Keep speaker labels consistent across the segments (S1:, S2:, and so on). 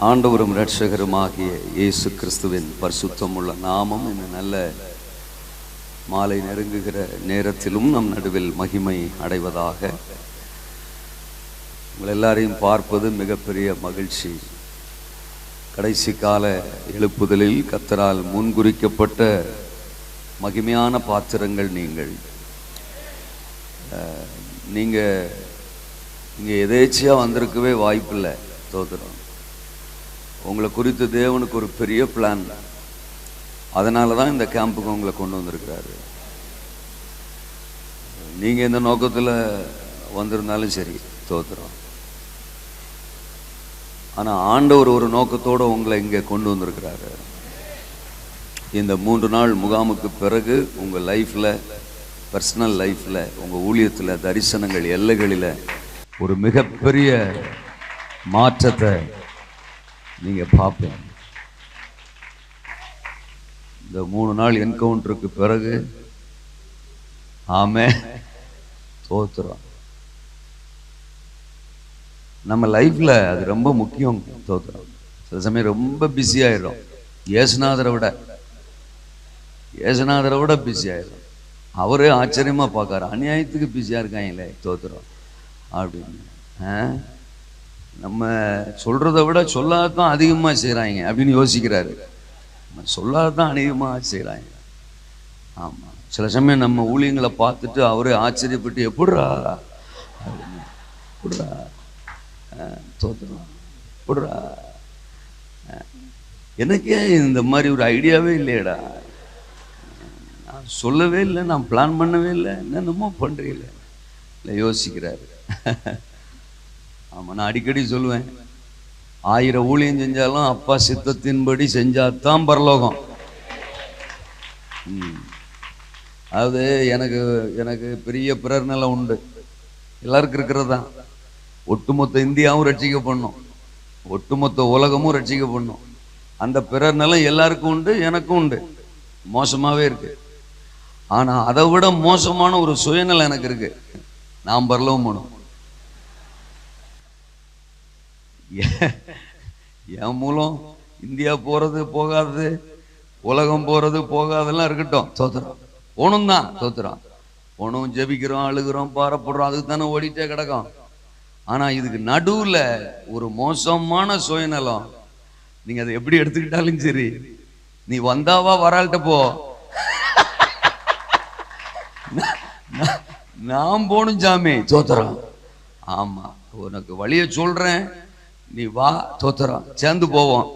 S1: ஆண்டவரும் இரட்சகருமாகிய இயேசு கிறிஸ்துவின் பரிசுத்தமுள்ள நாமம் இந்த நல்ல மாலை நெருங்குகிற நேரத்திலும் நம் நடுவில் மகிமை அடைவதாக. உங்கள் எல்லாரையும் பார்ப்பது மிகப்பெரிய மகிழ்ச்சி. கடைசி கால எழுப்புதலில் கர்த்தரால் முன்குறிக்கப்பட்ட மகிமையான பாத்திரங்கள் நீங்கள் இங்கே எதேச்சியாக வந்திருக்கவே வாய்ப்பில்லை. தோத்துறோம். உங்களை குறித்து தேவனுக்கு ஒரு பெரிய பிளான். அதனால தான் இந்த கேம்புக்கு உங்களை கொண்டு வந்திருக்கிறாரு. நீங்கள் இந்த நோக்கத்தில் வந்திருந்தாலும் சரி, தோத்துறோம். ஆனால் ஆண்டவர் ஒரு நோக்கத்தோடு உங்களை இங்கே கொண்டு வந்திருக்கிறாரு. இந்த 3 நாள் முகாமுக்கு பிறகு உங்கள் லைஃப்பில், பர்சனல் லைஃப்பில், உங்கள் ஊழியத்தில், தரிசனங்கள், எல்லைகளில் ஒரு மிகப்பெரிய மாற்றத்தை நீங்கள் பார்ப்பீங்க. இந்த 3 நாள் என்கவுண்டருக்கு பிறகு தோத்துறோம். நம்ம லைஃப்ல அது ரொம்ப முக்கியம். தோத்துறோம். சில சமயம் ரொம்ப பிஸி ஆயிடும். ஏசுநாதரை விட பிஸி ஆயிடும். அவரே ஆச்சரியமா பார்க்காரு, அநியாயத்துக்கு பிஸியா இருக்காங்களே தோத்துறோம் அப்படின்னு. நம்ம சொல்றதை விட சொல்லாதான் அதிகமா செய்யறாங்க அப்படின்னு யோசிக்கிறாரு. நம்ம சொல்லாதான் அதிகமாக செய்யறாங்க. ஆமா, சில சமயம் நம்ம ஊழியங்களை பார்த்துட்டு அவரே ஆச்சரியப்பட்டு எப்படிரா தோத்துறோம், எப்படிரா, எனக்கே இந்த மாதிரி ஒரு ஐடியாவே இல்லையடா, நான் சொல்லவே இல்லை, நான் பிளான் பண்ணவே இல்லை, என்னென்னமோ பண்றீங்களே இல்லை யோசிக்கிறாரு. ஆமாம், நான் அடிக்கடி சொல்லுவேன், 1000 ஊழியம் செஞ்சாலும் அப்பா சித்தத்தின்படி செஞ்சாதான் பரலோகம். அது எனக்கு பெரிய பிறர் நிலம் உண்டு, எல்லாருக்கும் இருக்கிறது தான். ஒட்டுமொத்த இந்தியாவும் ரட்சிக்கப்படணும், ஒட்டுமொத்த உலகமும் ரட்சிக்கப்படணும். அந்த பிறர் நிலம் எல்லாருக்கும் உண்டு, எனக்கும் உண்டு. மோசமாகவே இருக்கு. ஆனால் அதை விட மோசமான ஒரு சுயநலம் எனக்கு இருக்கு. நாம் பரலோகம் போகணும். என் மூலம் இந்தியா போறது போகாது, உலகம் போறது போகாதெல்லாம் இருக்கட்டும், தோத்துறோம். போகணும் தான், தோத்துறோம். போகணும், ஜெபிக்கிறோம், அழுகிறோம், பாரப்படுறோம், அதுக்கு தானே ஓடிட்டே கிடக்கும். ஆனா இதுக்கு நடுவுல ஒரு மோசமான சுயநலம். நீங்க அதை எப்படி எடுத்துக்கிட்டாலும் சரி, நீ வந்தாவா வரால்கிட்ட போ, நான் போகணும் சாமி, தோத்துறோம். ஆமா, உனக்கு வழிய சொல்றேன், நீ வா, தோத்துறான், சேர்ந்து போவோம்.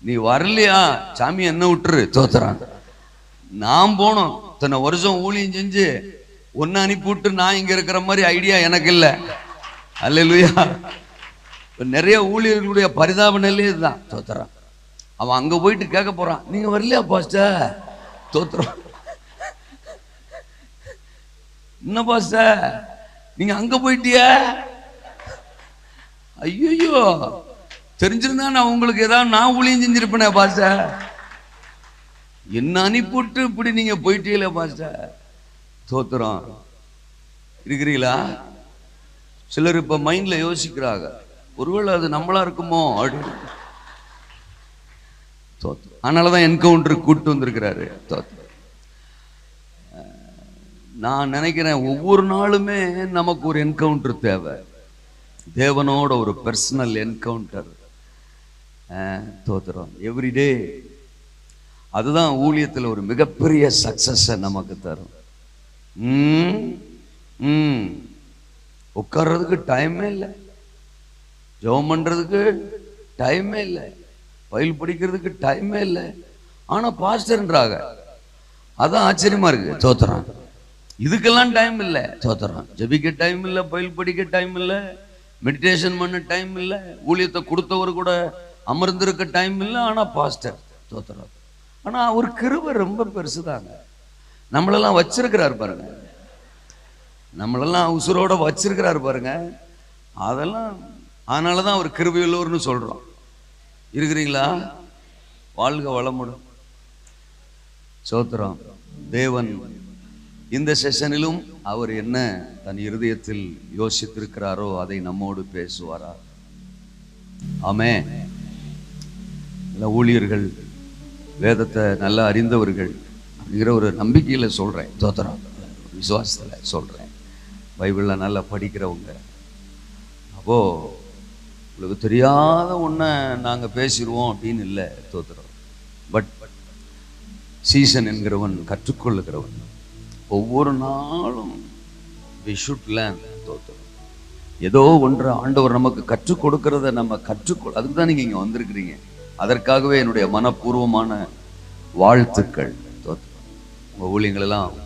S1: நீ வரலையா சாமி என்ன விட்டுரு, தோத்துறான். நான் போனோம், இத்தனை வருஷம் ஊழியம் செஞ்சு ஒன்னு அனுப்பிவிட்டு நான் இங்க இருக்கிற மாதிரி ஐடியா எனக்கு இல்லை. அல்லேலூயா. நிறைய ஊழியர்களுடைய பரிதாப நிலையே இதுதான், தோத்துறான். அவன் அங்க போயிட்டு கேட்க போறான், நீங்க வரலையா பாஸ்டர், தோத்துறான். என்ன பாஸ்டர் நீங்க அங்க போயிட்டிய, ஐயோ தெரிஞ்சிருந்தா நான் உங்களுக்கு ஏதாவது நான் ஊழியம் செஞ்சிருப்பேனே பாஸ்டர், என்ன அனுப்பிவிட்டு இப்படி நீங்க போயிட்டீங்களே பாஸ்டர், தோத்துறோம். இருக்கிறீங்களா? சிலர் இப்ப மைண்ட்ல யோசிக்கிறாங்க, ஒருவேளை அது நம்மளா இருக்குமோ அப்படின்னு. தோத்து. அதனாலதான் என்கவுண்டர் கூட்டு வந்திருக்கிறாரு. தோத்து. நான் நினைக்கிறேன் ஒவ்வொரு நாளுமே நமக்கு ஒரு என்கவுண்டர் தேவை, தேவனோட ஒரு பர்சனல் என்கவுண்டர். தோத்துறோம் எவ்ரிடே. அதுதான் ஊழியத்தில் ஒரு மிகப்பெரிய சக்சஸ் நமக்கு தரும். உட்கார்றதுக்கு டைமே இல்லை, ஜெபம் பண்றதுக்கு டைமே இல்லை, பைல் படிக்கிறதுக்கு டைமே இல்லை. ஆனா பாஸ்டர்ன்றாங்க, அதான் ஆச்சரியமா இருக்கு. தோத்துறான். இதுக்கெல்லாம் டைம் இல்லை, தோத்துறான். ஜெபிக்க டைம் இல்லை, பைல் படிக்க டைம் இல்லை, மெடிடேஷன் பண்ண டைம் இல்லை, ஊழியத்தை கொடுத்தவர் கூட அமர்ந்திருக்க டைம் இல்லை. ஆனா பாஸ்டர், தோத்துறார். ஆனா அவர் கிருபை ரொம்ப பெருசுதாங்க. நம்மளெல்லாம் வச்சிருக்கிறாரு பாருங்க, நம்மளெல்லாம் உசுரோட வச்சிருக்கிறாரு பாருங்க. அதெல்லாம் அதனாலதான் அவர் கிருபையுள்ளவர்னு சொல்றோம். இருக்கிறீங்களா? வாழ்க வளமுடன். சோத்திரம். தேவன் இந்த செஷனிலும் அவர் என்ன தன் இருதயத்தில் யோசித்திருக்கிறாரோ அதை நம்மோடு பேசுவாரா? ஆமென். நல்ல ஊழியர்கள், வேதத்தை நல்லா அறிந்தவர்கள் அப்படிங்கிற ஒரு நம்பிக்கையில சொல்றேன். தோத்திரம், விசுவாசத்துல சொல்றேன். பைபிள்ல நல்லா படிக்கிறவங்க. அப்போ உங்களுக்கு தெரியாத ஒன்றை நாங்கள் பேசிடுவோம் அப்படின்னு இல்லை. தோத்திரம். பட் சீசன் என்கிறவன் கற்றுக்கொள்ளுகிறவன். ஒவ்வொரு நாளும் we should learn. தோத்திரம். ஏதோ ஒன்று ஆண்டவர் நமக்கு கற்றுக் கொடுக்கிறத நம்ம அதுக்கு தான் நீங்கள் இங்கே வந்திருக்கிறீங்க. அதற்காகவே என்னுடைய மனப்பூர்வமான வாழ்த்துக்கள். தோத்திரம். உங்கள் ஊழியங்களெல்லாம்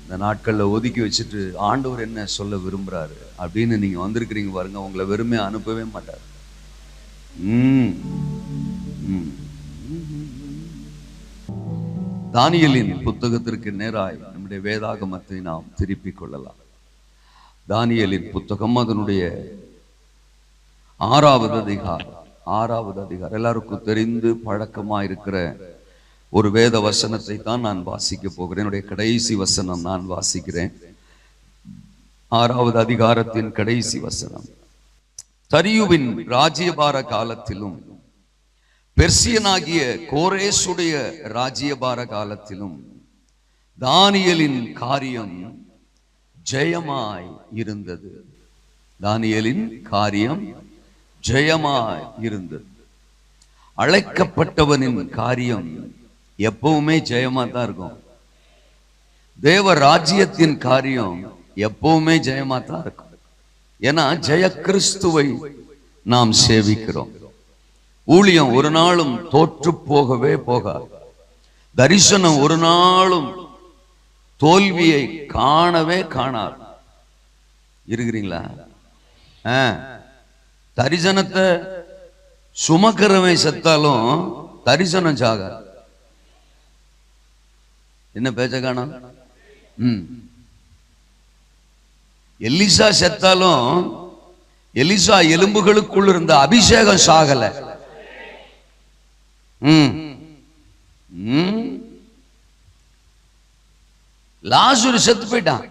S1: இந்த நாட்களில் ஒதுக்கி வச்சுட்டு ஆண்டவர் என்ன சொல்ல விரும்புகிறாரு அப்படின்னு நீங்கள் வந்திருக்கிறீங்க பாருங்க. உங்களை வெறுமே அனுப்பவே மாட்டார். தானியேலின் புத்தகத்திற்கு நேராய் நம்முடைய வேதாகமத்தை நாம் திருப்பிக் கொள்ளலாம். தானியேலின் புத்தகம் அதனுடைய 6வது அதிகாரம். எல்லாருக்கும் தெரிந்து பழக்கமாயிருக்கிற ஒரு வேத வசனத்தை தான் நான் வாசிக்க போகிறேன். என்னுடைய கடைசி வசனம் நான் வாசிக்கிறேன். 6வது அதிகாரத்தின் கடைசி வசனம். தரியுவின் ராஜ்யபார காலத்திலும் பெர்சியனாகிய கோரேசுடைய ராஜ்யபார காலத்திலும் தானியேலின் காரியம் ஜெயமாய் இருந்தது. தானியேலின் காரியம் ஜெயமாய் இருந்தது. அழைக்கப்பட்டவனின் காரியம் எப்பவுமே ஜெயமா தான் இருக்கும். தேவ ராஜ்யத்தின் காரியம் எப்பவுமே ஜெயமா தான் இருக்கும். ஏன்னா ஜெய கிறிஸ்துவை நாம் சேவிக்கிறோம். ஊழியம் ஒரு நாளும் தோற்று போகவே போகாது. தரிசனம் ஒரு நாளும் தோல்வியை காணவே காணாது. இருக்கிறீங்களா? தரிசனத்தை சுமக்கிறவன் செத்தாலும் தரிசனம் சாகாது. என்ன பேச்ச காணோம்? எலிசா செத்தாலும் எலிசா எலும்புகளுக்குள் இருந்த அபிஷேகம் சாகல. லாசரு செத்து போயிட்டான்.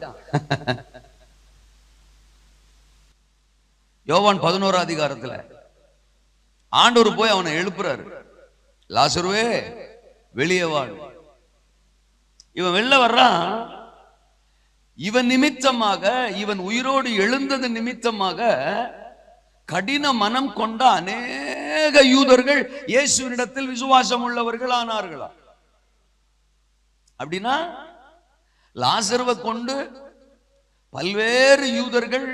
S1: யோவான் 11 அதிகாரத்துல ஆண்டவர் போய் அவனை எழுப்புறாரு. லாசருவே வெளியே வா. இவன் வெளில வர்றான். இவன் நிமித்தமாக, இவன் உயிரோடு எழுந்தது நிமித்தமாக கடின மனம் கொண்ட அநேக யூதர்கள் இயேசுவினிடத்தில் விசுவாசம் உள்ளவர்கள் ஆனார்களா? அப்படின்னா லாசருவை கொண்டு பல்வேறு யூதர்கள்,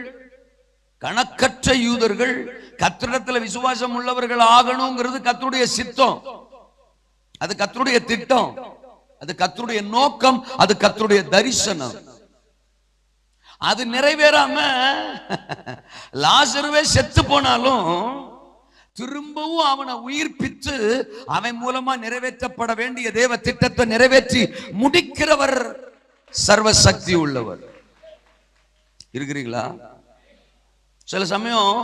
S1: கணக்கற்ற யூதர்கள் கர்த்தரிடத்தில் விசுவாசம் உள்ளவர்கள் ஆகணுங்கிறது கர்த்தருடைய சித்தம். அது கர்த்தருடைய திட்டம், அது கர்த்தருடைய நோக்கம், அது கர்த்தருடைய தரிசனம். அது நிறைவேறாம லாசருவே செத்து போனாலும் திரும்பவும் அவனை உயிர்ப்பித்து அவன் மூலமா நிறைவேற்றப்பட வேண்டிய தேவ திட்டத்தை நிறைவேற்றி முடிக்கிறவர் சர்வ சக்தி உள்ளவர். இருக்கிறீங்களா? சில சமயம்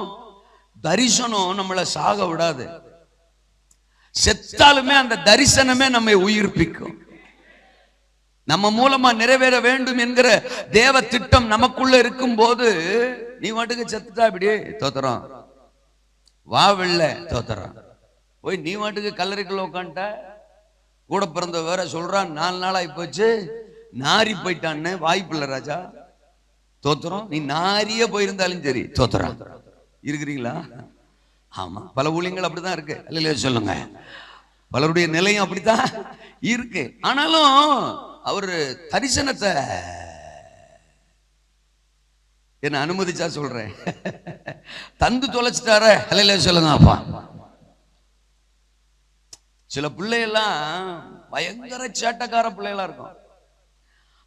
S1: தரிசனம் நம்மளை சாக விடாது. செத்தாலுமே அந்த தரிசனமே நம்மை உயிர்ப்பிக்கும். நம்ம மூலமா நிறைவேற வேண்டும் என்கிற தேவ திட்டம் நமக்குள்ள இருக்கும் போது நீ வாட்டுக்கு செத்துட்டா இப்படி தோத்துறோம், வா வெள்ள தோத்துறோம், போய் நீ வாட்டுக்கு கல்லறைக்குள்ள உட்காந்துட்ட. கூட பிறந்த வேற சொல்றான் 4 நாள் ஆகி போச்சு, நாரி போயிட்டான்னு. வாய்ப்பு இல்லை ராஜா, தோத்துறோம். நீ நாரிய போயிருந்தாலும் சரி தோத்துறான். இருக்கிறீங்களா? ஆமா, பல ஊழியங்கள் அப்படிதான் இருக்கு. இல்லையா சொல்லுங்க, பலருடைய நிலையும் அப்படித்தான் இருக்கு. ஆனாலும் அவரு தரிசனத்தை என்ன அனுமதிச்சா சொல்றேன், தந்து தொலைச்சிட்டார. இல்லையா சொல்லுங்க அப்பா. சில பிள்ளையெல்லாம் பயங்கர சேட்டக்கார பிள்ளைகளா இருக்கும்.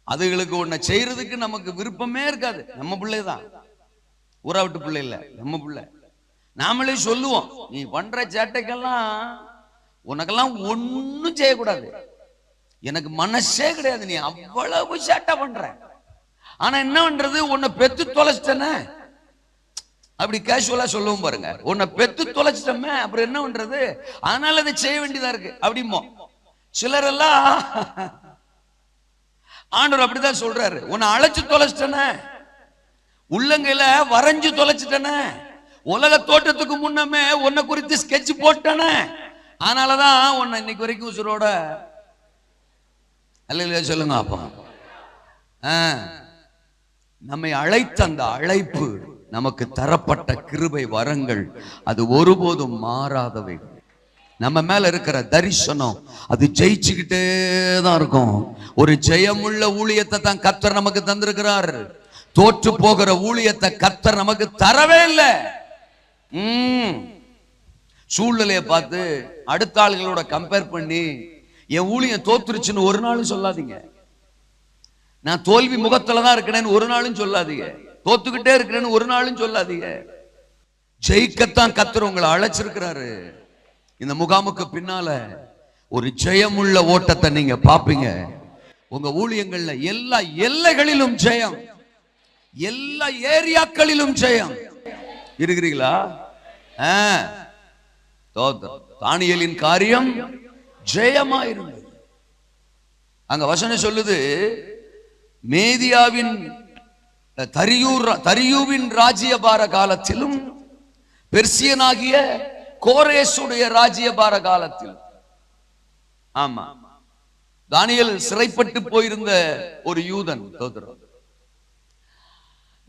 S1: அதுகளுக்கு ஒன்ன செய்யறதுக்கு நமக்கு விருப்பமே இருக்காது. நம்ம பிள்ளைதான், ஊரா விட்டு பிள்ளை இல்ல, நம்ம பிள்ளை. நாமளே சொல்லுவோம், நீ பண்ற சேட்டைக்கெல்லாம் உனக்கெல்லாம் ஒன்னும் செய்யக்கூடாது, எனக்கு மனசே கிடையாது, நீ அவ்வளவு சேட்டை பண்ற. ஆனா என்ன பண்றது, உன்னை பெத்து தொலைச்சிட்டன. அப்படி கேஷுவலா சொல்லுவோம் பாருங்க, உன்னை பெத்து தொலைச்சிட்டமே, அப்புறம் என்ன பண்றது, அதனால அதை செய்ய வேண்டியதா இருக்கு அப்படிமோ. சிலர் எல்லாம் ஆண்டவர் அப்படிதான் சொல்றாரு, உன்னை அழைச்சு தொலைச்சிட்டன, உள்ளங்கையில வரைஞ்சு தொலைச்சிட்டன, உலக தோட்டத்துக்கு முன்னமே உன்னை குறித்து ஸ்கெட்ச் போட்டன, அதனாலதான் உன்னை இன்னைக்கு வரைக்கும் உசுரோட அல்ல சொல்லுங்க அப்பா. நம்மை அழைத்த அந்த அழைப்பு, நமக்கு தரப்பட்ட கிருபை வரங்கள், அது ஒருபோதும் மாறாதவை. நம்ம மேல இருக்கிற தரிசனம் அது ஜெயிச்சுக்கிட்டே தான் இருக்கும். ஒரு ஜெயமுள்ள ஊழியத்தை தான் கர்த்தர் நமக்கு தந்திருக்கிறார். தோற்று போகிற ஊழியத்தை கர்த்தர் நமக்கு தரவே இல்லை. சூழ்நிலையை பார்த்து அடுத்த ஆளுகளோட கம்பேர் பண்ணி என் ஊழியம் தோத்துருச்சுன்னு ஒரு நாளும் சொல்லாதீங்க. நான் தோல்வி முகத்துலதான் இருக்கிறேன்னு ஒரு நாளும் சொல்லாதீங்க. தோத்துக்கிட்டே இருக்கிறேன்னு ஒரு நாளும் சொல்லாதீங்க. ஜெயிக்கத்தான் கர்த்தர் உங்களை அழைச்சிருக்கிறாரு. இந்த முகாமுக்கு பின்னால ஒரு ஜெயமுள்ள ஓட்டத்தை நீங்க பாப்பீங்க. உங்க ஊழியங்கள்ல எல்லா எல்லைகளிலும் ஜெயம், எல்லா ஏரியாக்களிலும் ஜெயம். இருக்கிறீங்களா? தானியேலின் காரியம் ஜெயமா இருந்தது. அங்க வசனம் சொல்லுது, மேதியாவின் தரியூவின் ராஜ்யபார காலத்திலும் பெர்சியனாகிய கோரேசுடைய ராஜ்யபார காலத்தில். ஆமா, தானியேல் சிறைப்பட்டு போயிருந்த ஒரு யூதன்.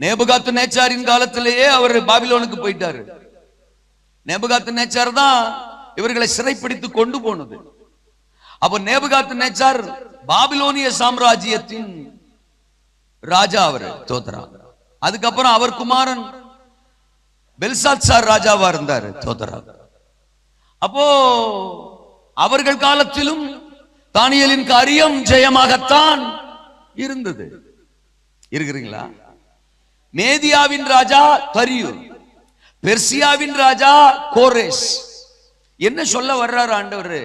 S1: நேபுகாத்து நேச்சாரின் காலத்திலேயே அவர் பாபிலோனுக்கு போயிட்டாரு. நேபுகாத்து நேச்சார் தான் இவர்களை சிறைப்பிடித்து கொண்டு போனது. அப்ப நேபுகாத்து நேச்சார் பாபிலோனிய சாம்ராஜ்யத்தின் ராஜா. அவர் தோத்ரா. அதுக்கப்புறம் அவர் குமாரன் பெல்சாத்சார் ராஜாவா இருந்தார். தோத்ரா. அப்போ அவர்கள் காலத்திலும் தானியேலின் காரியம் ஜெயமாகத்தான் இருந்தது. இருக்கிறீங்களா? மேதியாவின் ராஜா தரியு, பெர்சியாவின் ராஜா கோரேஸ். என்ன சொல்ல வர்றாரு ஆண்டவர்?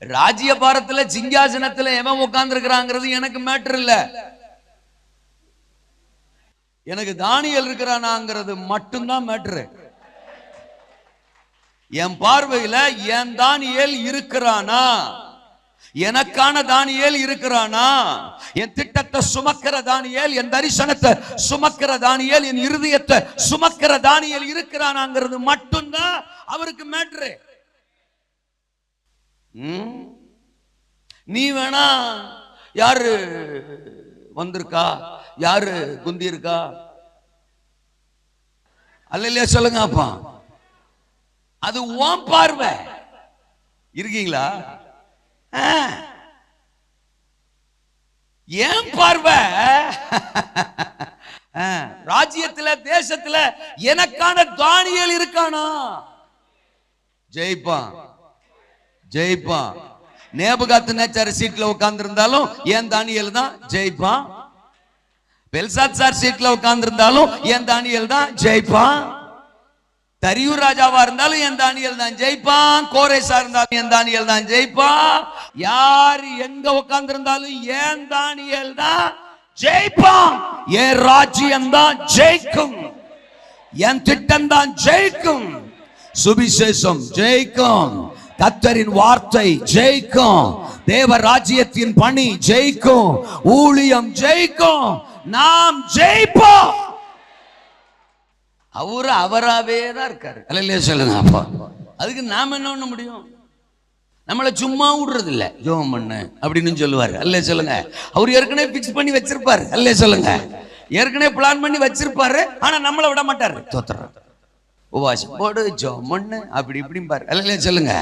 S1: ராஜ்யபாரத்துல சிங்காசனத்துல எவன் உட்கார்ந்து இருக்கிறாங்கிறது எனக்கு மேட்டர் இல்ல. எனக்கு தானியேல் இருக்கிறானாங்கிறது மட்டும்தான் மேட்டரு. என் பார்வையில என் தானியேல் இருக்கிறானா, எனக்கான தானியேல் இருக்கிறானா, என் திட்டத்தை சுமக்கிற தானியேல், என் தரிசனத்தை சுமக்கிற தானியேல், என் இருதயத்தை சுமக்கிற தானியேல் இருக்கிறானாங்கிறது மட்டும்தான் அவருக்கு மேட்ரு. நீ வேணா யாரு வந்திருக்கா, யாரு குந்தி இருக்கா, அல்ல இல்லையா சொல்லுங்க அப்பா. அது உன் பார்வை. இருக்கீங்களா? ஏன் பார்வை? ராஜ்யத்துல தேசத்துல எனக்கான தானியேல் இருக்கானா, ஜெயிப்பான் ஜெயிப்பான். நேபுகாத்து நேச்சார் சீட்ல உட்கார்ந்து இருந்தாலும் என் தானியேல் தான் ஜெயிப்பான். பெல்சாத்சார் சீட்ல உட்கார்ந்து இருந்தாலும் என் தானியேல் தான் ஜெயிப்பான். தரியூர் ராஜாவா இருந்தாலும் என் தானியேல் தான் ஜெயிப்பான். கோரேசா இருந்தாலும் என் தானியேல் தான் ஜெயிப்பான். யார் எங்க உட்கார்ந்து இருந்தாலும் என் தானியேல் தான் ஜெயிப்பான். என் ராஜ்யம் தான் ஜெயிக்கும், என் திட்டம் தான் ஜெயிக்கும், சுவிசேஷம் ஜெயிக்கும், கர்த்தரின் வார்த்தை ஜெயிக்கும், தேவ ராஜ்யத்தின் பணி ஜெயிக்கும், ஊழியம் ஜெயிக்கும், நாம் ஜெயிப்போம். அவரு அவராவே தான் இருக்காரு. அல்ல சொல்லுங்க அப்பா. அதுக்கு நாம என்ன பண்ண முடியும்? நம்மளை சும்மா விடுறது இல்ல, ஜெபம் பண்ணு அப்படின்னு சொல்லுவாரு. அல்ல சொல்லுங்க. அவர் ஏற்கனவே பிக்ஸ் பண்ணி வச்சிருப்பாரு. அல்ல சொல்லுங்க. ஏற்கனவே பிளான் பண்ணி வச்சிருப்பாரு. ஆனா நம்மளை விட மாட்டாரு. தோத்துற உபவாசம் போடு, ஜெபம் பண்ணு, அப்படி இப்படின்னு பாரு. அல்ல சொல்லுங்க.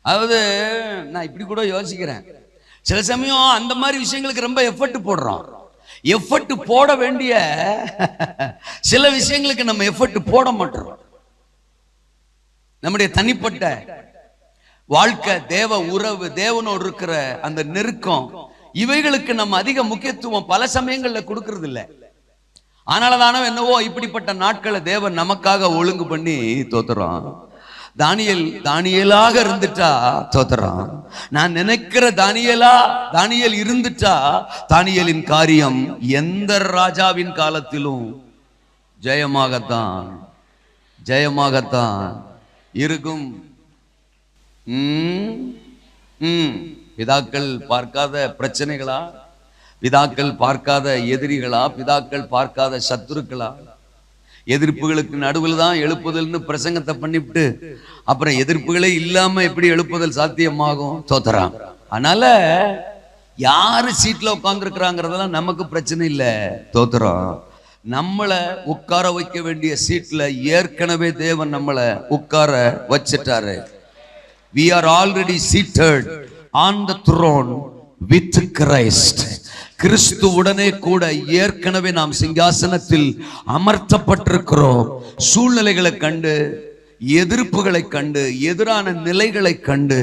S1: அதாவது நான் இப்படி கூட யோசிக்கிறேன். சில சமயம் அந்த மாதிரி விஷயங்களுக்கு ரொம்ப எஃபர்ட் போடுறோம். எஃபர்ட் போட வேண்டிய சில விஷயங்களுக்கு நம்ம எஃபர்ட் போட மாட்டோம். நம்முடைய தனிப்பட்ட வாழ்க்கை, தேவ உறவு, தேவனோடு இருக்கிற அந்த நெருக்கம், இவைகளுக்கு நம்ம அதிக முக்கியத்துவம் பல சமயங்கள்ல கொடுக்கறது இல்லை. ஆனாலதானோ என்னவோ இப்படிப்பட்ட நாட்களை தேவன் நமக்காக ஒழுங்கு பண்ணி தோத்துறோம். தானியேலாக இருந்துட்டா தோத்துறான். நான் நினைக்கிற தானியேல் இருந்துட்டா தானியேலின் காரியம் எந்த ராஜாவின் காலத்திலும் ஜெயமாகத்தான் இருக்கும். பிதாக்கள் பார்க்காத பிரச்சனைகளா, பிதாக்கள் பார்க்காத எதிரிகளா, பிதாக்கள் பார்க்காத சத்துருக்களா, எதிர்ப்புகளுக்கு நடுவில் தான் எழுப்புதல்னு பிரசங்கத்தை பண்ணிவிட்டு அப்புறம் எதிர்ப்புகளே இல்லாம எப்படி எழுப்புதல் சாத்தியமாகும்? தோத்தரான். அதனால யாரு சீட்ல உட்கார்ந்துருக்கிறாங்கிறதெல்லாம் நமக்கு பிரச்சனை இல்லை. தோத்தரம். நம்மளை உட்கார வைக்க வேண்டிய சீட்ல ஏற்கனவே தேவன் நம்மளை உட்கார வச்சிட்டாரு. We are already seated on the throne with Christ. கிறிஸ்துவுடனே கூட ஏற்கனவே நாம் சிங்காசனத்தில் அமர்த்தப்பட்டிருக்கிறோம். சூழ்நிலைகளை கண்டு, எதிர்ப்புகளை கண்டு, எதிரான நிலைகளை கண்டு,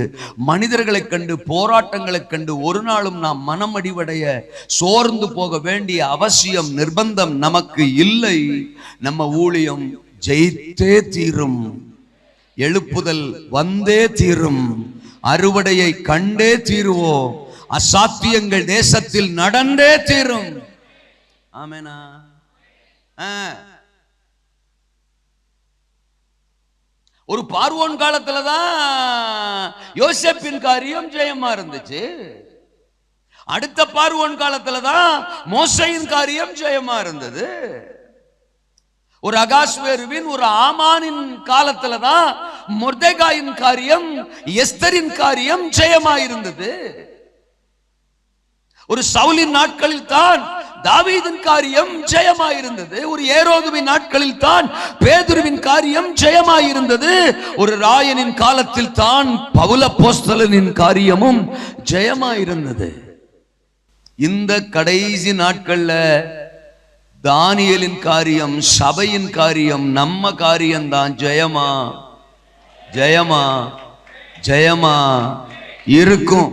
S1: மனிதர்களை கண்டு, போராட்டங்களை கண்டு ஒரு நாளும் நாம் மனமடிவடைய சோர்ந்து போக வேண்டிய அவசியம், நிர்பந்தம் நமக்கு இல்லை. நம்ம ஊழியம் ஜெயித்தே தீரும். எழுப்புதல் வந்தே தீரும். அறுவடையை கண்டே தீருவோம். அசாத்தியங்கள் தேசத்தில் நடந்தே தீரும். ஆமெனா? ஒரு பார்வோன் காலத்துலதான் யோசேப்பின் காரியம் ஜெயமா இருந்துச்சு. அடுத்த பார்வோன் காலத்துலதான் மோசையின் காரியம் ஜெயமா இருந்தது. ஒரு அகாஸ்வேருவின், ஒரு ஆமானின் காலத்துலதான் மொர்தெகாயின் காரியம், எஸ்தரின் காரியம் ஜெயமா இருந்தது. ஒரு சவுலின் நாட்களில் தான் தாவீதின் காரியம் ஜெயமாயிருந்தது. ஒரு ஏரோதுவின் நாட்களில் தான் பேதுருவின் காரியம் ஜெயமாயிருந்தது. ஒரு ராயனின் காலத்தில் தான் பவுல் அப்போஸ்தலனின் காரியமும் ஜெயமாயிருந்தது. இந்த கடைசி நாட்கள்ல தானியேலின் காரியம், சபையின் காரியம், நம்ம காரியம் தான் ஜெயமா ஜெயமா ஜெயமா இருக்கும்.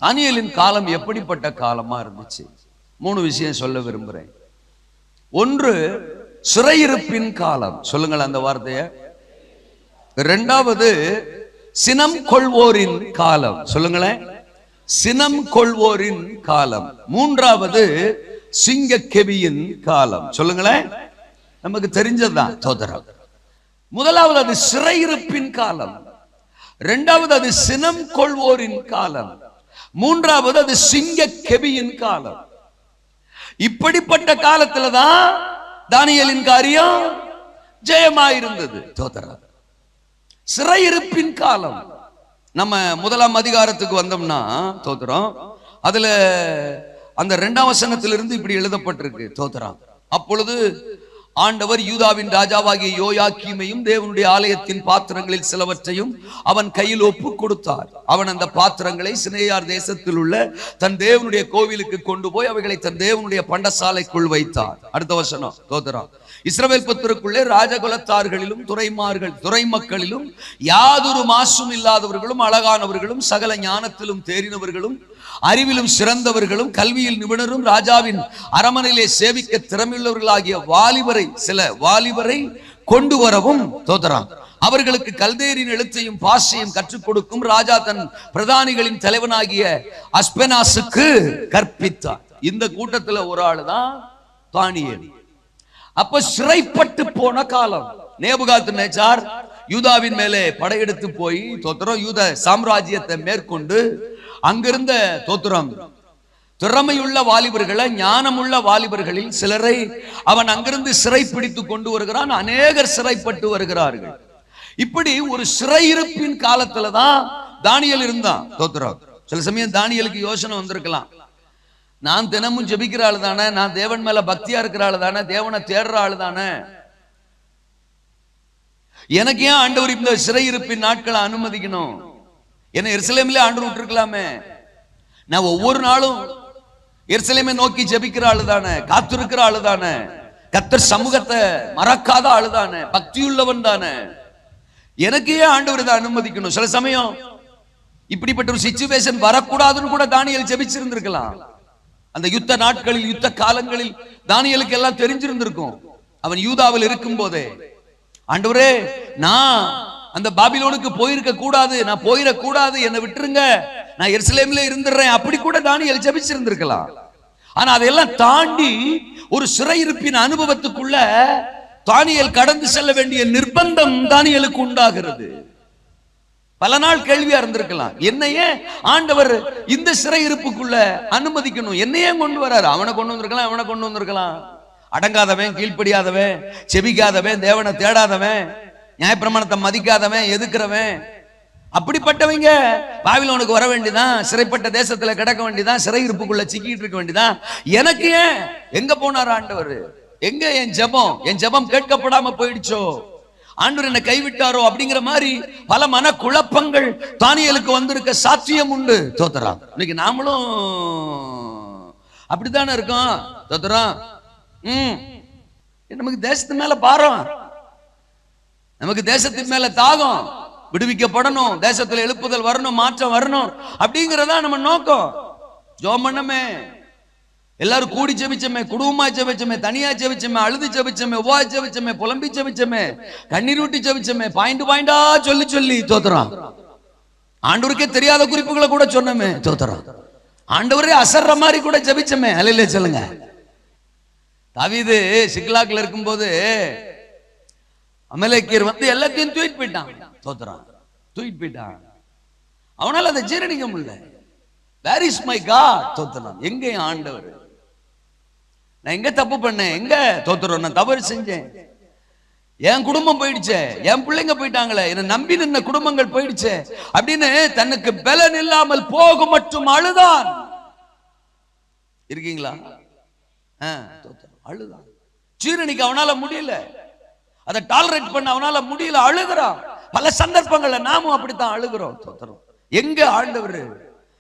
S1: தானியேலின் காலம் எப்படிப்பட்ட காலமா இருந்துச்சு? 3 விஷயம் சொல்ல விரும்புறேன். ஒன்று, சிறையிருப்பின் காலம். சொல்லுங்கள் அந்த வார்த்தைய. 2வது, சினம் கொள்வோரின் காலம். சொல்லுங்களேன், சினம் கொள்வோரின் காலம். 3வது, சிங்கக்கெபியின் காலம். சொல்லுங்களேன், நமக்கு தெரிஞ்சதுதான். தோதரம். முதலாவது அது சிறையிருப்பின் காலம், 2வது அது சினம் கொள்வோரின் காலம், 3வது அது சிங்கக்கெபியின் காலம். இப்படிப்பட்ட காலத்துலதான் தானியேலின் காரியம் ஜெயமாயிருந்தது. தோதரம். சிறையிருப்பின் காலம். நம்ம 1ஆம் அதிகாரத்துக்கு வந்தோம்னா தோத்திரம், அதுல அந்த 2ஆம் வசனத்திலிருந்து இப்படி எழுதப்பட்டிருக்கு. தோத்திரம். அப்பொழுது ஆண்டவர் யூதாவின் ராஜாவாகிய யோயாக்கீமையும் தேவனுடைய ஆலயத்தின் பாத்திரங்களில் சிலவற்றையும் அவன் கையில் ஒப்பு கொடுத்தார். அவன் அந்த பாத்திரங்களை சினேயார் தேசத்தில் உள்ள தன் தேவனுடைய கோவிலுக்கு கொண்டு போய் அவைகளை தன் தேவனுடைய பண்டசாலைக்குள் வைத்தார். அடுத்த வசனம். தோத்திரம். இஸ்ரவேல் புத்திரருக்குள்ளே ராஜகுலத்தார்களிலும் துறைமக்களிலும் யாதொரு மாசும் இல்லாதவர்களும் அழகானவர்களும் சகல ஞானத்திலும் தேறினவர்களும் அறிவிலும் சிறந்தவர்களும் கல்வியில் நிபுணரும் ராஜாவின் அரமனையிலே சேவிக்க திறமையுள்ளவர்களாகிய சில வாலிபரை கொண்டு வரவும் தோதராம். அவர்களுக்கு கல்தேரின் எழுத்தையும் பாஷையும் கற்றுக் கொடுக்கும் ராஜா தன் பிரதானிகளின் தலைவனாகிய அஸ்பெனாசுக்கு கற்பித்தார். இந்த கூட்டத்துல ஒரு ஆளு தான் தானியேல். அப்ப சிறைப்பட்டு போன காலம். நேபுகாத்நேச்சார் யூதாவின் மேலே படையெடுத்து போய் தோத்திரம் யூத சாம்ராஜ்யத்தை மேற்கொண்டு அங்கிருந்த தோத்திரம் திறமையுள்ள வாலிபர்களை, ஞானமுள்ள வாலிபர்களில் சிலரை அவன் அங்கிருந்து சிறை பிடித்து கொண்டு வருகிறான். அநேகர் சிறைப்பட்டு வருகிறார்கள். இப்படி ஒரு சிறையிருப்பின் காலத்துலதான் தானியேல் இருந்தான். தோத்திரம். சில சமயம் தானியேலுக்கு யோசனை வந்திருக்கலாம், நான் தினமும் ஜெபிக்கிற ஆளு தானே, நான் தேவன் மேல பக்தியா இருக்கிற ஆளு தானே, தேவனை தேடுற ஆளு தானே, எனக்கு ஏன் ஆண்டவர் இந்த சிறையிருப்பின் நாட்களை அனுமதிக்கணும்? என்ன எருசலேமிலே ஆண்டவர் விட்டுருக்கலாமே. நான் ஒவ்வொரு நாளும் எருசலேமை நோக்கி ஜெபிக்கிற ஆளு தானே, காத்திருக்கிற ஆளு தானே, கர்த்தர் சமூகத்தை மறக்காத ஆளு தானே, பக்தியுள்ளவன் தானே, எனக்கு ஏன் ஆண்டவர் இதை அனுமதிக்கணும்? சில சமயம் இப்படிப்பட்ட ஒரு சிச்சுவேஷன் வரக்கூடாதுன்னு கூட தானியேல் ஜெபிச்சிருந்திருக்கலாம். அந்த யுத்த நாட்களில், யுத்த காலங்களில் தானியேலுக்கு எல்லாம் தெரிஞ்சிருந்திருக்கும். அவன் யூதாவில் இருக்கும் போதே, ஆண்டவரே நான் அந்த பாபிலோனுக்கு போயிருக்க கூடாது, நான் போயிடக்கூடாது, என்னை விட்டுருங்க, நான் எருசலேமிலே இருந்துடுறேன், அப்படி கூட தானியேல் ஜெபிச்சிருந்திருக்கலாம். ஆனா அதையெல்லாம் தாண்டி ஒரு சிறையிருப்பின் அனுபவத்துக்குள்ள தானியேல் கடந்து செல்ல வேண்டிய நிர்பந்தம் தானியேலுக்கு உண்டாகிறது. பல நாள் கேள்வியா இருந்திருக்கலாம், என்னையே ஆண்டவர் இந்த சிறையிருப்புக்குள்ள அனுமதிக்கணும், என்னையே கொண்டு வராரு? அவனை கொண்டு வந்திருக்கலாம், அவனை கொண்டு வந்திருக்கலாம், அடங்காதவன், கீழ்ப்படியாதவன், செபிக்காதவன், தேவனை தேடாதவன், நியாயப்பிரமாணத்தை மதிக்காதவன், எதுக்குறவன், அப்படிப்பட்டவங்க பாபிலோனுக்கு வர வேண்டியதான், சிறைப்பட்ட தேசத்துல கிடக்க வேண்டியதான், சிறையிருப்புக்குள்ள சிக்கிட்டு இருக்க வேண்டியதான். எனக்கு ஏன் எங்க போனார் ஆண்டவர்? எங்க என் ஜெபம் கேட்கப்படாம போயிடுச்சோ, ஆண்டவர் என்ன கைவிட்டாரோ அப்படிங்கிற மாதிரி பல மன குழப்பங்கள் தானியேலுக்கு வந்திருக்க சாத்தியம் உண்டு. தோத்தரம். இன்னைக்கு நாமளும் அப்படித்தானே இருக்கோம். தோத்தரம். நமக்கு தேசத்து மேல பாரம், நமக்கு தேசத்தின் மேல தாகம், விடுவிக்கப்படணும், தேசத்துல எழுப்புதல் வரணும், மாற்றம் வரணும் அப்படிங்கறதா நம்ம நோக்கம். ஜெபம் பண்ணமே, எல்லாரும் கூடி ஜெபிச்சமே, குடும்பமா ஜெபிச்சமே, தனியா ஜெபிச்சமே, அழுது ஜெபிச்சமே, உபவாசி ஜெபிச்சமே, புலம்பி ஜெபிச்சமே, கண்ணீர் ஊட்டி ஜெபிச்சமே, பாயிண்டா சொல்லி சொல்லி தோத்துறோம். ஆண்டவருக்கே தெரியாத குறிப்புகளை கூட சொன்னமே, தோத்துறோம். ஆண்டவரே அசர்ற மாதிரி கூட ஜெபிச்சமே. அல்லேலூயா சொல்லுங்க. தாவீது சிக்லாக்ல இருக்கும்போது அமலேக்கியர் வந்து எல்லாத்தையும் தூக்கிட்டு போயிட்டான். தோத்துறான், தூக்கிட்டு போயிட்டான். அவனால அதை ஜீரணிக்க முடியல. Where is my God? தோத்துறான். எங்க ஆண்டவர்? நான் எங்க தப்பு பண்ணேன்? எங்க தோத்துறோம்? நான் தவறு செஞ்சேன், என் குடும்பம் போயிடுச்சே, என் பிள்ளைங்க போயிட்டாங்களே, என்ன நம்பி நின்ன குடும்பங்கள் போயிடுச்சே அப்படின்னு தனக்கு பலன் இல்லாமல் போக மட்டும் அழுதான். இருக்கீங்களா? அழுதான். ஜீரணிக்க அவனால முடியல, அதை டாலரேட் பண்ண அவனால முடியல, அழுகிறான். பல சந்தர்ப்பங்கள்ல நாமும் அப்படித்தான் அழுகிறோம். எங்க ஆண்டவர்?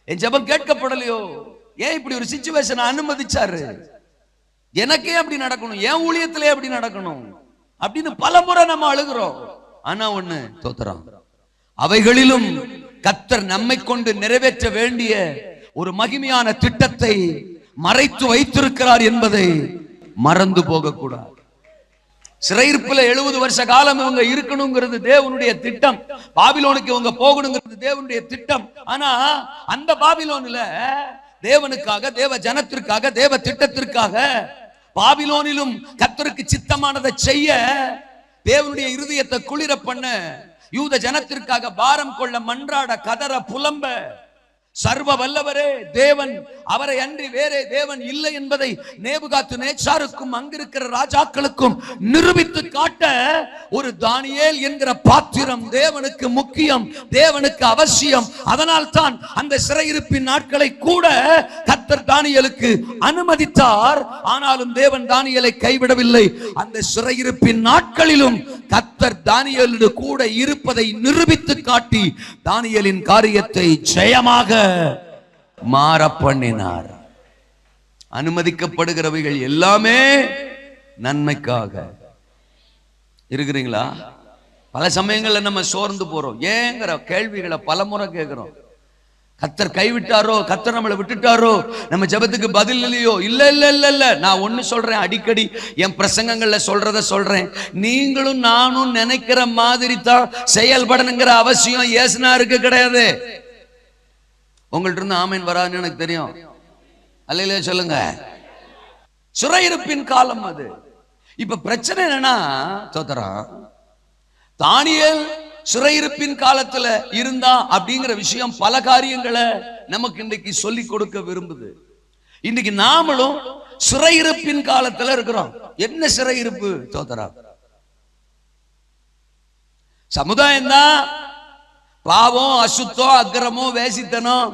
S1: என் ஜெபம் கேட்கப்படலையோ? ஏன் இப்படி ஒரு சிச்சுவேஷன் அனுமதிச்சாரு? எனக்கே அப்படி நடக்கணும், என் ஊழியத்திலே அப்படி நடக்கணும் அப்படின்னு பல முறை நம்ம அழுகிறோம். ஆனா ஒண்ணு தோத்துறோம், அவைகளிலும் கர்த்தர் நம்மை கொண்டு நிறைவேற்ற வேண்டிய ஒரு மகிமையான திட்டத்தை மறைத்து வைத்திருக்கிறார் என்பதை மறந்து போக கூடாது. சிறையிருப்புல 70 வருஷ காலம் இவங்க இருக்கணுங்கிறது தேவனுடைய திட்டம். பாபிலோனுக்கு இவங்க போகணுங்கிறது தேவனுடைய திட்டம். ஆனா அந்த பாபிலோன்ல தேவனுக்காக, தேவ ஜனத்திற்காக, தேவ திட்டத்திற்காக பாபிலோனிலும் கர்த்தருக்கு சித்தமானதை செய்ய, தேவனுடைய இருதயத்தை குளிர பண்ண, யூத ஜனத்திற்காக பாரம் கொள்ள, மன்றாட, கதற, புலம்ப, சர்வ வல்லவரே தேவன், அவரை அன்றி வேறே தேவன் இல்லை என்பதை நேபுகாத்து நேச்சாருக்கும் அங்கிருக்கிற ராஜாக்களுக்கும் நிரூபித்து காட்ட ஒரு தானியேல் என்கிற பாத்திரம் தேவனுக்கு முக்கியம், தேவனுக்கு அவசியம். அதனால் தான் அந்த சிறையிருப்பின் நாட்களை கூட கர்த்தர் தானியேலுக்கு அனுமதித்தார். ஆனாலும் தேவன் தானியேலை கைவிடவில்லை. அந்த சிறையிருப்பின் நாட்களிலும் கர்த்தர் தானியேலோடு கூட இருப்பதை நிரூபித்து காட்டி தானியேலின் காரியத்தை ஜெயமாக மாற பண்ணினார். அனுமதிக்கப்படுகிறவைகள் எல்லாமே நன்மைக்காக. இருக்கிறீங்களா? பல சமயங்கள்ல நம்ம சோர்ந்து போறோம். ஏங்கிற கேள்விகளை பலமுறை கேட்கிறோம். கர்த்தர் கைவிட்டாரோ, கர்த்தர் நம்மளை விட்டுட்டாரோ, நம்ம ஜெபத்துக்கு பதில் இல்லையோ? இல்ல இல்ல இல்ல இல்ல. நான் ஒண்ணு சொல்றேன், அடிக்கடி என் பிரசங்கங்கள்ல சொல்றத சொல்றேன். நீங்களும் நானும் நினைக்கிற மாதிரி தான் செயல்படணுங்கிற அவசியம் இயேசுனாருக்கு கிடையாது. உங்கள்ட்ட இருந்து ஆமேன் வராதுன்னு எனக்கு தெரியும். அல்லேலூயா சொல்லுங்க. சிறையிருப்பின் காலம் அது. இப்ப பிரச்சனை என்னன்னா, தோத்தரம், தானியேல் சிறையிருப்பின் காலத்துல இருந்தா அப்படிங்கிற விஷயம் பல காரியங்களை நமக்கு இன்றைக்கு சொல்லி கொடுக்க விரும்புது. இன்னைக்கு நாமளும் சிறையிருப்பின் காலத்துல இருக்கிறோம். என்ன சிறையிருப்பு? தோத்தரம், சமுதாயம் தான். பாவம், அசுத்தம், அக்கிரமம், வேசித்தனம்,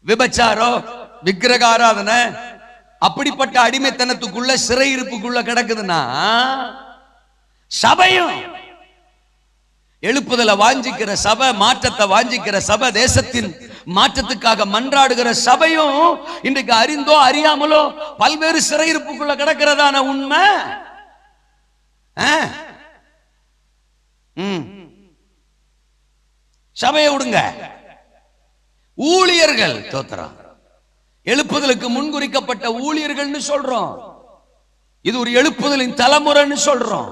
S1: விபச்சாரம், விக்கிரக ஆராதனை, அப்படிப்பட்ட அடிமைத்தனத்துக்குள்ள சிறையிருப்புக்குள்ள கிடக்குதுன்னா, சபையும் எழுப்புதலை வாஞ்சிக்கிற சபை, மாற்றத்தை வாஞ்சிக்கிற சபை, தேசத்தின் மாற்றத்துக்காக மன்றாடுகிற சபையும் இன்றைக்கு அறிந்தோ அறியாமலோ பல்வேறு சிறையிருப்புக்குள்ள கிடக்கிறதான உண்மை. சபையை விடுங்க, ஊழியர்கள் தோத்துறான். எழுப்புதலுக்கு முன்குறிக்கப்பட்ட ஊழியர்கள்னு சொல்றோம். இது ஒரு எழுப்புதலின் தலைமுறைன்னு சொல்றோம்.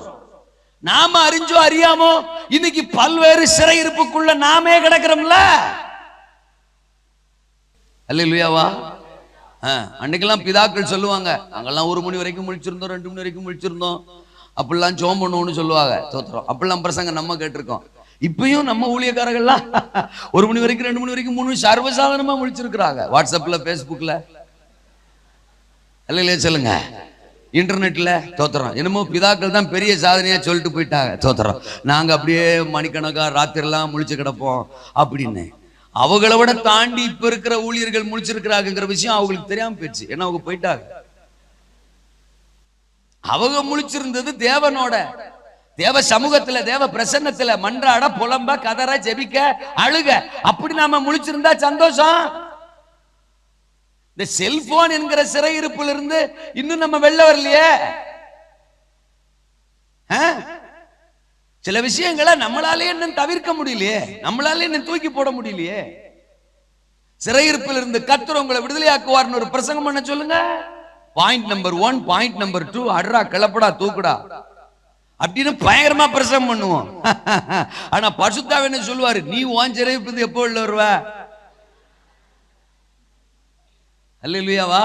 S1: நாம அறிஞ்சோ அறியாமோ இன்னைக்கு பல்வேறு சிறையிருப்புக்குள்ள நாமே கிடக்கிறோம்ல. அல்லேலூயாவா? அன்னைக்கெல்லாம் பிதாக்கள் சொல்லுவாங்க, நாங்கெல்லாம் 1 மணி வரைக்கும் முழிச்சிருந்தோம், 2 மணி வரைக்கும் முழிச்சிருந்தோம், அப்படிலாம் ஜெபம் பண்ணுவோம்னு சொல்லுவாங்க. தோத்துறோம். அப்படிலாம் பிரசங்க நம்ம கேட்டிருக்கோம். இப்பயும் நம்ம ஊழியக்காரர்கள்லாம் 1 மணி வரைக்கும், 2 மணி வரைக்கும், 3 சர்வசாதாரணமா முடிச்சிருக்கிறாங்க. வாட்ஸ்அப்ல, பேஸ்புக்ல. அல்லேலூயா சொல்லுங்க. இன்டர்நெட்ல தோத்துறோம். என்னமோ பிதாக்கள் தான் பெரிய சாதனையா சொல்லிட்டு போயிட்டாங்க, தோத்துறோம். நாங்க அப்படியே மணிக்கணக்கா ராத்திரிலாம் முழிச்சு கிடப்போம் அப்படின்னு. அவங்கள விட தாண்டி இப்ப இருக்கிற ஊழியர்கள் முழிச்சிருக்கிறாங்கிற விஷயம் அவங்களுக்கு தெரியாம போயிடுச்சு. ஏன்னா அவங்க போயிட்டாங்க. அவங்க முழிச்சிருந்தது தேவனோட, தேவ சமூகத்துல, தேவ பிரசன்னத்துல மன்றாட, புலம்ப, கதற, ஜெபிக்க, அழுக. அப்படி நாம முழிச்சிருந்தா சந்தோஷம். இந்த செல்போன் என்கிற சிறையிருப்புல இருந்து இன்னும் நம்ம வெளில வரலையே. சில விஷயங்களை நம்மளாலே இன்னும் தவிர்க்க முடியலையே, நம்மளாலே இன்னும் தூக்கி போட முடியலையே. சிறையிருப்பில் இருந்து கர்த்தர் உங்களை விடுதலையாக்குவார்னு ஒரு பிரசங்கம் பண்ண சொல்லுங்க. பாயிண்ட் நம்பர் 1, பாயிண்ட் நம்பர் 2, அட்ரா, கிளப்படா, தூக்குடா அப்படின்னு பயங்கரமா பிரசங்கம் பண்ணுவோம். ஆனா பரிசுத்தாவி என்ன சொல்லுவாரு? நீ உன் சிறையிருப்பு எப்போ உள்ள வருவ? அல்லேலூயாவா?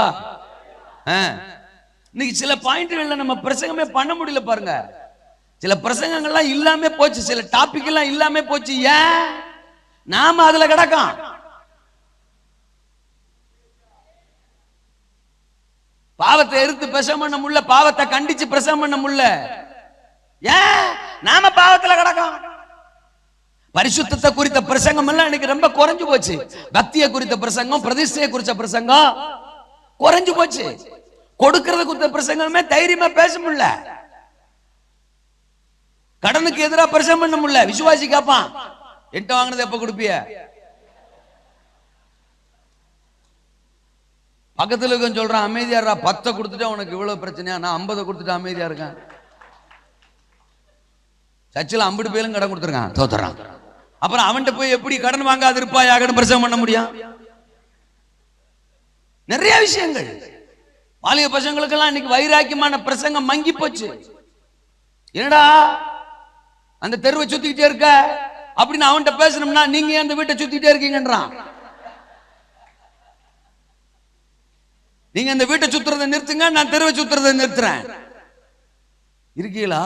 S1: இன்னைக்கு சில பாயிண்ட்கள்ல நம்ம பிரசங்கமே பண்ண முடியல பாருங்க. சில பிரசங்கங்கள்லாம் இல்லாம போச்சு, சில டாபிக் எல்லாம் இல்லாம போச்சு. ஏன்? நாம அதுல கிடக்கோம். பாவத்தை எதிர்த்து பிரசங்கம் பண்ண முடியல, பாவத்தை கண்டிச்சு பிரசங்கம் பண்ண முடியல. ஏன்? நாம பாவத்துல கிடக்கோம். பரிசுத்தத்தை குறித்த பிரசங்கம் எல்லாம் இன்னைக்கு ரொம்ப குறைஞ்சு போச்சு. பக்தியை குறித்த பிரசங்கம், பிரதிஷ்டையை குறித்த பிரசங்கம் குறைஞ்சு போச்சு. கொடுக்கறது குறித்த பிரசங்கமே தைரியமா பேச முடியல. கடனுக்கு எதிராக பிரசங்கம் பண்ண முடியல. விசுவாசி கேட்பான், என்கிட்ட வாங்கினது எப்ப கொடுப்பிய? பக்கத்துல இருக்க சொல்றான், அமைதியாரா, 10 கொடுத்துட்டா உனக்கு இவ்வளவு பிரச்சனையா? நான் 50 கொடுத்துட்டு அமைதியா இருக்கேன். சர்ச்சில் 50 பேரும் கடன் கொடுத்துருக்கான், தோத்துறான். அப்புறம் அவன்கிட்ட போய் எப்படி கடன் வாங்காது இருப்பாயாகன்னு பிரசங்கம் பண்ண முடியும்? நிறைய விஷயங்கள். வாலிப பசங்களுக்கெல்லாம் இன்னைக்கு வைராக்கியமான பிரசங்கம் மங்கி போச்சு. என்னடா அந்த தெருவை சுத்திக்கிட்டே இருக்க அப்படின்னு அவன்கிட்ட பேசணும்னா, நீங்க அந்த வீட்டை சுத்திட்டே இருக்கீங்கன்றான். நீங்க அந்த வீட்டை சுத்துறதை நிறுத்துங்க, நான் தெருவை சுத்துறதை நிறுத்துறேன். இருக்கீங்களா?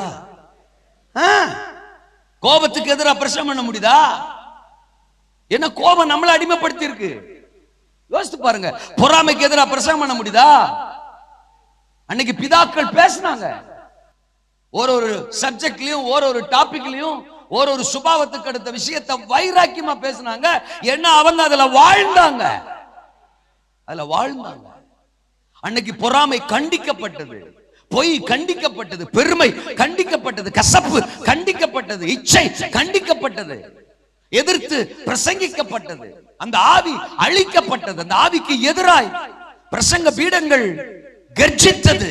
S1: கோபத்துக்கு எதிராக பிரசங்கம் பண்ண முடியுதா? என்ன கோபம் நம்மளை அடிமைப்படுத்தி இருக்கு. யோசித்து பாருங்க. பொறாமைக்கு எதிராக பிரசங்கம் பண்ண முடியுதா? அன்னைக்கு பிதாக்கள் பேசினாங்க. ஒரு சப்ஜெக்ட்லயும், ஒரு டாபிக்லயும், ஒரு சுபாவத்துக்கு அடுத்த விஷயத்தை வைராக்கியமா பேசினாங்க. என்ன அவங்க அதுல வாழ்ந்தாங்க, அன்னைக்கு பொறாமை கண்டிக்கப்பட்டது, பொய் கண்டிக்கப்பட்டது, பெருமை கண்டிக்கப்பட்டது, கசப்பு கண்டிக்கப்பட்டது, இச்சை கண்டிக்கப்பட்டது, எதிர்த்து பிரசங்கிக்கப்பட்டது, அந்த ஆவி அழிக்கப்பட்டது. அந்த ஆவிக்கு எதிராய் பிரசங்க பீடங்கள் கர்ஜித்தது.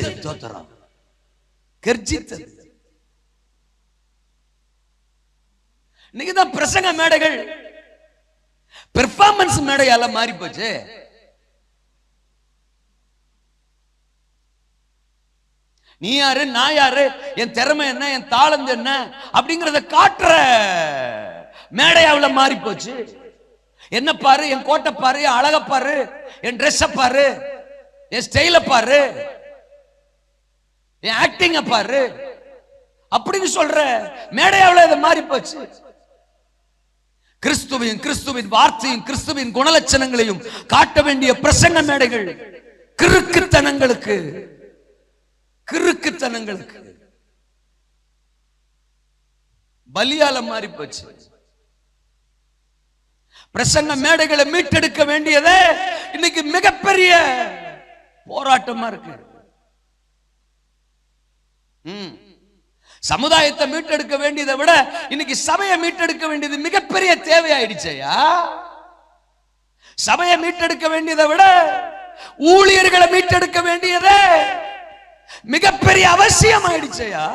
S1: கர்ஜித்தது. இன்னைக்குதான் பிரசங்க மேடைகள் பெர்ஃபார்மன்ஸ் மேடையால மாறி போச்சு. நீ யாரு, நான் யாரு, என் திறமை என்ன, என் தாளந்து என்ன அப்படிங்கறத காட்டுற மேடையாவுல மாறி போச்சு. என்ன பாரு, என் கோட்டை பாரு, என் அழக பாரு, என் ட்ரெஸ் பாரு, என் ஸ்டைல பாரு, என் ஆக்டிங்க பாரு அப்படின்னு சொல்ற மேடையாவுல இது மாறி போச்சு. கிறிஸ்துவின் வார்த்தையும் கிறிஸ்துவின் குணலட்சணங்களையும் காட்ட வேண்டிய பிரசங்க மேடைகள் கிறுக்குத்தனங்களுக்கு பலியால மாறி போச்சு. பிரசங்க மேடைகளை மீட்டெடுக்க வேண்டியதே இன்னைக்கு மிகப்பெரிய போராட்டமா இருக்கு. சமுதாயத்தை மீட்டெடுக்க வேண்டியதை விட இன்னைக்கு சபையை மீட்டெடுக்க வேண்டியது மிகப்பெரிய தேவையாயிடுச்சையா. சபையை மீட்டெடுக்க வேண்டியதை விட ஊழியர்களை மீட்டெடுக்க வேண்டியதே மிகப்பெரிய அவசியம் ஆயிடுச்சையா.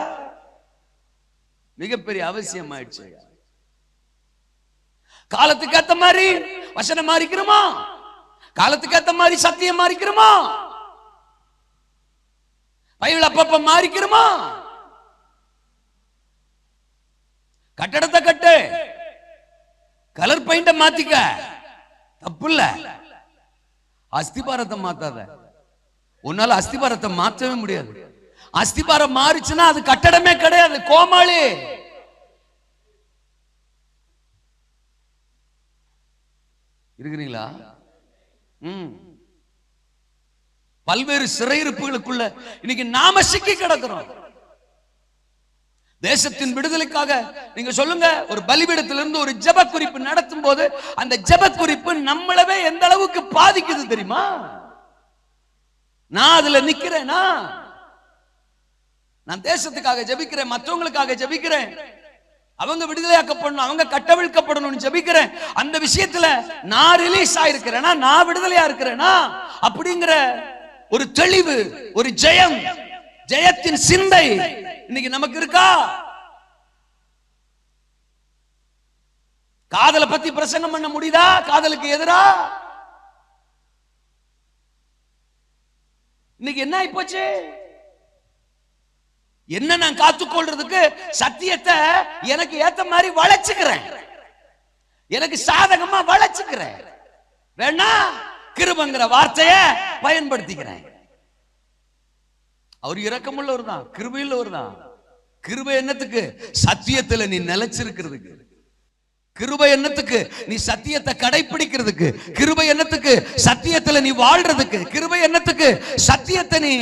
S1: மிகப்பெரிய அவசியம் ஆயிடுச்சையா. காலத்துக்கு ஏத்த மாதிரி வசனம் மாறிக்கிறோமா? காலத்துக்கு ஏத்த மாதிரி சத்தியம் மாறிக்கிறோமா? பைபிள் அப்பப்ப மாறிக்கிறோமா? கட்டடத்தை கட்டு, கலர் பெயிண்ட மாத்திக்க, தப்பு இல்ல. அஸ்திபாரத்தை மாத்தாத. உன்னால அஸ்திபாரத்தை மாற்றவே முடியாது. அஸ்திபாரம் மாறிச்சுன்னா அது கட்டடமே கிடையாது, கோமாளி. இருக்கிறீங்களா? பல்வேறு சிறையிருப்புகளுக்குள்ள இன்னைக்கு நாம சிக்கி கிடக்கிறோம். தேசத்தின் விடுதலைக்காக நீங்க சொல்லுங்க, ஒரு பலிபீடத்திலிருந்து ஒரு ஜெப குறிப்பு நடத்தும் போது அந்த ஜெப குறிப்பு நம்மளவே எந்த அளவுக்கு பாதிக்குது தெரியுமா? நான் அதுல நிக்கிறேனா? நான் தேசத்துக்காக ஜெபிக்கிறேன், மற்றவங்களுக்காக ஜெபிக்கிறேன், அவங்க விடுதலையாக்கப்படணும், அவங்க கட்டவிழ்க்கப்படணும்னு ஜெபிக்கிறேன். அந்த விஷயத்துல நான் ரிலீஸ் ஆயிருக்கிறேனா, நான் விடுதலையா இருக்கிறேனா அப்படிங்கிற ஒரு தெளிவு, ஒரு ஜெயம், ஜெயத்தின் சிந்தை இன்னைக்கு நமக்கு இருக்கா? காதலை பத்தி பிரசங்கம் பண்ண முடியுதா? காதலுக்கு எதிரா இன்னைக்கு என்ன ஆயிப்போச்சு? என்ன நான் காத்துக்கொள்றதுக்கு சத்தியத்தை எனக்கு ஏத்த மாதிரி வளைச்சுக்கிறேன், எனக்கு சாதகமா வளைச்சுக்கிறேன், வேணா கிருபைங்கிற வார்த்தையை பயன்படுத்திக்கிறேன். அவர் இரக்கமுள்ளவர் தான், கிருபையுள்ளவர் தான். கிருபை என்னத்துக்கு? சத்தியத்துல நீ நிலைச்சிருக்கிறதுக்கு. கிருபை என்னத்துக்கு? நீ சத்தியத்தை கடைபிடிக்கிறதுக்கு. கிருபை என்னத்துக்கு? சத்தியத்துல நீ வாழ்றதுக்கு. கிருபை என்னத்துக்கு? சத்தியத்தை நீ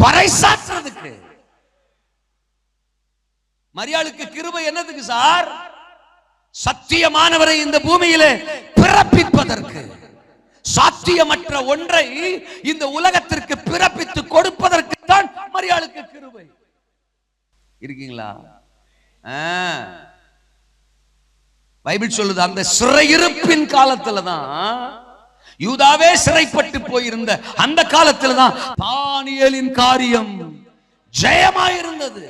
S1: பறைசாற்றுறதுக்கு. மரியாளுக்கு கிருபை என்னதுக்கு சார்? சத்தியமானவரை இந்த பூமியிலே பிறப்பிப்பதற்கு, சாத்தியமற்ற ஒன்றை இந்த உலகத்திற்கு பிறப்பித்து கொடுப்பதற்கு தான் மரியாளுக்கு கிருபை. இருக்கீங்களா? பைபிள் சொல்லுது, அந்த சிறையிருப்பின் காலத்துல தான், யூதாவே சிறைப்பட்டு போயிருந்த அந்த காலத்துல தான் தானியேலின் காரியம் ஜெயமாயிருந்தது.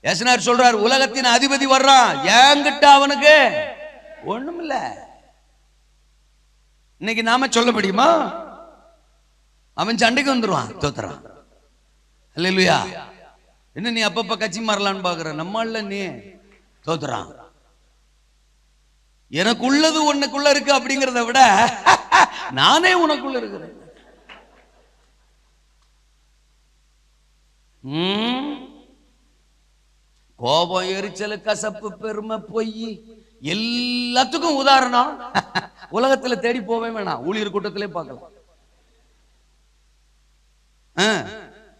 S1: யேசுநாதர் சொல்றார், உலகத்தின் அதிபதி வர்றான், ஏங்கிட்ட அவனுக்கு ஒண்ணும் இல்ல. இன்னைக்கு நாம சொல்ல முடியுமா? அவன் சண்டைக்கு வந்துருவான், தோத்துறான். அல்லேலூயா. என்ன நீ அப்பப்ப கட்சி மாறலான்னு பாக்குற? நம்மால நீ தோத்துறான். எனக்கு உள்ளது உனக்குள்ள இருக்கு அப்படிங்கிறத விட நானே உனக்குள்ள இருக்கிறேன். கோபம், எரிச்சல், கசப்பு, பெருமை, பொய் எல்லாத்துக்கும் உதாரணம் உலகத்துல தேடி போவே வேணாம், ஊழியர் கூட்டத்திலே பார்க்கலாம்.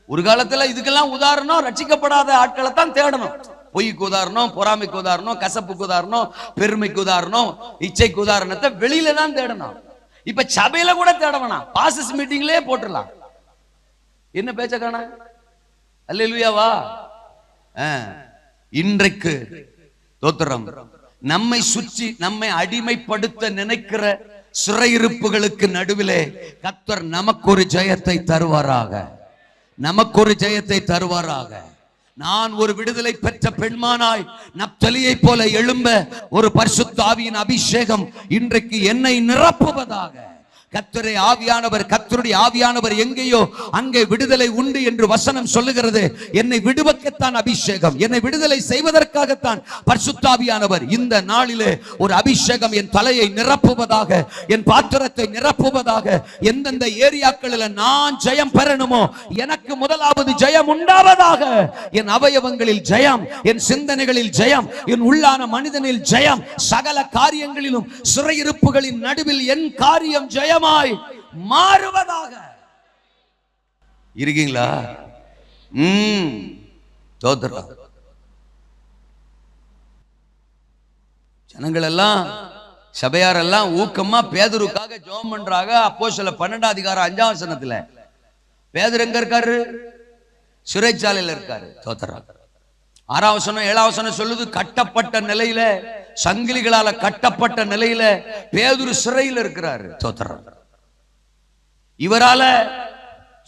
S1: ஒரு காலத்துல இதுக்கெல்லாம் உதாரணம் ரட்சிக்கப்படாத ஆட்களை தான் தேடணும். பொய்க்கு உதாரணம், பொறாமைக்கு உதாரணம், கசப்புக்கு உதாரணம், பெருமைக்கு உதாரணம், இச்சைக்கு உதாரணத்தை வெளியில தான் தேடணும். இப்ப சபையில கூட தேட வேணாம், பாசஸ் மீட்டிங்லயே போட்டுடலாம். என்ன பேச்ச காண? அல்லேலூயாவா. இன்றைக்கு தோத்திரம், நம்மை சுற்றி நம்மை அடிமைப்படுத்த நினைக்கிற சிறையிருப்புகளுக்கு நடுவிலே கர்த்தர் நமக்கு ஒரு ஜெயத்தை தருவாராக, நமக்கு ஒரு ஜெயத்தை தருவாராக. நான் ஒரு விடுதலை பெற்ற பெண்மானாய் நப்தலியை போல எழும்ப ஒரு பரிசுத்த ஆவியின் அபிஷேகம் இன்றைக்கு என்னை நிரப்புவதாக. கர்த்தரே ஆவியானவர், கர்த்தருடைய ஆவியானவர் எங்கேயோ அங்கே விடுதலை உண்டு என்று வசனம் சொல்லுகிறது. என்னை விடுவிக்கத்தான் அபிஷேகம், என்னை விடுதலை செய்வதற்காகத்தான் பரிசுத்த ஆவியானவர் இந்த நாளிலே ஒரு அபிஷேகம் என் தலையை நிரப்புவதாக, என் பாத்திரத்தை நிரப்புவதாக. எந்தெந்த ஏரியாக்களில் நான் ஜெயம் பெறணுமோ எனக்கு முதலாவது ஜெயம் உண்டாவதாக. என் அவயவங்களில் ஜெயம், என் சிந்தனைகளில் ஜெயம், என் உள்ளான மனிதனில் ஜெயம், சகல காரியங்களிலும் சிறையிருப்புகளின் நடுவில் என் காரியம் ஜெயம் மாறுவதாக. இருக்கீங்களா? ஜனங்கள் எல்லாம், சபையார் எல்லாம் ஊக்கமா பேதுருக்காக ஜெபம் பண்றாங்க. அப்போஸ்தலர் 12 அதிகாரம் 5ஆம் வசனத்துல பேதுரு எங்க இருக்காரு? சிறைச்சாலையில இருக்காரு. தோத்தரா 6ஆம் வசனம் 7ஆம் வசனம் சொல்லுது, கட்டப்பட்ட நிலையில, சங்கிலிகளால கட்டப்பட்ட நிலையில பேதுரு சிறையில் இருக்கிறாரு. தோத்தரா இவரால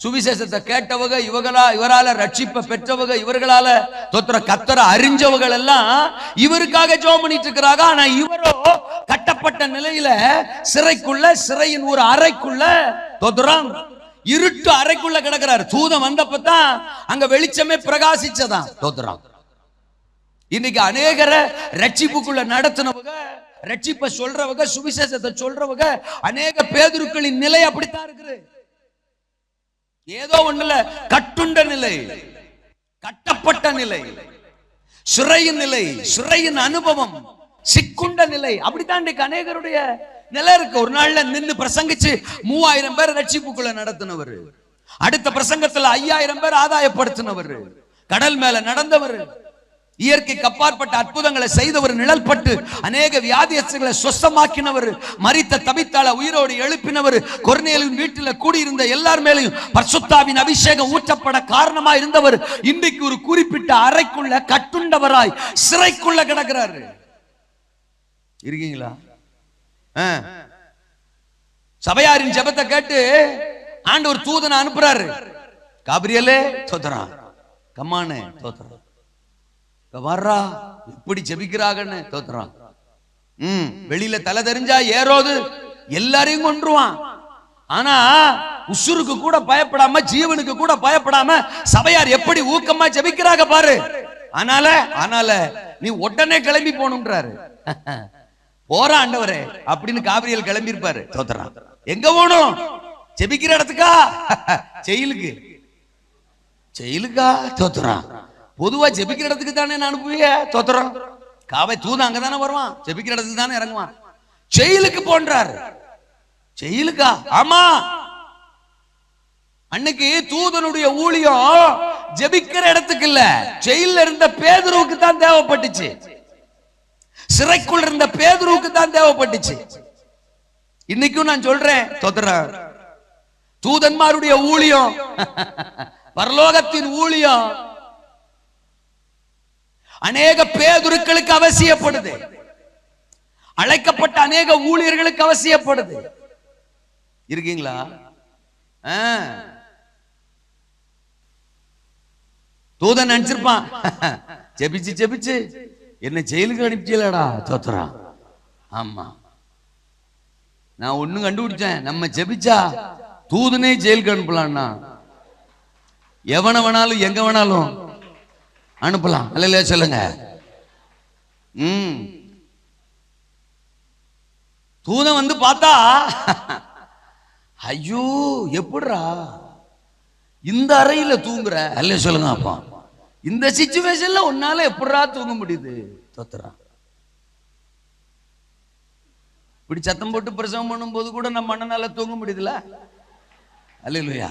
S1: சுவிசேஷத்தை கேட்டவங்க, இவரால ரட்சிப்பை பெற்றவங்க, இவர்களால தோத்திர கர்த்தரை அறிஞ்சவர்கள் எல்லாம் இவருக்காக ஜெபம் பண்ணிட்டு இருக்கிறாங்க. ஆனா இவரோ கட்டப்பட்ட நிலையில சிறைக்குள்ள, சிறையின் ஒரு அறைக்குள்ள, தோத்திரம் இருட்டு அறைக்குள்ள கிடக்கிறார். தூதன் வந்தப்பதான் அங்க வெளிச்சமே பிரகாசிச்சதான். தோத்திரம் இன்னைக்கு அநேகரை ரட்சிப்புக்குள்ள நடத்தினவங்க, ரட்சிப்பை சொல்றவங்க, சுவிசேஷத்தை சொல்றவங்க, அநேக பேதுருக்களின் நிலை அப்படித்தான் இருக்குது. ஏதோ ஒண்ணுல கட்டுண்ட நிலை, கட்டப்பட்ட நிலை, சிறையின் நிலை, சிறையின் அனுபவம், சிக்குண்ட நிலை, அப்படித்தான் இன்றைக்கு அநேகருடைய நிலை இருக்கு. ஒரு நாள்ல நின்னு பிரசங்கிச்சு 3000 பேர் ரட்சிப்புக்குள்ள நடத்தினவர். அடுத்த பிரசங்கத்துல 5000 பேர் ஆதாயப்படுத்தினவர். கடல் மேல நடந்தவர். இயற்கைக்கு அப்பாற்பட்ட அற்புதங்களை செய்தவர். நிழல்பட்டு அநேக வியாதியஸ்தர்களை சுஸ்தமாக்கினவர். மரித்த தபித்தாள உயிரோடு எழுப்பினவர். கொர்நேலியின் வீட்டில் கூடியிருந்த எல்லார் மேலையும் பரிசுத்தாவின் அபிஷேகம் ஊற்றப்பட காரணமா இருந்தவர். இன்றைக்கு ஒரு குறிப்பிட்ட அறைக்குள்ள கட்டுண்டவராய் சிறைக்குள்ள கிடக்கிறாரு. இருக்கீங்களா? சபையாரின் ஜெபத்தை கேட்டு ஆண்டவர் தூதனை அனுப்புறாரு. காபிரியலே தோத்துறான், கம்மானே தோத்துறான், வர்றா எப்படி ஜெபிக்கிறாங்கன்னு தோத்துறான். வெளியில தலை தெரிஞ்சா ஏரோது எல்லாரையும் கொன்றுவான். ஆனா உசுருக்கு கூட பயப்படாம, ஜீவனுக்கு கூட பயப்படாம சபையார் எப்படி ஊக்கமா ஜெபிக்கிறாங்க பாரு. ஆனால நீ உடனே கிளம்பி போகணும்ன்றாரு. போற ஆண்டவரே அப்படின்னு காபிரியல் கிளம்பி இருப்பாரு. தோத்துறான். எங்க போகணும்? ஜெபிக்கிற இடத்துக்கா? ஜெயிலுக்கா? தோத்துறான். பொதுவா ஜெபிக்கிற இடத்துக்கு தானே நான் அனுப்புவிய? தோத்துறான். காவை தூது அங்கதானே வருவான், ஜெபிக்கிற இடத்துக்கு தானே இறங்குவான். ஜெயிலுக்கு போன்றாரு. ஜெயிலுக்கா? ஆமா. அன்னைக்கு தூதனுடைய ஊழியம் ஜெபிக்கிற இடத்துக்கு இல்ல, ஜெயில இருந்த பேதுருவுக்கு தான் தேவைப்பட்டுச்சு. சிறைக்குள் இருந்த பேதுருவுக்கு தான் தேவைப்பட்டுச்சு. இன்னைக்கும் நான் சொல்றேன், தோத்துறான். தூதன்மாருடைய ஊழியம், பரலோகத்தின் ஊழியம் அநேக பேதுருக்களுக்கு அவசியப்படுது. அழைக்கப்பட்ட அநேக ஊழியர்களுக்கு அவசியப்படுது. இருக்கீங்களா? தூதன் நினைச்சிருப்பான், ஜெபிச்சு ஜெபிச்சு என்ன ஜெயிலுக்கு அனுப்பிச்சலடா. தோத்துறான். ஆமா, நான் ஒண்ணு கண்டுபிடிச்சேன். நம்ம ஜெபிச்சா தூதனே ஜெயிலுக்கு அனுப்பலாம்னா எவன வேணாலும் எங்க வேணாலும் அனுப்பலாம். அல்லையா சொல்லுங்க. தூதன் வந்து பார்த்தா, ஐயோ எப்படிரா இந்த அறையில தூங்குற? அல்ல சொல்லுங்க. அப்பா இந்த சிச்சுவேஷன்ல உன்னால எப்படிரா தூங்க முடியுது? தோத்துறான். இப்படி சத்தம் போட்டு பிரசவம் பண்ணும் போது கூட நம்ம மண்ணனால தூங்க முடியுதுல? அல்லேலூயா.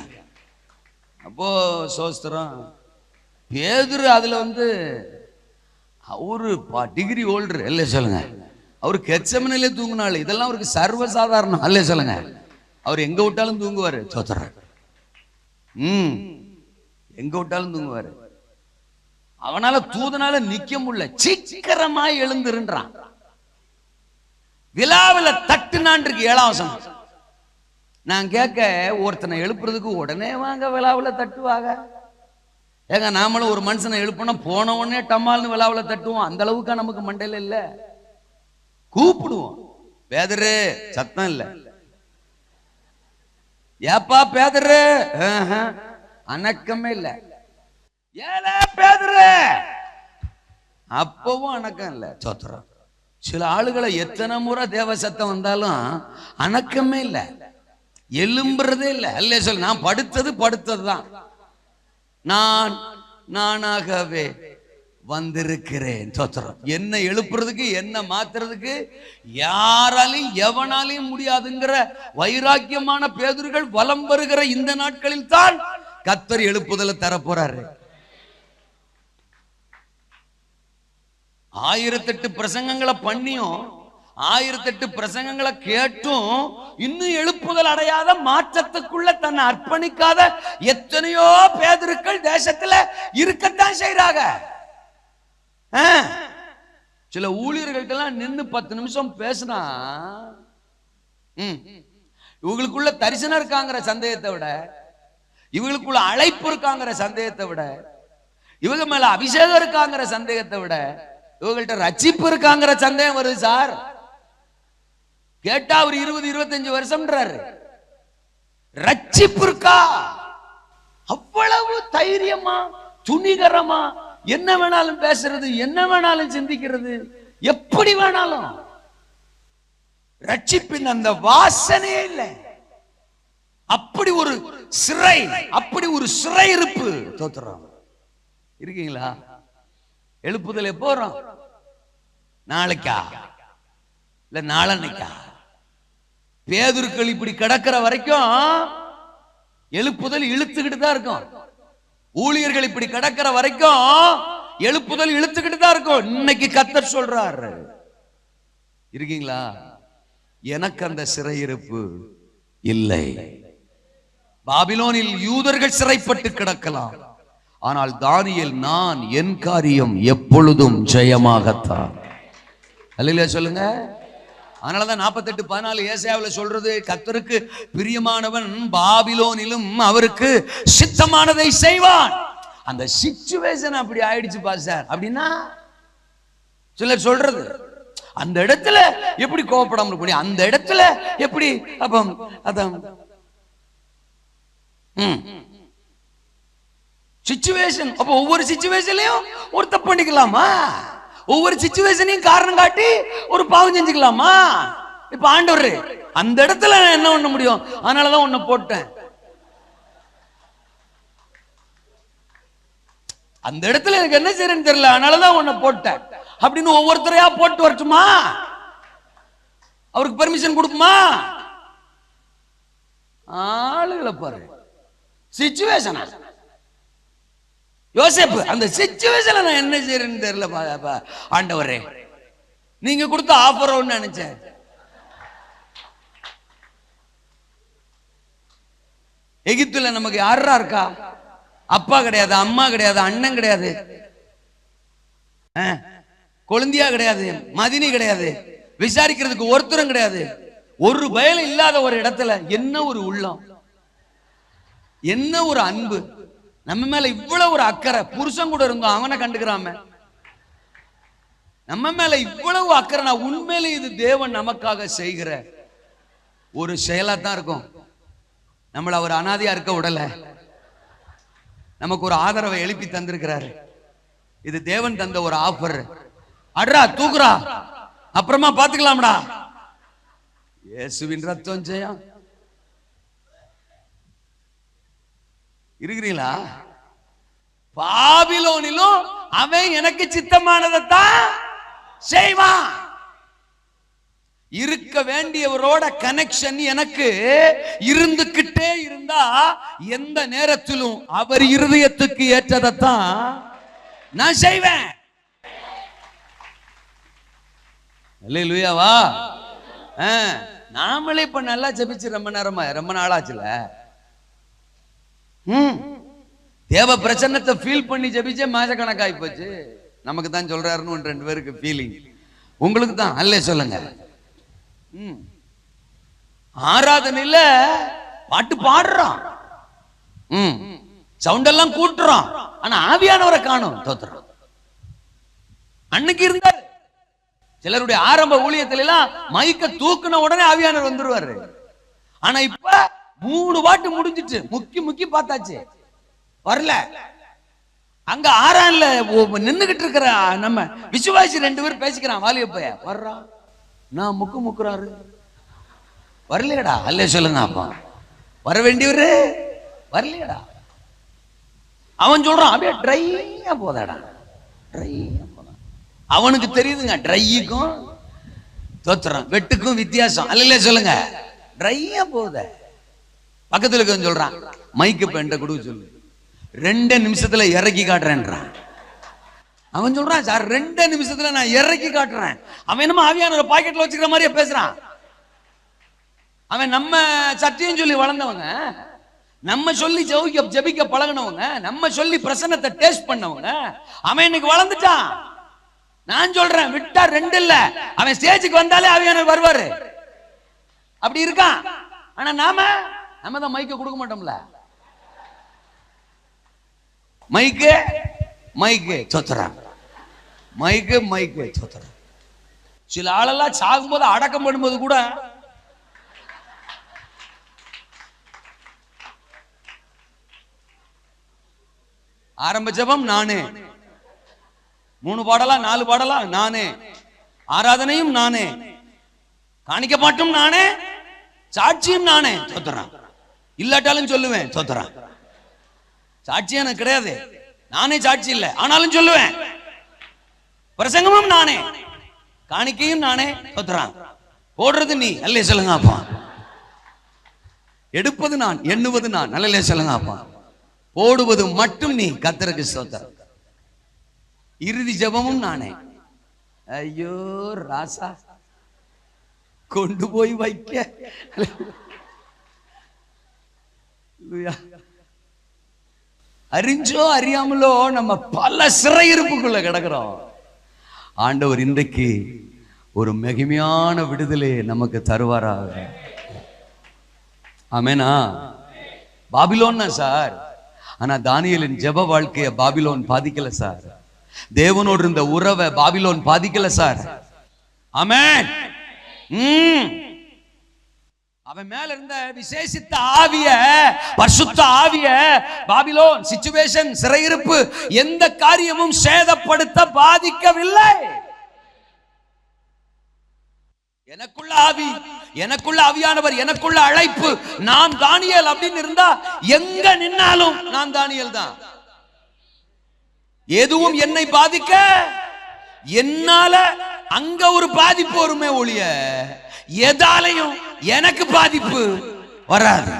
S1: அப்போ சோஸ்திரம். பேதுரு அதுல வந்து அவரு டிகிரி ஹோல்டர். அல்ல சொல்லுங்க. அவரு கெத்செமனேல தூங்கினாலும் இதெல்லாம் அவருக்கு சர்வசாதாரணம். அல்ல சொல்லுங்க. அவர் எங்க விட்டாலும் தூங்குவாரு. தோத்துறாரு. எங்க விட்டாலும் தூங்குவாரு. அவனால தூதனால நிக்க முடியல. சீக்கிரமாய் எழுந்திருன்றான். விழாவில தட்டுனான் இருக்கு 7ஆம் வசனம். நான் கேட்க, ஒருத்தனை எழுப்புறதுக்கு உடனே வாங்க விழாவில தட்டுவாங்க. ஏங்க நாமளும் ஒரு மனுஷனை எழுப்பணும், போன உடனே டம்மால்னு விழாவில தட்டுவோம். அந்த அளவுக்கு நமக்கு மண்டையில இல்ல. கூப்பிடுவோம். பேதரு, சத்தம் இல்ல. ஏப்பா பேதரு, அணக்கமே இல்ல. ஏல பேதரு, அப்பவும் அணக்கம் இல்ல. சோத்திரம். சில ஆளுகளை எத்தனை முறை தேவ சத்தம் வந்தாலும் அணக்கமே இல்ல, எலும்புறதே இல்ல. அல்ல சொல்ல, நான் படுத்ததுதான். நானாகவே வந்திருக்கிறேன். தோத்திரம். என்ன எழுப்புறதுக்கு, என்ன மாத்துறதுக்கு யாராலையும் எவனாலையும் முடியாதுங்கிற வைராக்கியமான பேதுருகள் வலம் வருகிற இந்த நாட்களில் தான் கர்த்தர் எழுப்புதலை தரப்போறாரு. 1008 பிரசங்கங்களை பண்ணியும் 1008 பிரசங்கங்களை கேட்டும் இன்னும் எழுப்புதல் அடையாத, மாற்றத்துக்குள்ள தன்னை அர்ப்பணிக்காத எத்தனையோ பேதுருக்கள் தேசத்துல இருக்கத்தான் செய்றாங்க. சில ஊழியர்கள்ட்டெல்லாம் நின்று 10 நிமிஷம் பேசினா இவங்களுக்குள்ள தரிசனம் இருக்காங்கிற சந்தேகத்தை விட, இவங்களுக்குள்ள அழைப்பு இருக்காங்கிற சந்தேகத்தை விட, இவங்க மேல அபிஷேகம் இருக்காங்கிற சந்தேகத்தை விட, இவங்கள்ட்ட ரட்சிப்பு இருக்காங்கிற சந்தேகம் வருது சார். கேட்டா ஒரு 20-25 வருஷம்ன்றாரு. ரட்சிப்பு இருக்கா? அவ்வளவு தைரியமா, துணிகரமா என்ன வேணாலும் பேசுறது, என்ன வேணாலும் சிந்திக்கிறது, எப்படி வேணாலும். ரட்சிப்பின் அந்த வாசனையே இல்லை. அப்படி ஒரு சிறை, அப்படி ஒரு சிறை இருப்பு. தோத்துறோம். இருக்கீங்களா? எழுப்புதல் எப்போ வரும்? நாளைக்கா இல்ல நாளன்னைக்கா? பேதுருக்கள் இப்படி கிடக்கிற வரைக்கும் எழுப்புதல் இழுத்துக்கிட்டு தான் இருக்கும். ஊழியர்கள் இப்படி கிடக்கிற வரைக்கும் எழுப்புதல் இழுத்துக்கிட்டு தான் இருக்கும். இன்னைக்கு கர்த்தர் சொல்றாரு, இருக்கீங்களா? எனக்கு அந்த சிறையிருப்பு இல்லை. பாபிலோனில் யூதர்கள் சிறைப்பட்டு கிடக்கலாம், ஆனால் தானியேல் நான் என் காரியம் எப்பொழுதும் ஜெயமாகத்தான். அல்லேலூயா சொல்லுங்க. அதனாலதான் 48:14 ஏசாயாவில் சொல்றது, கர்த்தருக்கு பிரியமானவன் பாபிலோனிலும் அவருக்கு சித்தமானதை செய்வான். அந்த சிச்சுவேஷன் அப்படி ஆயிடுச்சு பாஸ்டர் அப்படின்னா சிலர் சொல்றது, அந்த இடத்துல எப்படி கோபப்படாம இருக்க முடியும், அந்த இடத்துல எப்படி அப்ப அதான் சிச்சுவேஷன். அப்ப ஒவ்வொரு சிச்சுவேஷன்லயும் ஒரு தப்பு பண்ணிக்கலாமா? ஒவ்வொரு சிச்சுவேஷனையும் காரணம் காட்டி ஒரு பாவம் செஞ்சுக்கலாமா? இப்ப ஆண்டவர் அந்த இடத்துல என்ன பண்ண முடியும்? அதனாலதான் உன்னை போட்டேன், அந்த இடத்துல எனக்கு என்ன செய்யறேன்னு தெரியல, அதனாலதான் உன்னை போட்டேன் அப்படின்னு ஒவ்வொருத்தரையா போட்டு வரட்டுமா? அவருக்கு பெர்மிஷன் கொடுக்குமா? ஆளுகளை பாரு, சிச்சுவேஷன். யோசேப்பு அந்த சிச்சுவேஷன்ல நான் என்ன செய்யறேன்னு தெரியல ஆண்டவரே, நீங்க கொடுத்த ஆஃபர் ஒன்னு நினைச்சேன். எகிப்துல நமக்கு யாரா இருக்கா? அப்பா கிடையாது, அம்மா கிடையாது, அண்ணன் கிடையாது, கொழுந்தியா கிடையாது, மதினி கிடையாது, விசாரிக்கிறதுக்கு ஒருத்தரும் கிடையாது. ஒரு பயலும் இல்லாத ஒரு இடத்துல என்ன ஒரு உள்ளம், என்ன ஒரு அன்பு, நம்ம மேல இவ்வளவு ஒரு அக்கறை. புருஷன் கூட இருந்தோம், அவனை கண்டுக்கிறாம நம்ம மேல இவ்வளவு அக்கறை. நான் உண்மையில இது தேவன் நமக்காக செய்கிற ஒரு செயலா தான் இருக்கும். நம்மள அவர் அனாதையா இருக்க விடல, நமக்கு ஒரு ஆதரவை எழுப்பி தந்திருக்கிறாரு. இது தேவன் தந்த ஒரு ஆஃபர். அட்ரா தூக்குறா, அப்புறமா பாத்துக்கலாம்டா. இயேசுவின் ரத்தம் ஜெயம். இருக்கிறீங்களா? பாபிலோனிலும் அவன் எனக்கு சித்தமானதைத்தான் செய்வான். இருக்க வேண்டியவரோட கனெக்ஷன் எனக்கு இருந்துகிட்டே இருந்தா எந்த நேரத்திலும் அவர் இருதயத்துக்கு ஏற்றதைத்தான் நான் செய்வேன். அல்லேலூயாவா? நாமளே இப்ப நல்லா ஜெபிச்சு ரொம்ப நாளாச்சுல. தேவ பிரச்சன்னத்தை ஃபீல் பண்ணி ஜெபிச்சே மாசக்கணக்காய் போச்சு. நமக்கு தான் சொல்றாருன்னு 2 பேருக்கு ஃபீலிங், உங்களுக்கு தான் அல்லே சொல்லுங்க. ஆராதனையில பாட்டு பாடுறான், சவுண்ட் எல்லாம் கூட்டுறான், ஆனா ஆவியானவரை காணும். தோத்துறோம். அன்னைக்கு இருந்தார். சிலருடைய ஆரம்ப ஊழியத்துல எல்லாம் மைக்க தூக்குன உடனே ஆவியானவர் வந்துருவாரு. ஆனா இப்ப 3 பாட்டு முடிஞ்சிட்டு முக்கி பார்த்தாச்சு, வரல. அங்க ஆறான்ல நின்னுகிட்டு இருக்கிற நம்ம விசுவாசி 2 பேர் பேசிக்கிறான். வாலியப்பைய வர்றா, நான் முக்குறாரு, வரலையடா. அல்லே சொல்லுங்க. அப்பா வர வேண்டியவரு வரலையடா. அவன் சொல்றான், அப்படியே ட்ரையா போதாடா, ட்ரையா போதா. அவனுக்கு தெரியுதுங்க ட்ரைக்கும் தோத்துறான் வெட்டுக்கும் வித்தியாசம். அல்லே சொல்லுங்க. ட்ரையா போத. பக்கத்துல இருக்க சொல்றான், மைக்கு பெண்ட கொடுக்க சொல்லு, 2 நிமிஷத்துல இறக்கி காட்டுறேன்றான். அவன் சொல்றான், சார் 2 நிமிஷத்துல நான் இறக்கி காட்டுறேன். அவன் என்னமோ ஆவியான பாக்கெட்ல வச்சுக்கிற மாதிரியே பேசுறான். அவன் நம்ம சத்தியம் சொல்லி வளர்ந்தவங்க, நம்ம சொல்லி ஜெபிக்க பழகினவங்க, நம்ம சொல்லி பிரசன்னத்தை டேஸ்ட் பண்ணவங்க. அவன் இன்னைக்கு வளர்ந்துட்டான். நான் சொல்றேன், விட்டா 2 இல்ல, அவன் ஸ்டேஜுக்கு வந்தாலே ஆவியானவர் வருவாரு. அப்படி இருக்கான். ஆனா நம்ம தான் மைக்க கொடுக்க மாட்டோம்ல. மைக்கு சொத்துறான், மைக்கு சொத்துறான். சில ஆளெல்லாம் சாகும்போது அடக்கம் பண்ணும்போது கூட ஆரம்ப ஜெபம் நானே, 3 பாடலாம் 4 பாடலாம் நானே, ஆராதனையும் நானே, காணிக்க பாட்டும் நானே, சாட்சியும் நானே. சொத்துறான். இல்லாட்டாலும் சொல்லுவேன் சொத்துறான். சாட்சி எனக்கு கிடையாது, நானே சாட்சி இல்லை, ஆனாலும் சொல்லுவேன். பிரசங்கமும் நானே, காணிக்கையும் நானே. சொத்துறான். போடுறது நீ. அல்லே சொல்லுங்க. அப்பா எடுப்பது நான், எண்ணுவது நான். நல்ல சொல்லுங்க அப்பா. போடுவது மட்டும் நீ. கர்த்தருக்கு ஸ்தோத்திரம். இறுதி ஜெபமும் நானே. ஐயோ ராசா, கொண்டு போய் வைக்க. அறிஞ்சோ அறியாமலோ நம்ம பல சிறையிருப்புக்குள்ள கிடக்கிறோம். ஆண்டவர் இன்றைக்கு ஒரு மகிமையான விடுதலை நமக்கு தருவாராக. ஆமெனா. பாபிலோன் சார், ஆனா தானியேலின் ஜெப வாழ்க்கைய பாபிலோன் பாதிக்கல சார். தேவனோடு இருந்த உறவை பாபிலோன் பாதிக்கல சார். ஆமென். அவன் மேல இருந்த விசேஷித்த ஆவிய, பரிசுத்த ஆவிய பாபிலோன் சிச்சுவேஷன், சிறையிருப்பு எந்த காரியமும் சேதப்படுத்த பாதிக்கவில்லை. எனக்குள்ள ஆவி, எனக்குள்ள ஆவியானவர், எனக்குள்ள அழைப்பு, நான் தானியேல் அப்படின்னு இருந்தா எங்க நின்னாலும் நான் தானியேல் தான். எதுவும் என்னை பாதிக்க, என்னால அங்க ஒரு பாதிப்பு வருமே ஒழிய எதாலையும் எனக்கு பாதிப்பு வராது.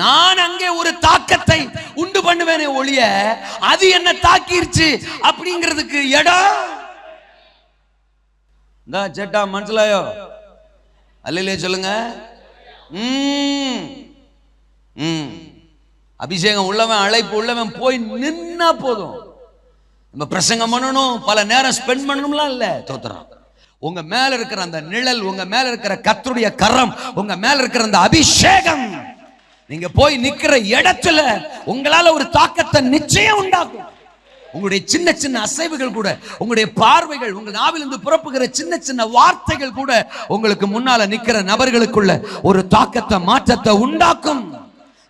S1: நான் அங்கே ஒரு தாக்கத்தை உண்டு பண்ணுவேனே ஒழிய அது என்ன தாக்கிருச்சு அப்படிங்கிறதுக்கு இடம். சேட்டா மனசிலாயோ அல்லையிலே சொல்லுங்க. அபிஷேகம் உள்ளவன், அழைப்பு உள்ளவன் போய் நின்னா போதும். நம்ம பிரசங்கம் பண்ணணும், பல நேரம் ஸ்பெண்ட் பண்ணணும்லாம் இல்ல. தோத்திரம். உங்க மேல இருக்கிற அந்த நிழல், உங்க மேல இருக்கிற கர்த்தருடைய கரம், உங்க மேல இருக்கிற அந்த அபிஷேகம், நீங்க போய் நிக்கிற இடத்துல உங்களால ஒரு தாக்கத்தை நிச்சயம் உண்டாக்கும். உங்களுடைய சின்ன சின்ன அசைவுகள் கூட, உங்களுடைய பார்வைகள், உங்க நாவிலிருந்து புறப்புகிற சின்ன சின்ன வார்த்தைகள் கூட உங்களுக்கு முன்னால நிக்கிற நபர்களுக்குள்ள ஒரு தாக்கத்தை, மாற்றத்தை உண்டாக்கும்.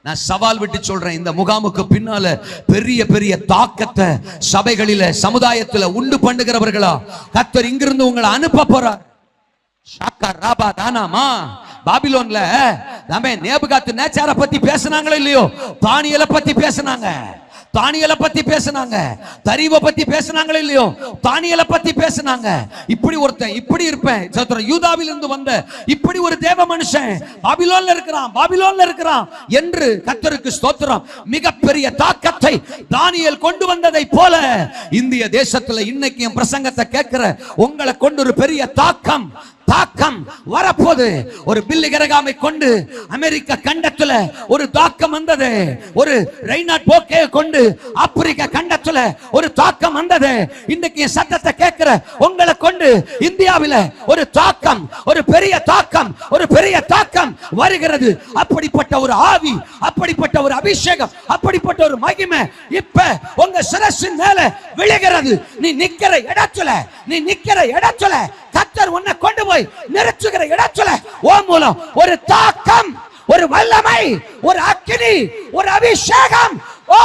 S1: நான் சவால் விட்டு சொல்றேன், இந்த முகாமுக்கு பின்னால பெரிய பெரிய தாக்கத்தை சபைகளில, சமுதாயத்துல உண்டு பண்ணுகிறவர்களா கர்த்தர் இங்கிருந்து உங்களை அனுப்ப போறார். பாபிலோன்ல நேபுகாத் நேச்சாரை பத்தி பேசினாங்களோ இல்லையோ, தானியேலை பத்தி பேசினாங்க. தானியேலை பத்தி பேசினாங்க, தரிவை பத்தி பேசினாங்களோ இல்லையோ, தானியேலை பத்தி பேசினாங்க. இப்படி ஒருத்தன், இப்படி இருப்பேன், யூதாவில் இருந்து வந்த இப்படி ஒரு தேவ மனுஷன் பாபிலோன்ல இருக்கிறான், பாபிலோன்ல இருக்கிறான் என்று கர்த்தருக்கு ஸ்தோத்திரம். மிகப்பெரிய தாக்கத்தை தானியேல் கொண்டு வந்ததை போல இந்திய தேசத்துல இன்னைக்கு என் பிரசங்கத்தை கேட்கிற உங்களை கொண்டு ஒரு பெரிய தாக்கம் வரப்போது. ஒரு பில்லி கிரகாமை கொண்டு அமெரிக்க கண்டத்துல ஒரு தாக்கம் வந்தது. ஒரு ரெய்னாட் போக்கே கொண்டு ஆப்பிரிக்க கண்டத்துல ஒரு தாக்கம் வந்தது. இன்னைக்கு சத்தத்தை கேட்கிற உங்களை கொண்டு இந்தியாவில ஒரு தாக்கம், ஒரு பெரிய தாக்கம், ஒரு பெரிய தாக்கம் வருகிறது. அப்படிப்பட்ட ஒரு ஆவி, அப்படிப்பட்ட ஒரு அபிஷேகம், அப்படிப்பட்ட ஒரு மகிமை இப்ப உங்க சிரசின் மேல விழுகிறது. நீ நிக்கிற இடத்துல, நீ நிக்கிற இடத்துல கர்த்தர் உன்னை கொண்டு போய் நிறுத்துகிற இடத்துல ஓ மூலம் ஒரு தாக்கம், ஒரு வல்லமை, ஒரு அக்கினி, ஒரு அபிஷேகம். ஓ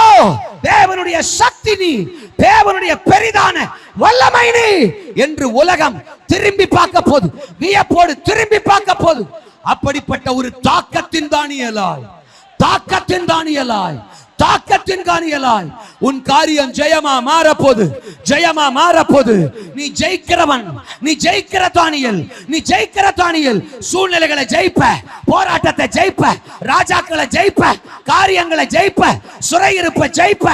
S1: தேவனுடைய சக்தி நீ, தேவனுடைய பெரிதான வல்லமை நீ என்று உலகம் திரும்பி பார்க்க போது, வியப்போடு திரும்பி பார்க்க போது. அப்படிப்பட்ட ஒரு தாக்கத்தின் தானியேலாய், தாக்கத்தின் தானியேலாய், தாக்கத்தின் தானியேலாய் உன் காரியம் ஜெயமா மாறப்போது, ஜெயமா மாறப்போது. நீ ஜெயிக்கிறவன், நீ ஜெயிக்கிற தானியேல், நீ ஜெயிக்கிற தானியேல். சூழ்நிலைகளை ஜெயிப்ப, போராட்டத்தை ஜெயிப்ப, ராஜாக்களை ஜெயிப்ப, காரியங்களை ஜெயிப்ப, சிறையிருப்ப ஜெயிப்ப.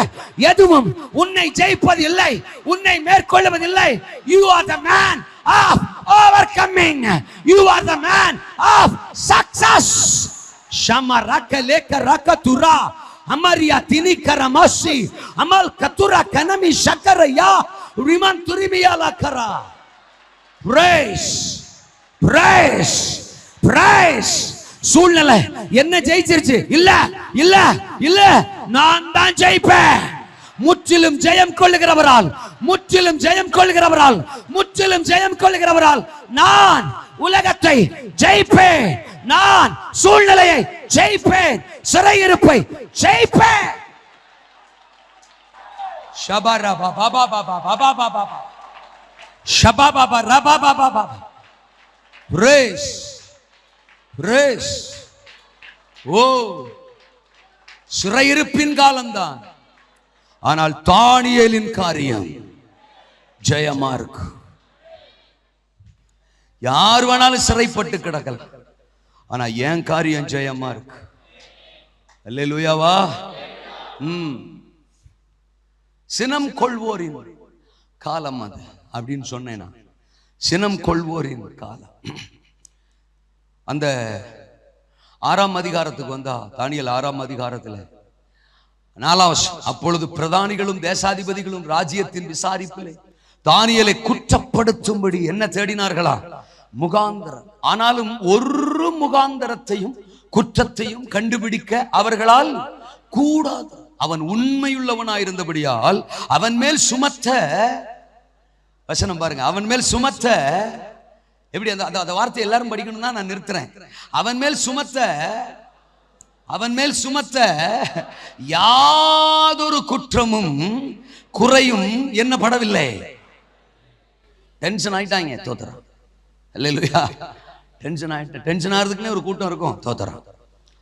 S1: எதுவும் உன்னை ஜெயிப்பது இல்லை, உன்னை மேற்கொள்வதில்லை. You are the man of overcoming. You are the man of success. Shamaraka leka rakatura Amaria tini karamasi amal katura kanami shakaraya riman turimiya lakara. Praise, praise, praise. சூழ்நிலை என்ன ஜெயிச்சிருச்சு? இல்ல இல்ல இல்ல, நான் தான் ஜெயிப்பேன். முற்றிலும் ஜெயம் கொள்ளுகிறவரால், முற்றிலும் ஜெயம் கொள்ளுகிறவரால், முற்றிலும் ஜெயம் கொள்ளுகிறவரால் நான் உலகத்தை ஜெயிப்பேன். நான் சூழ்நிலையை ஜெயிப்பேன், சிறையிருப்பை ஜெயிப்பேன். ஷபாரா பாபா பாபா பாபா பாபா ஷபா பாபா ரபா பாபா பாபா. Praise praise. ஓ சிறையிருப்பின் காலம்தான், ஆனால் தானியேலின் காரியம் ஜெயமா இருக்கு. யார் வேணாலும் சிறைப்பட்டு கிடக்கலாம், ஆனா என் காரியம் ஜெயமா இருக்கு. அல்லேலூயாவா. சினம் கொள்வோரின் காலம் அது அப்படின்னு சொன்னேன். சினம் கொள்வோரின் காலம். அந்த 6ஆம் அதிகாரத்துக்கு வந்தா, தானியேல் 6ஆம் அதிகாரத்துல 4 அப்பொழுது பிரதானிகளும் தேசாதிபதிகளும் ராஜ்யத்தின் விசாரிப்பிலே தானியேலை குற்றப்படுத்தும்படி என்ன தேடினார்களா? முகாந்தரம். ஆனாலும் ஒரு முகாந்தரத்தையும் குற்றத்தையும் கண்டுபிடிக்க அவர்களால் கூடாது. அவன் உண்மையுள்ளவனாயிருந்தபடியால் அவன் மேல் சுமத்த, வசனம் பாருங்க, அவன் மேல் சுமத்த, எப்படி அந்த வார்த்தை எல்லாரும் படிக்கணும்னா நான் நிறுத்துறேன். அவன் மேல் சுமத்த யாதொரு குற்றமும் குறையும் என்னப்படவில்லை. டென்ஷன் ஆயிட்டாங்க. தோத்திரம். அல்லேலூயா. டென்ஷன் ஆயிட்டேன். டென்ஷன் ஆகிறதுக்குன்னே ஒரு கூட்டம் இருக்கும். தோத்திரம்.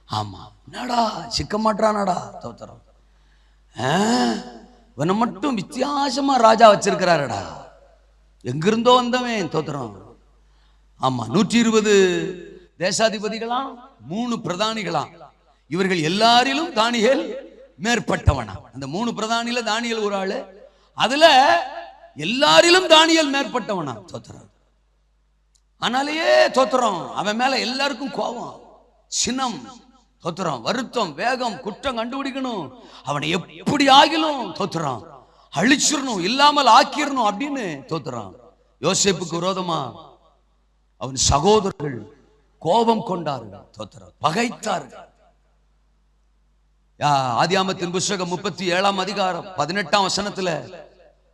S1: ஆமா, என்னடா சிக்க மாட்டானாடா. தோத்திரம். இவனை மட்டும் வித்தியாசமா ராஜா வச்சிருக்கிறாரடா, எங்கிருந்தோ வந்தவன். தோத்திரம். ஆமா, 120 தேசாதிபதிகளா, 3 பிரதானிகளா, இவர்கள் எல்லாரிலும் தானியேல் மேற்பட்டவனா. அந்த 3 பிரதானில தானியேல் ஒரு ஆளு, அதுல எல்லாரிலும் தானியேல் மேற்பட்டவனா. தோத்திரம். ஆனாலேயே தோத்திரம், அவன் மேல எல்லாருக்கும் கோபம், சினம், தோத்திரம், வருத்தம், வேகம், குற்றம் கண்டுபிடிக்கணும், அவனை எப்படி ஆகிலும் தோத்திரம் அழிச்சிடணும், இல்லாமல் ஆக்கிடணும் அப்படின்னு. தோத்திரம். யோசேப்புக்கு விரோதமா அவன் சகோதரர்கள் கோபம் கொண்டார்கள். தோத்திரம். பகைத்தார்கள். ஆதியாமத்தின் புத்தகம் 37ஆம் அதிகாரம் 18ஆம் வசனத்துல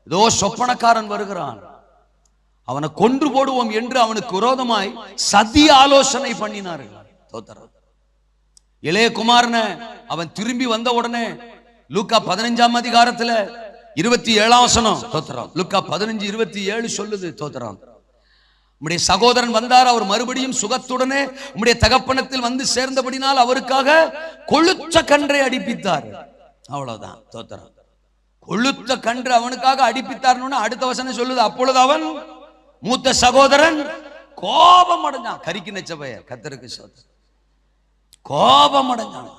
S1: ஏதோ சொப்பனக்காரன் வருகிறான், அவனை கொன்று போடுவோம் என்று அவனுக்கு விரோதமாய் சதி ஆலோசனை பண்ணினார்கள். தோத்திரம். இளைய குமாரனை அவன் திரும்பி வந்த உடனே லூக்கா 15ஆம் அதிகாரத்துல 27ஆம் வசனம். தோத்திரம். லூக்கா 15:27 சொல்லுது. தோத்திரம். உம்முடைய சகோதரன் வந்தார், அவர் மறுபடியும் சுகத்துடனே உம்முடைய தகப்பனத்தில் வந்து சேர்ந்தபடினால் அவருக்காக கொழுத்த கன்றை அடிப்பித்தார். அவ்வளவுதான். தோத்திரம். கொழுத்த கன்று அவனுக்காக அடிப்பித்தார்னு அடுத்த வசனம் சொல்லுது. அப்பொழுது அவன் மூத்த சகோதரன் கோபம் அடைஞ்சான். கரிக்கு நச்சபைய கர்த்தருக்கு சோதரன் கோபம் அடைஞ்சான்.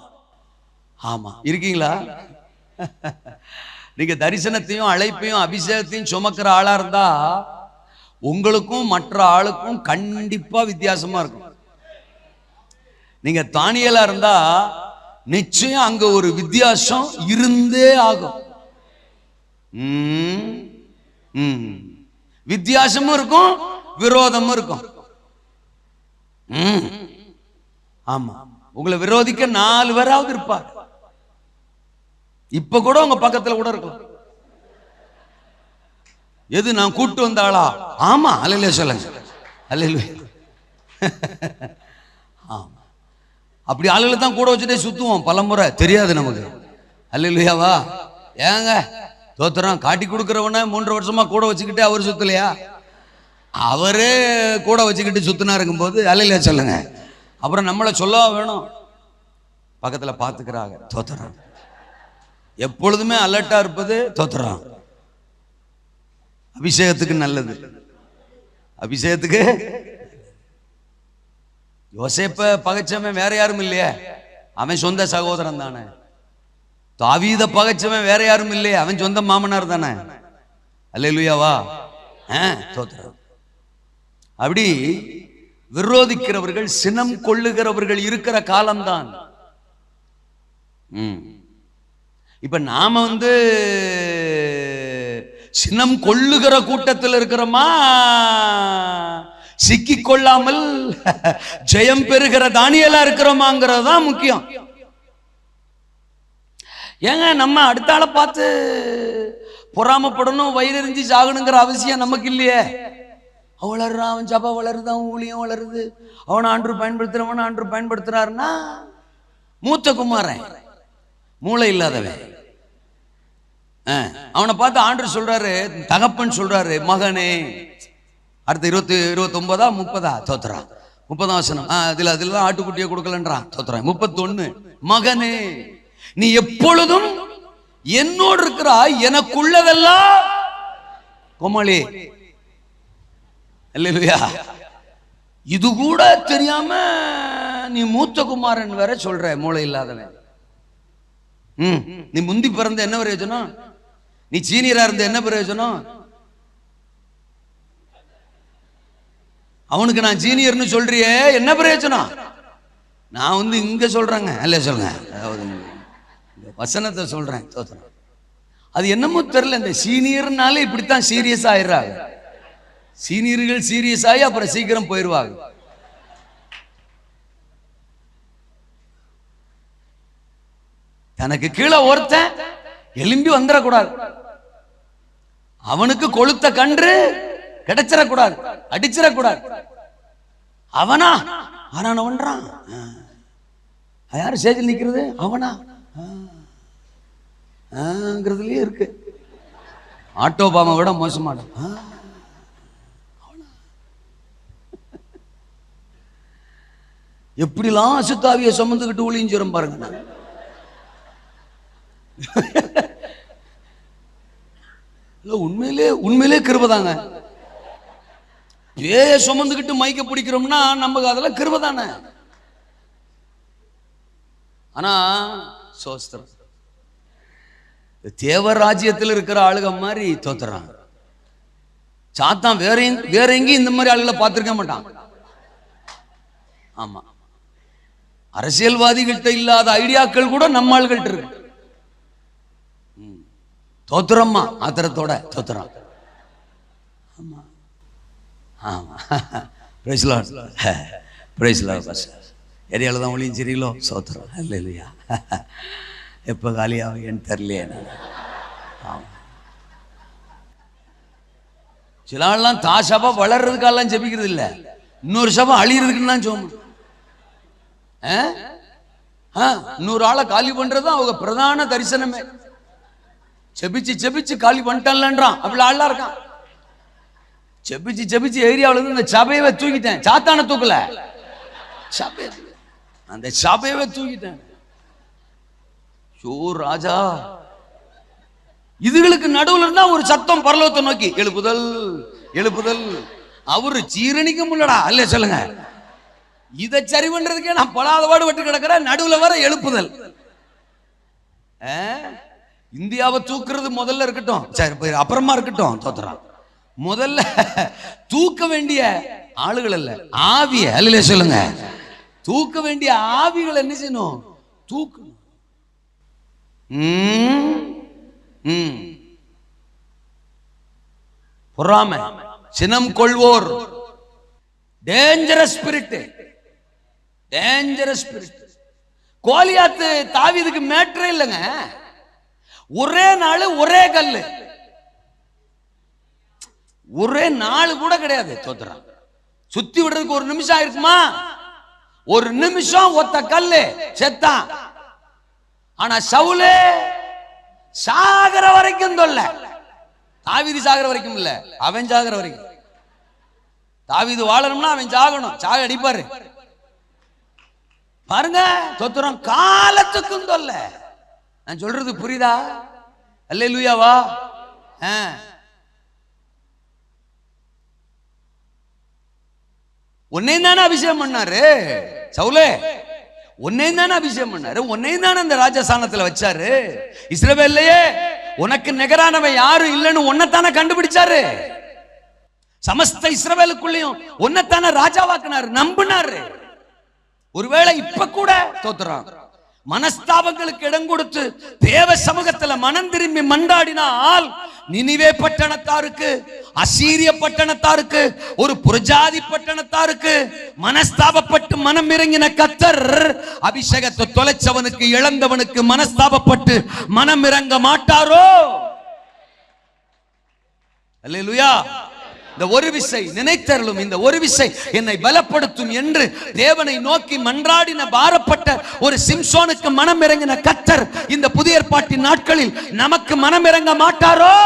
S1: ஆமா, இருக்கீங்களா? நீங்க தரிசனத்தையும் அழைப்பையும் அபிஷேகத்தையும் சுமக்கிற ஆளா இருந்தா உங்களுக்கும் மற்ற ஆளுக்கும் கண்டிப்பா வித்தியாசமா இருக்கும். நீங்க தானியேலா இருந்தா நிச்சயம் அங்க ஒரு வித்தியாசம் இருந்தே ஆகும். வித்தியாசமும் இருக்கும், விரோதமும் இருக்கும். ஆமா, உங்களை விரோதிக்க 4 பேராவது இருப்பார். இப்ப கூட உங்க பக்கத்துல கூட இருக்கலாம். எது நான் கூட்டு வந்தாளா? ஆமா, அல்லேலூயா சொல்லுங்க. அல்லேலூயா. ஆமா, அப்படி ஆளுகளை தான் கூட வச்சுட்டே சுத்துவோம் பலமுறை, தெரியாது நமக்கு. அல்லேலூயாவா. ஏங்க தோத்திரம், காட்டி கொடுக்கிறவன 3 வருஷமா கூட வச்சுக்கிட்டு அவர் சுத்தலையா? அவரே கூட வச்சுக்கிட்டு சுத்தினாருங்கும் போது அல்லேலூயா சொல்லுங்க. அப்புறம் நம்மளை சொல்ல வேணும், பக்கத்துல பாத்துக்கிறாங்க. தோத்திரம். எப்பொழுதுமே அலர்ட்டா இருப்பது தோத்திரம் அபிஷேகத்துக்கு நல்லது. அபிஷேகத்துக்கு. யோசேப்ப பகைச்சவன் வேற யாரும் இல்லையே, அவன் சொந்த சகோதரன் தானே. தாவீத பகைச்சவன் வேற யாரும் இல்லையே, அவன் சொந்த மாமனார் தானே. அல்லேலூயாவா. தோத்திரம். அப்படி விரோதிக்கிறவர்கள், சினம் கொள்ளுகிறவர்கள் இருக்கிற காலம்தான். இப்ப நாம சினம் கொள்ளுகிற கூட்டத்தில் இருக்கிறோமா, சிக்கிக் கொள்ளாமல் ஜெயம் பெறுகிற தானியேலா இருக்கிறோமாங்கிறதுதான் முக்கியம். ஏங்க நம்ம அடுத்த ஆளை பார்த்து பொறாமப்படணும், வயிறெறிஞ்சி சாகணுங்கிற அவசியம் நமக்கு இல்லையே. அவன் வளர்றான், அவன் சபை வளருது, அவன் ஊழியம் வளருது, அவன் ஆண்டு பயன்படுத்துறவன் ஆண்டு பயன்படுத்துறாருன்னா மூத்த குமாரன், மூளை இல்லாதவன். அவனை பார்த்து ஆண்டு சொல்றாரு, தகப்பன் சொல்றாரு, மகனே. அடுத்த 29 30 தோத்துறான். 30ஆம் வசனம். அதுல ஆட்டுக்குட்டியை கொடுக்கலன்றான். தோத்துறான். 31 மகனே, நீ எப்பொழுதும் என்னோடு இருக்கிறாய், எனக்குள்ளதெல்லாம் கோமாளி. அல்லேலூயா. இது கூட தெரியாம நீ மூத்த குமாரன் வேற சொல்ற, மூளை இல்லாதவன். நீ முந்தி பிறந்த என்ன பிரயோஜனம்? நீ சீனியரா இருந்த என்ன பிரயோஜனம்? அவனுக்கு நான் சீனியர்னு சொல்றியே, என்ன பிரயோஜனம்? நான் இங்க சொல்றேங்க, அல்ல சொல்லுங்க, அதாவது வசனத்தை சொல்றேன். தோத்திரம். அது என்னமோ தெரியல, இந்த சீனியர்னாலே இப்படித்தான் சீரியஸ் ஆயிடுறாங்க. சீனியர்கள் சீரியஸ் ஆகி அப்புறம் சீக்கிரம் போயிடுவாங்க. தனக்கு கீழே ஒருத்தன் எலும்பி வந்துடக்கூடாது, அவனுக்கு கொளுத்த கன்று கிடைச்சிடக்கூடாது, அடிச்சிடக்கூடாது. அவனா ஆனா பண்றான், யாரு சேஜில் நிக்கிறது? அவனா இருக்கு. ஆட்டோபாமா விட மோசமான எப்படிலாம் அசுத்தாவிய சுமந்துக்கிட்டு ஒளிஞ்சிரும் பாருங்க. உண்மையிலே கிருபைதாங்க. பேய சுமந்துக்கிட்டு மைக்க பிடிக்கிறோம்னா நமக்கு அதெல்லாம் கிருபைதானே. ஆனா சோஸ்திரம், தேவராஜ்யத்தில் இருக்கிற ஆளுக மாதிரி தோத்துறாங்க. சாத்தான் வேற எங்கேயும் இந்த மாதிரி ஆளுகளை பார்த்திருக்க மாட்டான். ஆமா, அரசியல்வாதிகள்கிட்ட இல்லாத ஐடியாக்கள் கூட நம்ம ஆளுகள்கிட்ட இருக்கு. தோத்துறம்மா ஆத்திரத்தோட தோத்துறான். ஆமா ஆமா, பிரைஸ் லார்ட், பிரைஸ் லார்ட். ஏரியாவில் தான் ஒளியும் சரிங்களோ? சோத்துறோம். இல்லை இல்லையா? எப்போ காலியாகன்னு தெரியலையே. ஆமாம், சில ஆள்லாம் சபை வளர்றதுக்கெல்லாம் ஜெபிக்கிறது இல்லை, இன்னொரு சபை அழியறதுக்குன்னு தான் சொல்லணும். இன்னொரு ஆளை காலி பண்றது அவங்க பிரதான தரிசனமே. செபிச்சு செபிச்சு காலி பண்ணிட்டான்லன்றான், அப்படி ஆள்லாம் இருக்கான். செபிச்சு செபிச்சு ஏரியாவில இருந்து இந்த சபையவே தூக்கிட்டேன். சாத்தான தூக்கல, சபையை, அந்த சபையவே தூக்கிட்டேன். ஷோ ராஜா, இதுகளுக்கு நடுவில் இருந்தா ஒரு சத்தம் பரலோகத்தை நோக்கி, எழுப்புதல் எழுப்புதல். அவரு சீரணிக்க முடியலடா, அல்ல சொல்லுங்க. இதை சரி பண்றதுக்கே நான் படாத பாடு விட்டு கிடக்கிறேன், நடுவில் வர எழுப்புதல். இந்தியாவை தூக்குறது முதல்ல இருக்கட்டும், சரி அப்புறமா இருக்கட்டும். தோத்துறான். முதல்ல தூக்க வேண்டிய ஆளுகள் அல்ல, ஆவிய, அல்ல சொல்லுங்க. தூக்க வேண்டிய ஆவிகள் என்ன செய்யணும்? தூக்கணும். பொறாமை, சினம் கொள்வோர், டேஞ்சரஸ் ஸ்பிரிட், டேஞ்சரஸ் ஸ்பிரிட். கோலியாத்து தாவீதுக்கு மேட்டரே இல்லைங்க. ஒரே நாள் ஒரே கல்லு, ஒரே நாள் கூட கிடையாது. தோத்துறான். சுத்தி விடுறதுக்கு ஒரு நிமிஷம் ஆயிருக்குமா? ஒரு நிமிஷம், ஒத்த கல்லு, செத்தான். ஆனா சவுலே சாகர வரைக்கும் தொல்ல. தாவீது சாகர வரைக்கும் இல்ல, அவன் சாகர வரைக்கும். தாவீது வாழணும்னா அவன் சாகணும், சாக அடிப்பாரு பாருங்க. தோத்துறோம். காலத்துக்கும் தொல்ல. நான் சொல்றது புரியுதா? அல்லேலூயாவா? உன்னையும் தானே அபிஷேகம் பண்ணாரு சவுலே, உன்னையும் தானே அபிஷேகம் பண்ணாரு, உன்னையும் தானே அந்த ராஜஸ்தானத்துல வச்சாரு. இஸ்ரவேல்லையே உனக்கு நிகரானவன் யாரும் இல்லைன்னு உன்னைத்தானே கண்டுபிடிச்சாரு. சமஸ்த இஸ்ரவேலுக்குள்ளேயும் உன்னைத்தானே ராஜாவாக்குனாரு, நம்பினாரு. ஒருவேளை இப்ப கூட தோத்துறான், மனஸ்தாபங்களுக்கு இடம் கொடுத்து தேவ சமூகத்துல மனம் திரும்பி மன்றாடினால், நினிவே பட்டணத்தாருக்கு, அசீரிய பட்டணத்தாருக்கு, ஒரு புரஜாதி பட்டணத்தாருக்கு மனஸ்தாபப்பட்டு மனம் இறங்கின கர்த்தர் அபிஷேகத்தை தொலைச்சவனுக்கு, இழந்தவனுக்கு மனஸ்தாபப்பட்டு மனம் இறங்க மாட்டாரோ? அல்லேலூயா. இந்த ஒரு விசை நினைத்தருளும், இந்த ஒரு விசை என்னை பலப்படுத்தும் என்று தேவனை நோக்கி மன்றாடின பாரப்பட்ட ஒரு சிம்சோனுக்கு மனம் இறங்கின கர்த்தர் இந்த புதிய ஏற்பாட்டின் நாட்களில் நமக்கு மனம் இறங்க மாட்டாரோ?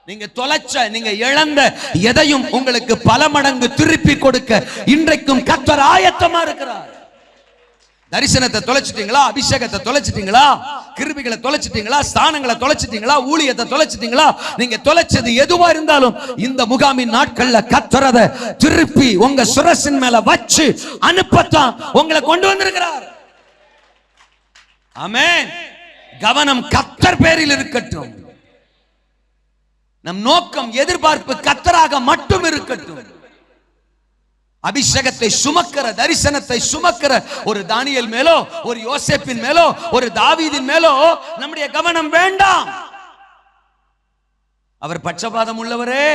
S1: நீங்க தொலைச்ச, நீங்க இழந்த எதையும் உங்களுக்கு பல மடங்கு திருப்பி கொடுக்க இன்றைக்கும் கர்த்தர் ஆயத்தமா இருக்கிறார். தரிசனத்தை தொலைச்சிட்டீங்களா? அபிஷேகத்தை தொலைச்சிட்டீங்களா? கிருபைகளை தொலைச்சிட்டீங்களா? ஸ்தானங்களை தொலைச்சிட்டீங்களா? ஊழியத்தை தொலைச்சிட்டீங்களா? நீங்க தொலைச்சது எதுவா இருந்தாலும் இந்த முகாமின் நாட்கள்ல கர்த்தர் திருப்பி உங்க சுரசின் மேல வச்சு அனுப்பத்தான் உங்களை கொண்டு வந்திருக்கிறார். ஆமென். கவனம் கர்த்தர் பேரில் இருக்கட்டும். நம் நோக்கம், எதிர்பார்ப்பு கர்த்தராக மட்டும் இருக்கட்டும். அபிஷேகத்தை சுமக்கிற, தரிசனத்தை சுமக்கிற ஒரு தானியேல் மேலோ, ஒரு யோசேப்பின் மேலோ, ஒரு தாவீதின் மேலோ நம்முடைய கவனம் வேண்டாம். அவர் பட்சபாதம் உள்ளவரே,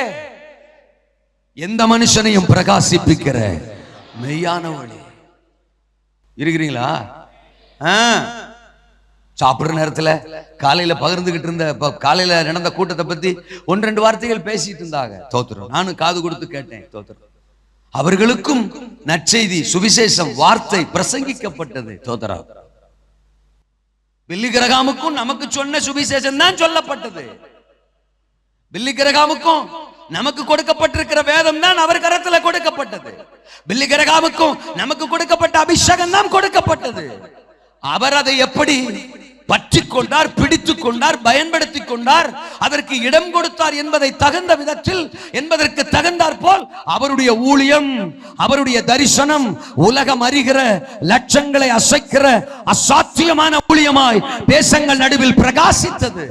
S1: எந்த மனுஷனையும் பிரகாசிப்பிக்கிற மெய்யான ஒளி. இருக்கிறீங்களா? சாப்பிடுற நேரத்துல காலையில பகிர்ந்துகிட்டு இருந்த, காலையில நடந்த கூட்டத்தை பத்தி 1-2 வார்த்தைகள் பேசிட்டு இருந்தாங்க. தோத்திரம். நானும் காது கொடுத்து கேட்டேன். தோத்திரம். அவர்களுக்கும் நற்செய்தி, சுவிசேஷம், வார்த்தை பிரசங்கிக்கப்பட்டது. தோத்திரம். பில்லி கிரகாமுக்கும் நமக்கு சொன்ன சுவிசேஷம் தான் சொல்லப்பட்டது. பில்லி கிரகாமுக்கும் நமக்கு கொடுக்கப்பட்டிருக்கிற வேதம் தான் அவர் கரத்துல கொடுக்கப்பட்டது. பில்லி கிரகாமுக்கும் நமக்கு கொடுக்கப்பட்ட அபிஷேகம் தான் கொடுக்கப்பட்டது. அவர் அதை எப்படி பற்றிக் கொண்டார், பிடித்துக் கொண்டார், பயன்படுத்திக் கொண்டார், அதற்கு இடம் கொடுத்தார் என்பதை தகுந்த விதத்தில், என்பதற்கு தகுந்தார் போல் அவருடைய ஊழியம், அவருடைய தரிசனம் உலகம் அறிகிற, லட்சங்களை அசைக்கிற அசாத்தியமான ஊழியமாய் தேசங்கள் நடுவில் பிரகாசித்தது.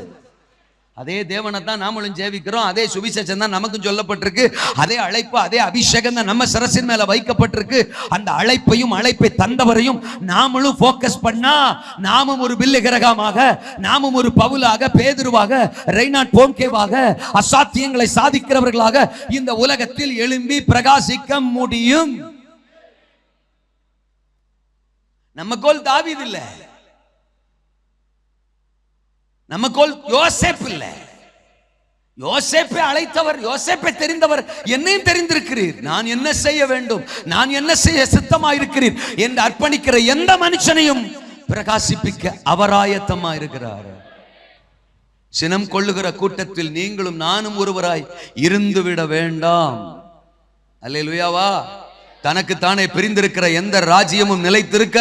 S1: அதே தேவனை தான் நாமளும் ஜெபிக்கிறோம். அதே சுவிசேஷம் தான் நமக்கும் சொல்லப்பட்டிருக்கு. அதே அழைப்பு, அதே அபிஷேகம் தான் நம்ம சிரசின் மேல வைக்கப்பட்டிருக்கு. அந்த அழைப்பையும் அழைப்பை தந்தவரையும் நாமளும் போக்கஸ் பண்ணா, நாமும் ஒரு பில்லி கிரகமாக, நாமும் ஒரு பவுலாக, பேதுருவாக, ரெய்னாட் போன்கேவாக அசாத்தியங்களை சாதிக்கிறவர்களாக இந்த உலகத்தில் எழும்பி பிரகாசிக்க முடியும். நம்ம கோல் தாவீது இல்ல, நம்ம கோல் யோசேப் இல்ல. யோசேப்பை அழைத்தவர், யோசேப்பை தெரிந்தவர், என்னையும் தெரிந்திருக்கிறீர். நான் என்ன செய்ய வேண்டும், நான் என்ன செய்ய சித்தமாயிருக்கிறீர் என்று அர்ப்பணிக்கிற எந்த மனுஷனையும் பிரகாசிப்பிக்க அவராயத்தமா இருக்கிறார். சினம் கொள்ளுகிற கூட்டத்தில் நீங்களும் நானும் ஒருவராய் இருந்து விட வேண்டாம். அல்லேலூயாவா. தனக்கு தானே பிரிந்திருக்கிற எந்த ராஜ்யமும் நிலைத்திருக்க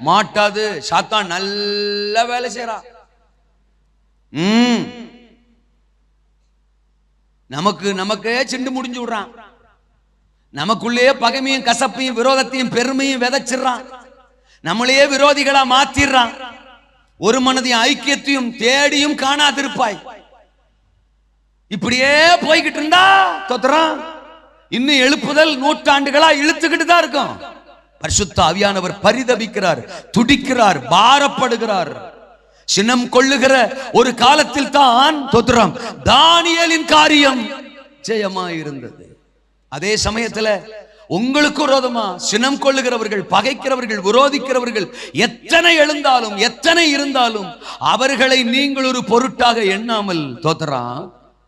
S1: மாட்டாது. சாத்தான் நல்ல வேலை செய்யறான். நமக்கே சிண்டு முடிஞ்சு விடுறான். நமக்குள்ளேயே பகைமையும் கசப்பையும் விரோதத்தையும் பெருமையும் விதைச்சிடறான். நம்மளையே விரோதிகளா மாத்திடுறான். ஒரு மனதையும் ஐக்கியத்தையும் தேடியும் காணாதிருப்பாய். இப்படியே போய்கிட்டு இருந்தா தோத்துறான். இன்னும் எழுப்புதல் நூற்றாண்டுகளா இழுத்துக்கிட்டு தான் இருக்கும். பரிசுத்த ஆவியானவர் பரிதபிக்கிறார், துடிக்கிறார், பாரப்படுகிறார். சினம் கொள்ளுகிற ஒரு காலத்தில் தான் தோத்திரம் தானியேலின் காரியம் ஜெயமாயிருந்தது. அதே சமயத்துல உங்களுக்கு விரோதமா சினம் கொள்ளுகிறவர்கள், பகைக்கிறவர்கள், விரோதிக்கிறவர்கள் எத்தனை எழுந்தாலும், எத்தனை இருந்தாலும் அவர்களை நீங்கள் ஒரு பொருட்டாக எண்ணாமல் தோத்திரம்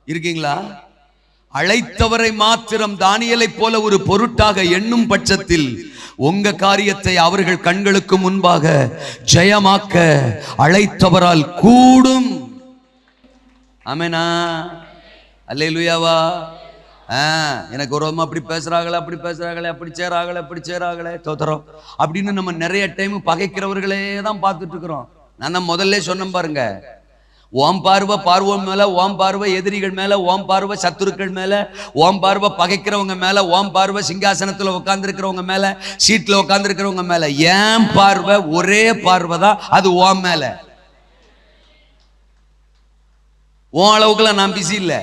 S1: இருக்கீங்களா? அழைத்தவரை மாத்திரம் தானியேலை போல ஒரு பொருட்டாக எண்ணும் பட்சத்தில் உங்க காரியத்தை அவர்கள் கண்களுக்கு முன்பாக ஜெயமாக்க அழைத்தவரால் கூடும். ஆமெனா? அல்லேலூயாவா. எனக்கு ஒரு அப்படி பேசுறாங்களே, அப்படி பேசுறாங்களே, அப்படி சேராங்களே, அப்படி சேராங்களே தோத்திரம் அப்படின்னு நம்ம நிறைய டைம் பகைக்கிறவர்களே தான் பார்த்துட்டு இருக்கிறோம். நான் தான் முதல்ல சொன்னேன் பாருங்க, ஓம் பார்வை பார்வோம் மேல, ஓம் பார்வை எதிரிகள் மேல, ஓம் பார்வை சத்துருக்கள் மேல, ஓம் பார்வை பகைக்கிறவங்க மேல, ஓம் பார்வை சிங்காசனத்துல உட்கார்ந்து இருக்கிறவங்க மேல, சீட்ல உட்கார்ந்து இருக்கிறவங்க மேல. ஏன் பார்வை ஒரே பார்வை தான், அது ஓம் மேல. உன் அளவுக்குலாம் நான் பிஸி இல்ல,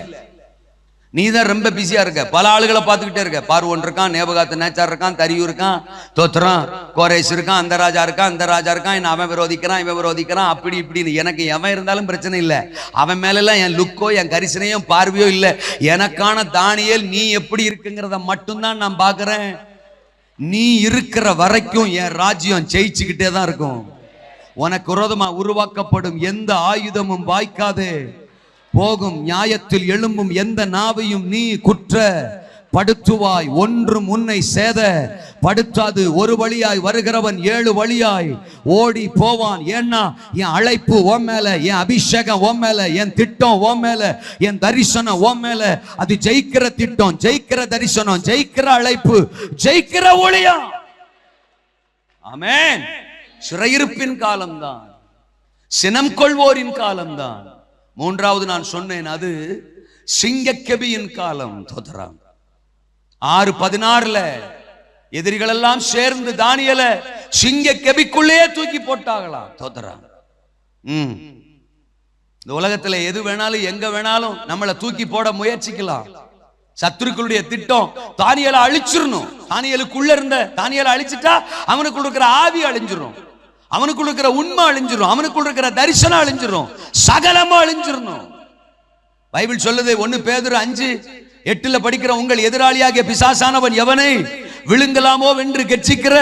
S1: நீ தான் ரொம்ப பிஸியா இருக்க. பல ஆளுகளை பார்த்துக்கிட்டே இருக்க. பார்வோன் இருக்கான், நேபுகாத் நேச்சார் இருக்கான், தரியு இருக்கான், தோத்திரம் கோரேஸ் இருக்கான், அந்த ராஜா இருக்கான், இந்த ராஜா இருக்கான், என்ன அவன் விரோதிக்கிறான், இவன் விரோதிக்கிறான், அப்படி இப்படின்னு. எனக்கு எவன் இருந்தாலும் பிரச்சனை இல்லை. அவன் மேலெல்லாம் என் லுக்கோ, என் கரிசனையோ, பார்வையோ இல்லை. எனக்கான தானியேல் நீ எப்படி இருக்குங்கிறத மட்டும்தான் நான் பார்க்கிறேன். நீ இருக்கிற வரைக்கும் என் ராஜ்யம் ஜெயிச்சுக்கிட்டே தான் இருக்கும். உனக்கு விரோதமா உருவாக்கப்படும் எந்த ஆயுதமும் வாய்க்காதே போகும். நியாயத்தில் எழும்பும் எந்த நாவையும் நீ குற்ற படுத்துவாய். ஒன்றும் உன்னை சேத படுத்தாது. ஒரு வழியாய் வருகிறவன் 7 வழியாய் ஓடி போவான். ஏன்னா என் அழைப்பு ஓம் மேல, என் அபிஷேகம் ஓம் மேல, என் திட்டம் ஓம் மேல, என் தரிசனம் ஓம் மேல. அது ஜெயிக்கிற திட்டம், ஜெயிக்கிற தரிசனம், ஜெயிக்கிற அழைப்பு, ஜெயிக்கிற ஊழியம். ஆமென். சிறையிருப்பின் காலம்தான், சினம் கொள்வோரின் காலம்தான். மூன்றாவது நான் சொன்னேன், அது சிங்கக்கெபியின் காலம். தோத்தராம் 6:16 எதிரிகள் எல்லாம் சேர்ந்து தானியேலை சிங்கக்கெபிக்குள்ளே தூக்கி போட்டாங்களாம். தோத்தராம். இந்த உலகத்துல எது வேணாலும் எங்க வேணாலும் நம்மளை தூக்கி போட முயற்சிக்கலாம். சத்துருக்களுடைய திட்டம் தானியேலை அழிச்சிடணும். தானியேலுக்குள்ள இருந்த தானியேலை அழிச்சிட்டா அவனுக்குள்ள இருக்கிற ஆவி அழிஞ்சிரும், அவனுக்குள்ள இருக்கிற உண்மை அழிஞ்சிரும், அவனுக்குள்ள இருக்கிற தரிசனம் அழிஞ்சிரும், சகலமா அழிஞ்சிடணும். பைபிள் சொல்லுது 1 பேதுரு 5:8 படிக்கிற, உங்கள் எதிராளியாகிய பிசாசானவன் எவனை விழுங்கலாமோ வென்று கெச்சிக்கிற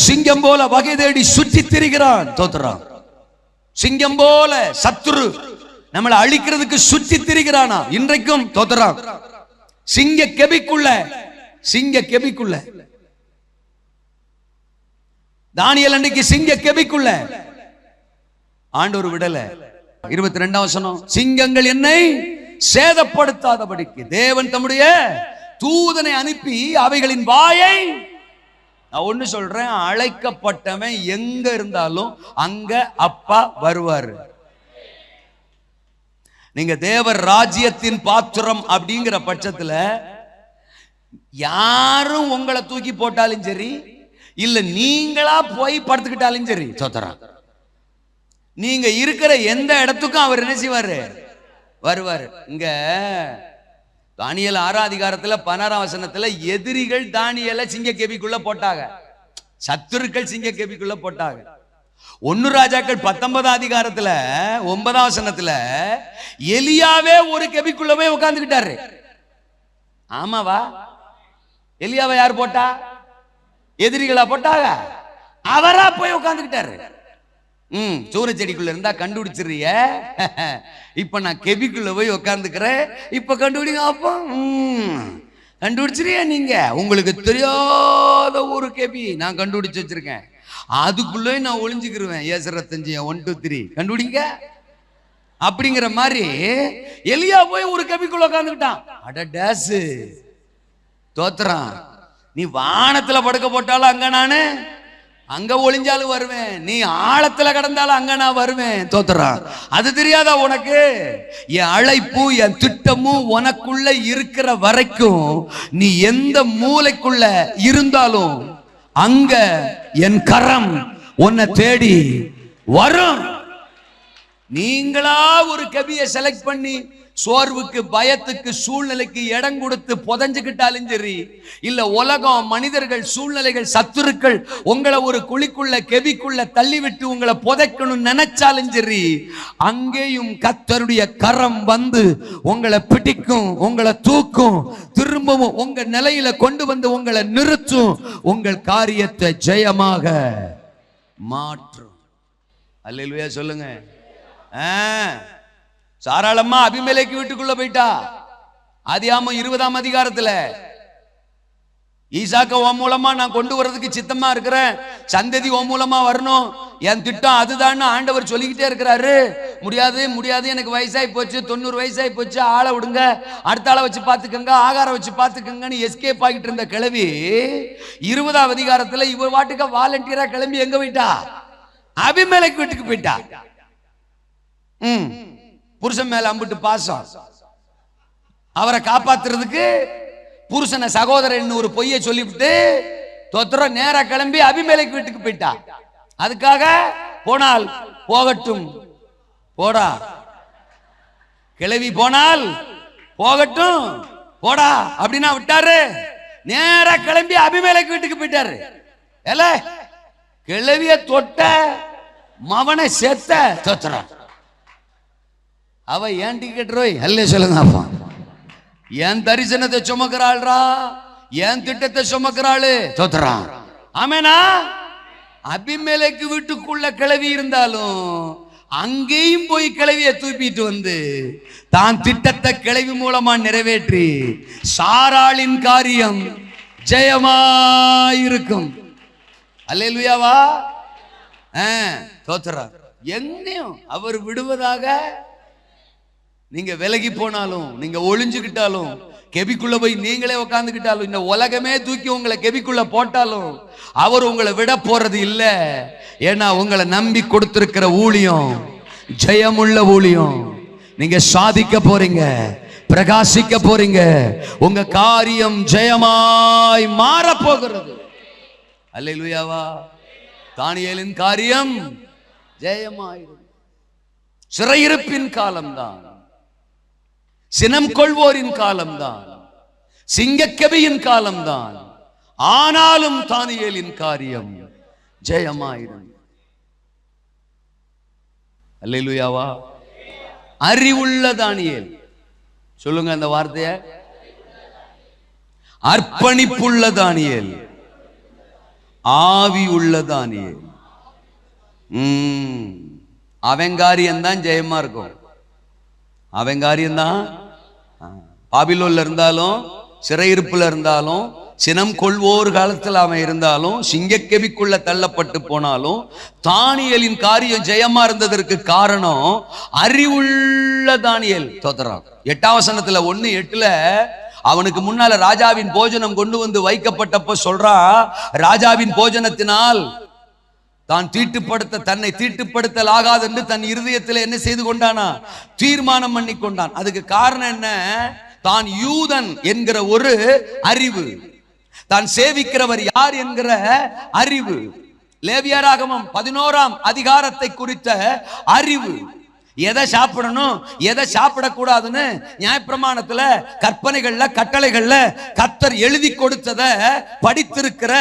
S1: சிங்கம் போல வகை தேடி சுற்றி திரிகிறான். தோத்துறான். சிங்கம் போல சத்துரு நம்மளை அழிக்கிறதுக்கு சுற்றி திரிகிறானா இன்றைக்கும். தோத்துறான். சிங்கக்கெபிக்குள்ள தானியேல் அன்னைக்கு சிங்கக்கெபிக்குள்ள ஆண்டவர் விடல. 22ஆம் வசனம், சிங்கங்கள் என்னை சேதப்படுத்தாதபடிக்கு தேவன் தம்முடைய தூதனை அனுப்பி அவைகளின் வாயை. நான் ஒண்ணு சொல்றேன், அழைக்கப்பட்டவன் எங்க இருந்தாலும் அங்க அப்பா வருவாரு. நீங்க தேவர் ராஜ்யத்தின் பாத்திரம் அப்படிங்கிற பட்சத்துல யாரும் உங்களை தூக்கி போட்டாலும் சரி, இல்ல நீங்களா போய் படுத்துக்கிட்டாலும் சரி, சோத்தரா நீங்க இருக்கிற எந்த இடத்துக்கும் அவர் என்ன செய்வாரு? வருவாரு. இங்க தானியேல் 6ஆம் அதிகாரத்துல 16ஆம் வசனத்துல எதிரிகள் தானியேலை சிங்கக்கெபிக்குள்ள போட்டாங்க, சத்துருக்கள் சிங்கக்கெபிக்குள்ள போட்டாங்க. 1 ராஜாக்கள் 19ஆம் அதிகாரத்துல 9ஆம் வசனத்துல எலியாவே ஒரு கெபிக்குள்ள போய் உட்கார்ந்துக்கிட்டாரு. ஆமாவா? எலியாவை யார் போட்டா? எதிரிகளா போட்டாங்க, அவரா போய் உட்கார்ந்துக்கிட்டாரு. சூரச்செடிக்குள்ள இருந்தா கண்டுபிடிச்சிருய, இப்ப நான் கெபிக்குள்ள போய் உட்கார்ந்துக்கிறேன், இப்ப கண்டுபிடிங்க அப்போ. கண்டுபிடிச்சிருயா நீங்க? உங்களுக்கு தெரியாத ஒரு கெபி நான் கண்டுபிடிச்சு வச்சிருக்கேன், அதுக்குள்ளே நான் ஒளிஞ்சுக்கிருவேன். ஏசரத்தஞ்சு 1 2 3 கண்டுபிடிங்க அப்படிங்கிற மாதிரி எலியா போய் ஒரு கெபிக்குள்ள உட்கார்ந்துக்கிட்டான். அட டேஸ் தோத்துறான். நீ வானத்துல படுக்க போட்டாலும் அங்க நானு, அங்க ஒளிஞ்சாலும் வருவேன், நீ ஆழத்துல கடந்தாலும் அங்க நான் வருவேன். தோத்துறான். அது தெரியாதா உனக்கு? என் அழைப்பு என் திட்டமும் உனக்குள்ள இருக்கிற வரைக்கும் நீ எந்த மூலைக்குள்ள இருந்தாலும் அங்க என் கரம் உன்னை தேடி வரும். நீங்களா ஒரு கவியை செலக்ட் பண்ணி சோர்வுக்கு, பயத்துக்கு, சூழ்நிலைக்கு இடம் கொடுத்து புதஞ்சுக்கிட்டாலும் சரி, இல்ல உலகம், மனிதர்கள், சூழ்நிலைகள், சத்துருக்கள் உங்களை ஒரு குழிக்குள்ள கெபிக்குள்ள தள்ளிவிட்டு உங்களை புதைக்கணும் நினைச்சாலும் சரி, அங்கேயும் கர்த்தருடைய கரம் வந்து உங்களை பிடிக்கும், உங்களை தூக்கும், திரும்பவும் உங்க நிலையில கொண்டு வந்து உங்களை நிறுத்தும், உங்கள் காரியத்தை ஜெயமாக மாற்றும். அல்லேலூயா சொல்லுங்க. சாராளம்மா அபிமெலேக்கு வீட்டுக்குள்ள போயிட்டா. ஆதியாகமம் 20ஆம் அதிகாரத்துல ஈசாக்க உன் மூலமா நான் கொண்டு வர்றதுக்கு சித்தமா இருக்கிறேன், சந்ததி உன் மூலமா வரணும், என் திட்டம் அதுதான் ஆண்டவர் சொல்லிக்கிட்டே இருக்கிறாரு. முடியாது முடியாது, எனக்கு வயசாகி போச்சு, 90 வயசாகி போச்சு, ஆளை விடுங்க, அடுத்த ஆளை வச்சு பாத்துக்கங்க, ஆகாரம் வச்சு பாத்துக்கங்கன்னு எஸ்கேப் ஆகிட்டு இருந்த கிளவி 20ஆம் அதிகாரத்துல இவ வாட்டுக்க வாலண்டியரா கிளம்பி எங்க போயிட்டா? அபிமெலேக்கு வீட்டுக்கு போயிட்டா. புருஷன் மேல அம்பிட்டு பாசம், அவரை காப்பாத்துறதுக்கு புருஷனை சகோதரன் ஒரு பொய்யை சொல்லிவிட்டு தோத்துற நேரா கிளம்பி அபிமெலேக்கு வீட்டுக்கு போயிட்டா. அதுக்காக போனால் போகட்டும் போடா, கிளவி போனால் போகட்டும் போடா அப்படின்னா விட்டாரு. நேரா கிளம்பி அபிமெலேக்கு வீட்டுக்கு போயிட்டாரு. ஏல கிளவிய தொட்ட மவனை செத்த தோத்துற. அவ ஏன் டிக்கெட் ரோய் அல்ல சொல்லுங்க அப்பா, என் தரிசனத்தை சுமக்கிறாள்ரா, என் திட்டத்தை சுமக்கிறாளு தோத்துறான். ஆமேனா? அபிமெலேக்கு வீட்டுக்குள்ள கிளவி இருந்தாலும் அங்கேயும் போய் கிளவிய தூப்பிட்டு வந்து தான் திட்டத்தை கிளவி மூலமா நிறைவேற்றி சாராளின் காரியம் ஜெயமாயிருக்கும். அல்லேலூயாவா? தோத்துறார். என்னையும் அவர் விடுவதாக நீங்க விலகி போனாலும், நீங்க ஒளிஞ்சுக்கிட்டாலும், கெபிக்குள்ள போய் நீங்களே உட்காந்துக்கிட்டாலும், இந்த உலகமே தூக்கி உங்களை கெபிக்குள்ள போட்டாலும் அவர் உங்களை விட போறது இல்ல. ஏன்னா உங்களை நம்பி கொடுத்திருக்கிற ஊழியம் ஜெயமுள்ள ஊழியம். நீங்க சாதிக்க போறீங்க, பிரகாசிக்க போறீங்க, உங்க காரியம் ஜெயமாய் மாற போகிறது. அல்லேலூயாவா. தானியேலின் காரியம் ஜெயமாயிரும். சிறையிருப்பின் காலம்தான், சினம் கொள்வோரின் காலம்தான், சிங்கக்கெபியின் காலம்தான். ஆனாலும் தானியேலின் காரியம் ஜெயமாயிரும். அல்லேலூயாவா. அறிவுள்ள தானியேல், சொல்லுங்க அந்த வார்த்தைய. அர்ப்பணிப்புள்ள தானியேல், ஆவி உள்ள தானியேல். அவன் காரியம்தான் ஜெயமா இருக்கும். அவன் காரியம்தான். பாபிலோன்ல இருந்தாலும், சிறையிருப்புல இருந்தாலும், சினம் கொள்வோர் காலத்தில் அவன் இருந்தாலும், சிங்கக்கெபிக்குள்ள தள்ளப்பட்டு போனாலும், தானியேலின் காரியம் ஜெயமா இருந்ததற்கு காரணம் அறிவுள்ள தானியேல். தோத்தரான் 8ஆம் வசனத்துல 1:8 அவனுக்கு முன்னால ராஜாவின் போஜனம் கொண்டு வந்து வைக்கப்பட்டப்ப சொல்றா, ராஜாவின் போஜனத்தினால் தன்னை தீட்டுப்படுத்தல் ஆகாது என்று தன் இருதயத்தில் என்ன செய்து கொண்டானா? தீர்மானம் பண்ணி கொண்டான். அதுக்கு காரணம் என்ன? தான் யூதன் என்கிற ஒரு அறிவு, தான் சேவிக்கிறவர் யார் என்கிற அறிவு, லேவியராகமம் 11ஆம் அதிகாரத்தை குறித்த அறிவு, எதை சாப்பிடணும் எதை சாப்பிடக்கூடாதுன்னு நியாயப்பிரமாணத்துல, கற்பனைகள்ல, கட்டளைகள்ல கர்த்தர் எழுதி கொடுத்தத படித்திருக்கிற,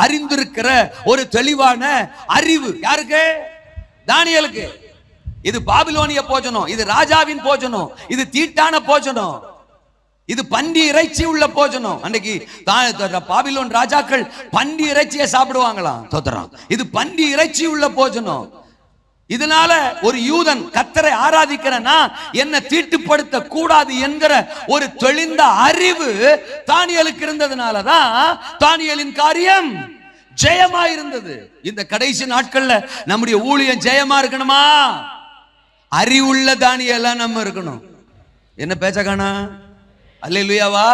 S1: அறிந்திருக்கிற ஒரு தெளிவான அறிவு யாருக்கு? தானியேலுக்கு. இது பாபிலோனிய போஜனம், இது ராஜாவின் போஜனம், இது தீட்டான போஜனம், இது பன்றி இறைச்சி உள்ள போஜனம். அன்னைக்கு பாபிலோன் ராஜாக்கள் பன்றி இறைச்சியை சாப்பிடுவாங்களாம். தோத்தரான். இது பன்றி இறைச்சி உள்ள போஜனம். இதனால ஒரு யூதன் கர்த்தரை ஆராதிக்கிறனா என்ன தீட்டுப்படுத்த கூடாது என்கிற ஒரு தெளிந்த அறிவு தானியேலுக்கு இருந்ததுனாலதான் தானியேலின் காரியம் ஜெயமா இருந்தது. இந்த கடைசி நாட்கள்ல நம்முடைய ஊழியம் ஜெயமா இருக்கணுமா? அறிவுள்ள தானியேலா நம்ம இருக்கணும். என்ன பேச்ச காணா? அல்லேலூயாவா.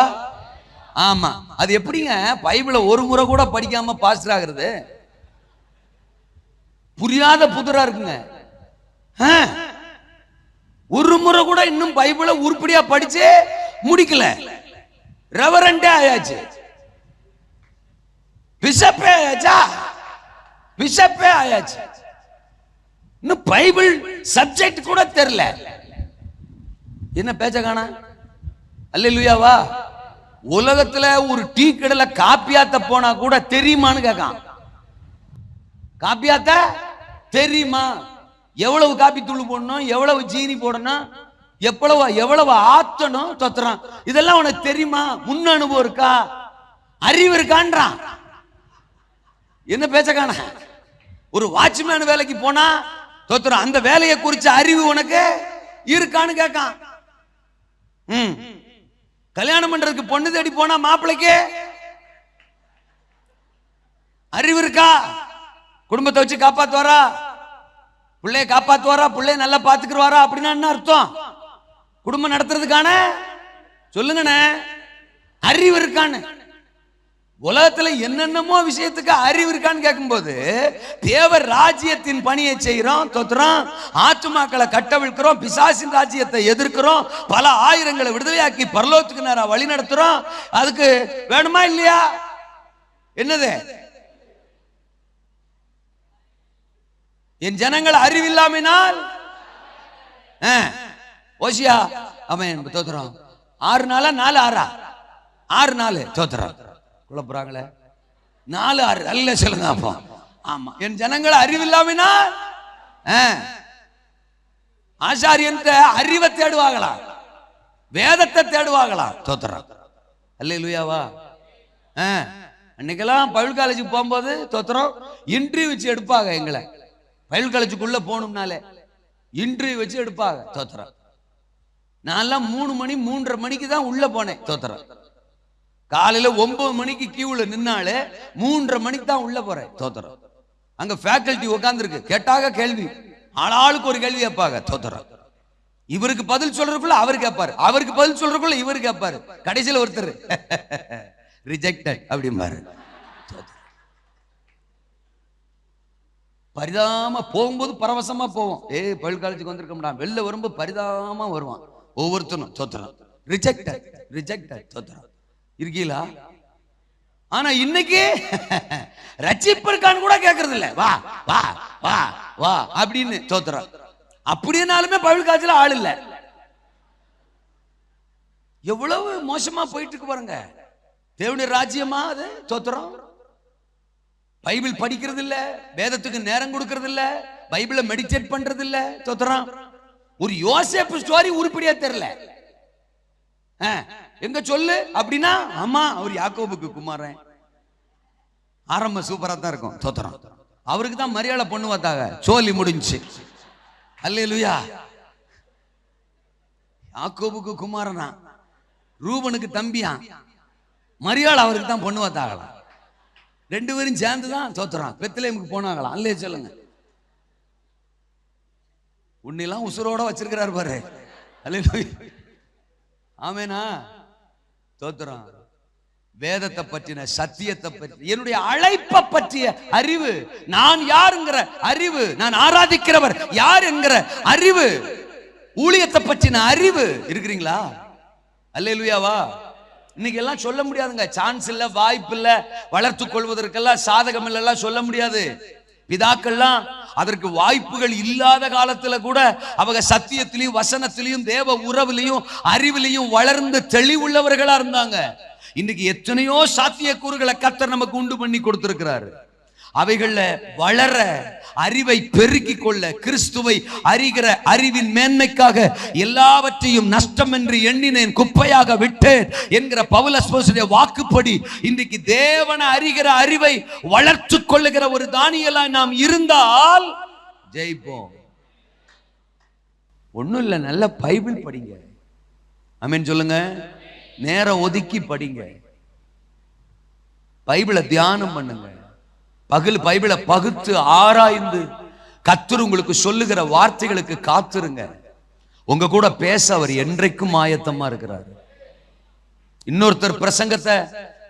S1: ஆமா. அது எப்படிங்க பைபிளை ஒரு முறை கூட படிக்காம பாஸ்டர் ஆகிறது? புரியாத புதிரா இருக்குங்க. ஒரு முறை கூட இன்னும் பைபிளை உருப்படியா படிச்சு முடிக்கல. ரெவரண்டே ஆயாச்சு, பிஷப்பே ஆயாச்சா, பிஷப்பே ஆயாச்சு. இன்னும் பைபிள் சப்ஜெக்ட் கூட தெரியல. என்ன பேச்ச காணா? அல்லேலூயாவா. உலகத்துல ஒரு டீ கடையில காப்பியாத்த போனா கூட தெரியுமான்னு கேட்கான். காப்பியாத்த தெரியுமா? எவ்வளவு காப்பி தூள் போடணும், எவ்வளவு ஜீனி போடணும், எவ்வளவு ஆத்தணும், தொத்துறான். இதெல்லாம் உனக்கு தெரியுமா? முன் அனுபவம் இருக்கா? அறிவு இருக்கான்றான். என்ன பேச்ச காண? ஒரு வாட்ச்மேன் வேலைக்கு போனா தொத்துறான், அந்த வேலையை குறிச்ச அறிவு உனக்கு இருக்கான்னு கேட்கான். கல்யாணம் பண்றதுக்கு பொண்ணு தேடி போனா மாப்பிள்ளைக்கு அறிவு இருக்கா? குடும்பத்தை வச்சு காப்பாத்துவாரா? பிள்ளைய காப்பாத்துவாரா? பிள்ளைய நல்லா பாத்துக்குவாரா? அப்படின்னா என்ன அர்த்தம்? குடும்பம் நடத்துறதுக்கான சொல்லுங்கண்ணே அறிவு இருக்கான்னு. உலகத்துல என்னென்னமோ விஷயத்துக்கு அறிவு இருக்கான்னு கேட்கும்போது, தேவர் ராஜ்யத்தின் பணியை செய்யறோம், தொத்துறோம், ஆத்துமாக்களை கட்டவிழ்க்கிறோம், பிசாசின் ராஜ்யத்தை எதிர்க்கிறோம், பல ஆயிரங்களை விடுதலையாக்கி பரலோகத்துக்கு நேரா வழி நடத்துறோம். அதுக்கு வேணுமா இல்லையா? என்னது? என் ஜனங்கள் அறிவில்லாமினால் ஓசியா அவன் தோத்துறான். 6 நாளா 4 6 6 நாள் தோத்துறான். குழப்புறாங்களே 4 6 அல்ல சொல்லுங்க. அப்போ ஆமா, என் ஜனங்கள் அறிவில்லாமினால் ஆசாரியன் அறிவை தேடுவாங்களா, வேதத்தை தேடுவாங்களா? தோத்துறான். அல்லேலூயாவா. அன்னைக்கெல்லாம் பைபிள் காலேஜுக்கு போகும்போது தோத்துறோம் இன்டர்வியூ வச்சு எடுப்பாங்க. எங்களை பைபிள் காலேஜுக்குள்ள போகணும்னாலே இன்டர்வியூ வச்சு எடுப்பாங்க. தோத்துறோம். நான்லாம் 3 மணி 3:30 மணிக்கு தான் உள்ள போனேன். தோத்துறோம். காலையில 9 மணிக்கு கியூல நின்னாலே 3:30 மணிக்கு தான் உள்ள போறேன். தோத்துறோம். அங்க ஃபேக்கல்டி உட்கார்ந்து இருக்கு, கேட்டாக கேள்வி, ஆளாளுக்கு ஒரு கேள்வி கேட்பாங்க. தோத்துறோம். இவருக்கு பதில் சொல்றதுக்குள்ள அவர் கேட்பாரு, அவருக்கு பதில் சொல்றதுக்குள்ள இவர் கேட்பாரு. கடைசியில் ஒருத்தர் ரிஜெக்டட் அப்படிம்பாரு. பரிதாம போகும்போது பரவசமா போவோம். பள்ளி காலேஜுக்கு வந்திருக்க மாட்டான், வெளில வரும்போது பரிதாமமா வருவான். ஒவ்வொருத்தனும் தோத்துறான், ரிஜெக்டட் ரிஜெக்டட் தோத்துறான். இருக்கீங்களா? ஆனா இன்னைக்கு ரட்சிப்பிற்கான கூட கேட்கறது இல்ல. வா வா வா வா அப்படின்னு தோத்துறான். அப்படின்னாலுமே பவுல் காலேஜ்ல ஆள் இல்ல. எவ்வளவு மோசமா போயிட்டு இருக்கு பாருங்க. தேவனுடைய ராஜ்யமா அது தோத்துறோம். பைபிள் படிக்கிறது இல்ல, வேதத்துக்கு நேரம் கொடுக்கறது இல்ல, பைபிளை மெடிடேட் பண்றது இல்ல, தோத்துறோம். ஒரு யோசேப்பு ஸ்டோரி உருப்படியா தெரியல. எங்க சொல்லு அப்படின்னா, ஆமா அவர் யாக்கோபுக்கு குமாரன். ஆரம்பம் சூப்பரா தான் இருக்கும், தோத்துறோம். அவருக்கு தான் மரியாதை பொண்ணு பார்த்தாங்க, சோலி முடிஞ்சு. அல்லேலூயா. யாக்கோபுக்கு குமாரனா, ரூபனுக்கு தம்பியா, மரியாதை அவருக்கு தான் பொண்ணு பார்த்தாங்களாம். ரெண்டு பேரும் சேர்ந்துதான் தோத்துறான். பெத்லகேமுக்கு போனாங்களாம். அல்லே சொல்லுங்க. உன்னெல்லாம் உசுரோட வச்சிருக்கிறார் பாரு. அல்லேலூயா. ஆமேனா? தோத்துறான். வேதத்தை பற்றின சத்தியத்தை பற்றி, என்னுடைய அழைப்பை பற்றிய அறிவு, நான் யாருங்கிற அறிவு, நான் ஆராதிக்கிறவர் யார் என்கிற அறிவு, ஊழியத்தை பற்றின அறிவு இருக்கிறீங்களா? அல்லேலூயாவா. இன்னைக்கு எல்லாம் சொல்ல முடியாதுங்க. சான்ஸ் இல்ல, வாய்ப்பு இல்ல, வளர்த்துக் கொள்வதற்கெல்லாம் சாதகம் இல்லெல்லாம் சொல்ல முடியாது. பிதாக்கள்லாம் அதற்கு வாய்ப்புகள் இல்லாத காலத்துல கூட அவங்க சத்தியத்திலையும் வசனத்திலையும் தேவ உறவிலையும் அறிவிலையும் வளர்ந்து தெளிவுள்ளவர்களா இருந்தாங்க. இன்னைக்கு எத்தனையோ சாத்தியக்கூறுகளை கர்த்தர் நமக்கு உண்டு பண்ணி கொடுத்திருக்கிறாரு. அவைகள்ல வளர, அறிவை பெருக்கிக் கொள்ள, கிறிஸ்துவை அறிகிற அறிவின் மேன்மைக்காக எல்லாவற்றையும் நஷ்டம் என்று எண்ணினேன், குப்பையாக விட்டேன் என்கிற பவுல் அப்போஸ்தலனுடைய வாக்குப்படி இன்றைக்கு தேவனை அறிகிற அறிவை வளர்த்து கொள்ளுகிற ஒரு தானியேலாய் நாம் இருந்தால் ஜெயிப்போம். ஒண்ணும் இல்ல, நல்ல பைபிள் படிங்க. ஆமென் சொல்லுங்க. நேரம் ஒதுக்கி படிங்க, பைபிளை தியானம் பண்ணுங்க, பகல் பைபிளை பகுத்து ஆராய்ந்து கர்த்தர் உங்களுக்கு சொல்லுகிற வார்த்தைகளுக்கு காத்துருங்க. உங்க கூட பேச அவர் என்றைக்கும் ஆயத்தமா இருக்கிறார். இன்னொருத்தர் பிரசங்கத்தை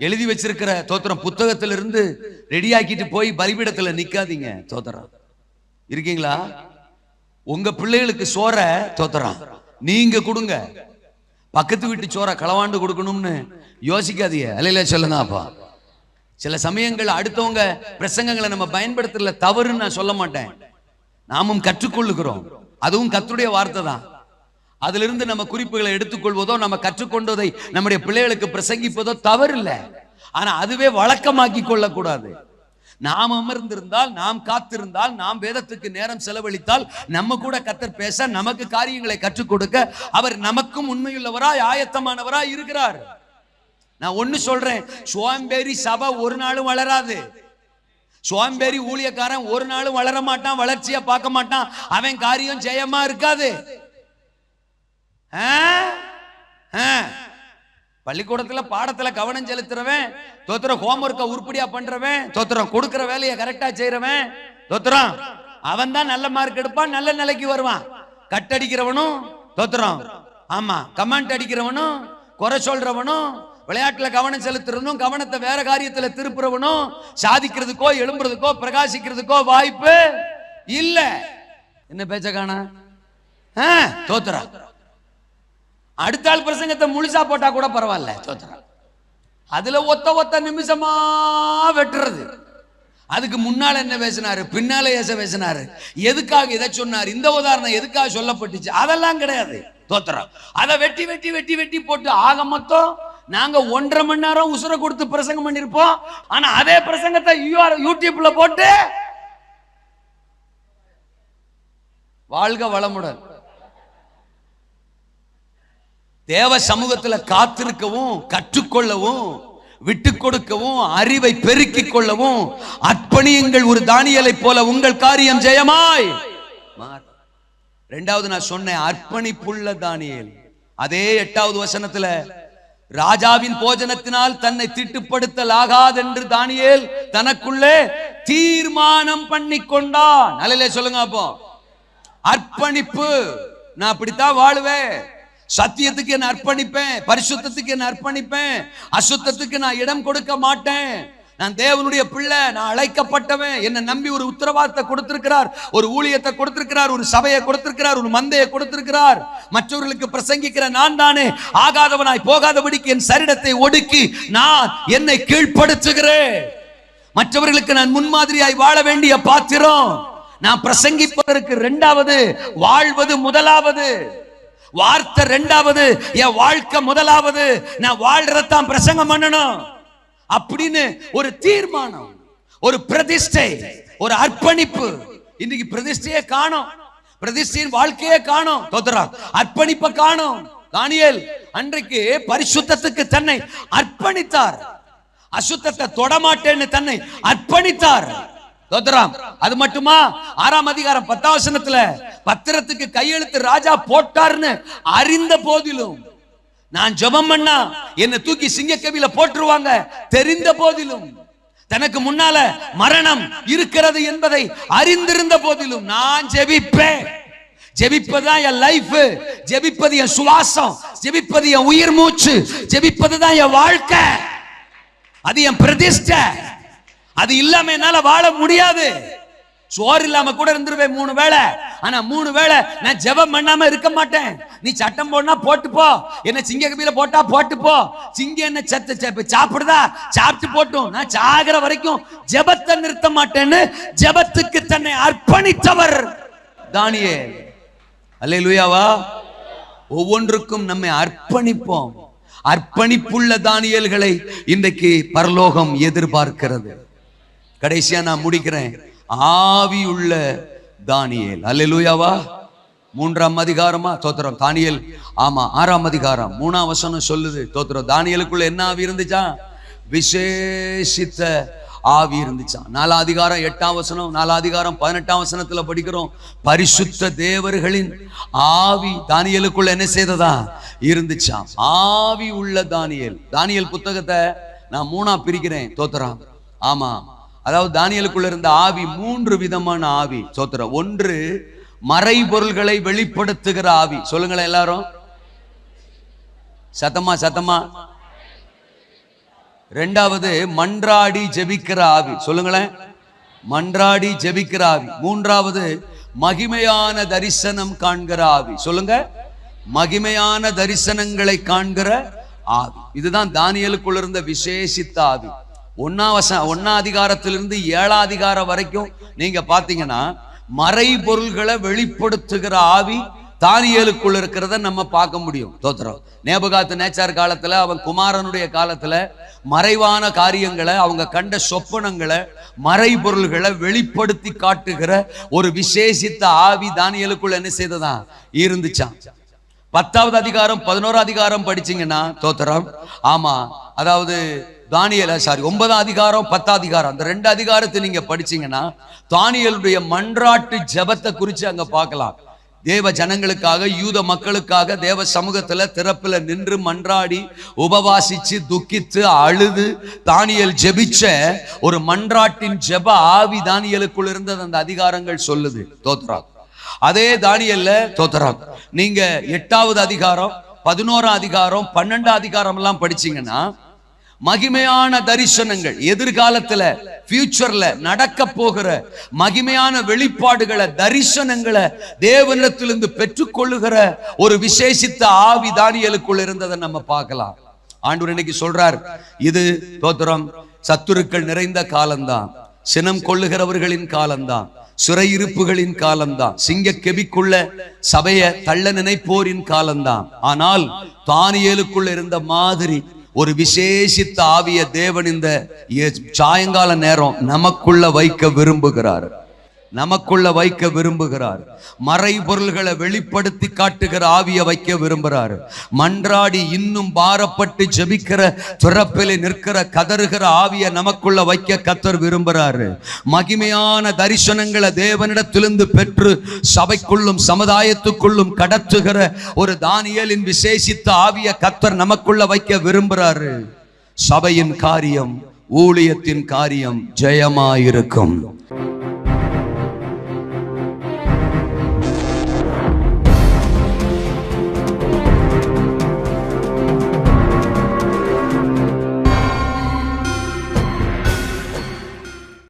S1: எழுதி வச்சிருக்கிற தோத்திரம் புத்தகத்திலிருந்து ரெடியாக்கிட்டு போய் பலிபீடத்துல நிக்காதீங்க. தோத்திரம் இருக்கீங்களா? உங்க பிள்ளைகளுக்கு சோற தோத்திரம் நீங்க கொடுங்க. பக்கத்து வீட்டு சோற களவாண்டு கொடுக்கணும்னு யோசிக்காதீங்க. அல்லேலூயா சொல்லுங்க. அப்பா சில சமயங்கள் அடுத்தவங்க பிரசங்கங்களை நம்ம பயன்படுத்தல, தவறுன்னு நான் சொல்ல மாட்டேன். நாமும் கற்றுக்கொள்ளுகிறோம், அதுவும் கர்த்தருடைய வார்த்தை தான். அதிலிருந்து நம்ம குறிப்புகளை எடுத்துக்கொள்வதோ, நம்ம கற்றுக்கொண்டதை நம்முடைய பிள்ளைகளுக்கு பிரசங்கிப்பதோ தவறு இல்லை. ஆனா அதுவே வழக்கமாக்கி கொள்ளக்கூடாது. நாம் அமர்ந்திருந்தால், நாம் காத்திருந்தால், நாம் வேதத்துக்கு நேரம் செலவழித்தால், நம்ம கூட கர்த்தர் பேச, நமக்கு காரியங்களை கற்றுக் கொடுக்க அவர் நமக்கும் உண்மையுள்ளவராய் ஆயத்தமானவராய் இருக்கிறார். நான் ஒண்ணு சொல்றேன், சோம்பேறி சபை ஒரு நாளும் வளராது. சோம்பேறி ஊழியக்காரன் ஒரு நாளும் வளர மாட்டான், வளர்ச்சியா பார்க்க மாட்டான், அவன் காரியம் ஜெயமா இருக்காது. பள்ளிக்கூடத்துல பாடத்துல கவனம் செலுத்துறவன் தோத்திரம், ஹோம்வொர்க்கை உருப்படியா பண்றவன் தோத்திரம், கொடுக்கிற வேலையை கரெக்டா செய்யறவன் தோத்திரம், அவன் தான் நல்ல மார்க் எடுப்பான், நல்ல நிலைக்கு வருவான். கட்டடிக்கிறவனும் தோத்திரம், ஆமா, கமெண்ட் அடிக்கிறவனும், குறை சொல்றவனும், விளையாட்டுல கவனம் செலுத்துறவனும், கவனத்தை வேற காரியத்துல திருப்புறவனும் சாதிக்கிறதுக்கோ எழும்புறதுக்கோ பிரகாசிக்கிறதுக்கோ வாய்ப்பு இல்ல. என்ன பேச்ச காணா? தோத்திரா. அடுத்த ஆள் பிரசங்கத்தை முழுசா போட்டா கூட பரவாயில்ல, தோத்திரா. அதுல ஒத்த ஒத்த நிமிஷமா வெட்டுறது. அதுக்கு முன்னால என்ன பேசினாரு, பின்னால ஏச பேசினாரு, எதுக்காக இதை சொன்னார், இந்த உதாரணம் எதுக்காக சொல்லப்பட்டுச்சு, அதெல்லாம் கிடையாது. தோத்திரம். அதை வெட்டி வெட்டி வெட்டி வெட்டி போட்டு ஆக மொத்தம் நாங்க 1.5 மணி நேரம் உசுர கொடுத்து பிரசங்கம் பண்ணிருப்போம். ஆனா அதே பிரசங்கத்தை யூடியூப்ல போட்டு வாழ்க வளமுடன். தேவ சமூகத்துல காத்திருக்கவும், கற்றுக்கொள்ளவும், விட்டு கொடுக்கவும், அறிவை பெருக்கிக் கொள்ளவும் அர்ப்பணியுங்கள். ஒரு தானியேலை போல உங்கள் காரியம் ஜெயமாய். இரண்டாவது நான் சொன்னேன், அர்ப்பணிப்புள்ள தானியேல். அதே 8வது வசனத்துல, ராஜாவின் போஜனத்தினால் தன்னை திட்டுப்படுத்தல் ஆகாதென்று தானியேல் தனக்குள்ளே தீர்மானம் பண்ணி கொண்டான். அல்லேலூயா சொல்லுங்க. அப்போ அர்ப்பணிப்பு. நான் அப்படித்தான் வாழுவேன். சத்தியத்துக்கு என்ன அர்ப்பணிப்பேன், பரிசுத்தத்துக்கு என்ன அர்ப்பணிப்பேன், அசுத்தத்துக்கு நான் இடம் கொடுக்க மாட்டேன். நான் தேவனுடைய பிள்ளை, நான் அழைக்கப்பட்டவன். என்னை நம்பி ஒரு உத்தரவாதத்தை கொடுத்திருக்கிறார், ஒரு ஊழியத்தை கொடுத்திருக்கிறார், ஒரு சபையை கொடுத்திருக்கிறார், ஒரு மந்தையை கொடுத்திருக்கிறார். மற்றவர்களுக்கு பிரசங்கிக்கிற நான் தானே ஆகாதவனாய் போகாதபடிக்கு என் சரீரத்தை ஒடுக்கி நான் என்னை கீழ்ப்படுத்துகிறேன். மற்றவர்களுக்கு நான் முன்மாதிரியாய் வாழ வேண்டிய பாத்திரம். நான் பிரசங்கிப்பதற்கு இரண்டாவது, வாழ்வது முதலாவது. வார்த்தை இரண்டாவது, என் வாழ்க்கை முதலாவது. நான் வாழ்றதான் பிரசங்கம் பண்ணணும் அப்படின்னு ஒரு தீர்மானம், ஒரு பிரதிஷ்டை, ஒரு அர்ப்பணிப்பு. இன்னைக்கு பிரதிஷ்டையே காணோம், பிரதிஷ்டையின் வாழ்க்கையே காணோம். தோத்திரம், அர்ப்பணிப்பை காணோம். தானியேல் அன்றைக்கு பரிசுத்தத்துக்கு தன்னை அர்ப்பணித்தார். அசுத்தத்தை தொடமாட்டேன்னு தன்னை அர்ப்பணித்தார். தோத்திரம். அது மட்டுமா, 6ஆம் அதிகாரம் 10ஆம் வசனத்துல பத்திரத்துக்கு கையெழுத்து ராஜா போட்டார்னு அறிந்த போதிலும், நான் ஜெபம் பண்ணா என்ன தூக்கி சிங்கக்கவியில போட்டுருவாங்க தெரிந்த போதிலும், தனக்கு முன்னால மரணம் இருக்கிறது என்பதை அறிந்திருந்த போதிலும், நான் ஜெபிப்பேன். ஜெபிப்பதுதான் என் லைஃப், ஜெபிப்பது என் சுவாசம், ஜெபிப்பது என் உயிர் மூச்சு, ஜெபிப்பதுதான் என் வாழ்க்கை, அது என் பிரதிஷ்டை. அது இல்லாம என்னால வாழ முடியாது. சோறு இல்லாம கூட இருந்துருவேன் 3 வேளை. ஆனா 3 வேளை நான் ஜெபம் பண்ணாம இருக்க மாட்டேன். நீ சட்டம் போடனா போட்டு போ, என்ன சிங்க கபில போட்டா போட்டு போ, சிங்க என்ன சாப்பிடுதா சாப்பிட்டு போட்டும், நான் சாகிற வரைக்கும் ஜெபத்தை நிறுத்த மாட்டேன்னு ஜெபத்துக்கு தன்னை அர்ப்பணித்தவர் தானியேல். அல்லேலூயாவா. ஒவ்வொன்றுக்கும் நம்மை அர்ப்பணிப்போம். அர்ப்பணிப்புள்ள தானியேல்களை இன்றைக்கு பரலோகம் எதிர்பார்க்கிறது. கடைசியா நான் முடிக்கிறேன். ஆவி உள்ள தானியேல். அல்லேலூயாவா. 3ஆம் அதிகாரமா தோத்திரம் தானியேல். ஆமா, 6ஆம் அதிகாரம் 3ஆம் வசனம் சொல்லுது. தோத்திரம், தானியேலுக்குள்ள என்ன ஆவி இருந்துச்சா? விசேஷித்த ஆவி இருந்துச்சான். 4ஆம் அதிகாரம் 8ஆம் வசனம், 4ஆம் அதிகாரம் 18ஆம் வசனத்துல படிக்கிறோம், பரிசுத்த தேவர்களின் ஆவி தானியேலுக்குள்ள என்ன செய்ததா? இருந்துச்சாம். ஆவி உள்ள தானியேல். தானியேல் புத்தகத்தை நான் 3ஆ பிரிக்கிறேன். தோத்திரம். ஆமா, அதாவது தானியேலுக்குள்ள இருந்த ஆவி 3 விதமான ஆவி. சோத்திரம். ஒன்று, மறைபொருள்களை வெளிப்படுத்துகிற ஆவி. சொல்லுங்களேன் எல்லாரும் சத்தமா சத்தமா. இரண்டாவது, மன்றாடி ஜெபிக்கிற ஆவி. சொல்லுங்களேன், மன்றாடி ஜெபிக்கிற ஆவி. மூன்றாவது, மகிமையான தரிசனம் காண்கிற ஆவி. சொல்லுங்க, மகிமையான தரிசனங்களை காண்கிற ஆவி. இதுதான் தானியேலுக்குள்ள இருந்த விசேஷித்த ஆவி. 1ஆம் அதிகாரத்திலிருந்து 7ஆம் அதிகாரம் வரைக்கும் நீங்க பாத்தீங்கன்னா மறைபொருள்களை வெளிப்படுத்துகிற ஆவி தானியேலுக்குள்ள இருக்கிறத நம்ம பார்க்க முடியும். தோத்திரம். நேபுகாத் நேச்சார் காலத்துல, அவன் குமாரனுடைய காலத்துல மறைவான காரியங்களை, அவங்க கண்ட சொப்பனங்களை, மறைபொருள்களை வெளிப்படுத்தி காட்டுகிற ஒரு விசேஷித்த ஆவி தானியேலுக்குள்ள என்ன செய்ததா? இருந்துச்சான். 10ஆவது அதிகாரம் 11ஆம் அதிகாரம் படிச்சீங்கன்னா தோத்திரம். ஆமா, அதாவது தானியேல் 9ஆம் அதிகாரம் 10ஆம் அதிகாரம், அந்த 2 அதிகாரத்தை நீங்க படிச்சீங்கன்னா தானியேலுடைய மன்றாட்டு ஜெபத்தை குறித்து அங்க பார்க்கலாம். தேவ ஜனங்களுக்காக, யூத மக்களுக்காக தேவ சமூகத்துல திறப்புல நின்று மன்றாடி உபவாசிச்சு துக்கித்து அழுது தானியேல் ஜெபிச்ச ஒரு மன்றாட்டின் ஜெப ஆவி தானியேலுக்குள் இருந்தது அந்த அதிகாரங்கள் சொல்லுது. தோத்ரா. அதே தானியேல்ல தோத்ரா நீங்க 8ஆவது அதிகாரம் 11ஆம் அதிகாரம் 12ஆம் அதிகாரம் எல்லாம் படிச்சீங்கன்னா மகிமையான தரிசனங்கள், எதிர்காலத்துல ஃபியூச்சர்ல நடக்க போகிற மகிமையான வெளிப்பாடுகளை, தரிசனங்களை தேவனிடத்திலிருந்து பெற்றுக்கொள்ளுகிற ஒரு விசேஷித்த ஆவி தானியேலுக்குள்ள இருந்ததை நம்ம பார்க்கலாம். ஆண்டவர் இன்னைக்கு சொல்றார், இது தோத்திரம் சத்துருக்கள் நிறைந்த காலம்தான், சினம் கொள்ளுகிறவர்களின் காலம்தான், சிறையிருப்புகளின் காலம்தான், சிங்க கெபிக்குள்ள சபையை தள்ள நினைப்போரின் காலம்தான். ஆனால் தானியேலுக்குள்ள இருந்த மாதிரி ஒரு விசேஷித்த ஆவிய தேவன் இந்த சாயங்கால நேரம் நமக்குள்ள வைக்க விரும்புகிறார். நமக்குள்ள வைக்க விரும்புகிறார். மறைபொருள்களை வெளிப்படுத்தி காட்டுகிற ஆவிய வைக்க விரும்புகிறார். மன்றாடி இன்னும் பாரப்பட்டு ஜெபிக்கிற, துறப்பிலே நிற்கிற, கதறுகிற ஆவிய நமக்குள்ள வைக்க கர்த்தர் விரும்புகிறாரு. மகிமையான தரிசனங்களை தேவனிடத்திலிருந்து பெற்று சபைக்குள்ளும் சமுதாயத்துக்குள்ளும் கடத்துகிற ஒரு தானியேலின் விசேஷித்த ஆவிய கர்த்தர் நமக்குள்ள வைக்க விரும்புகிறாரு. சபையின் காரியம், ஊழியத்தின் காரியம் ஜெயமாயிருக்கும்.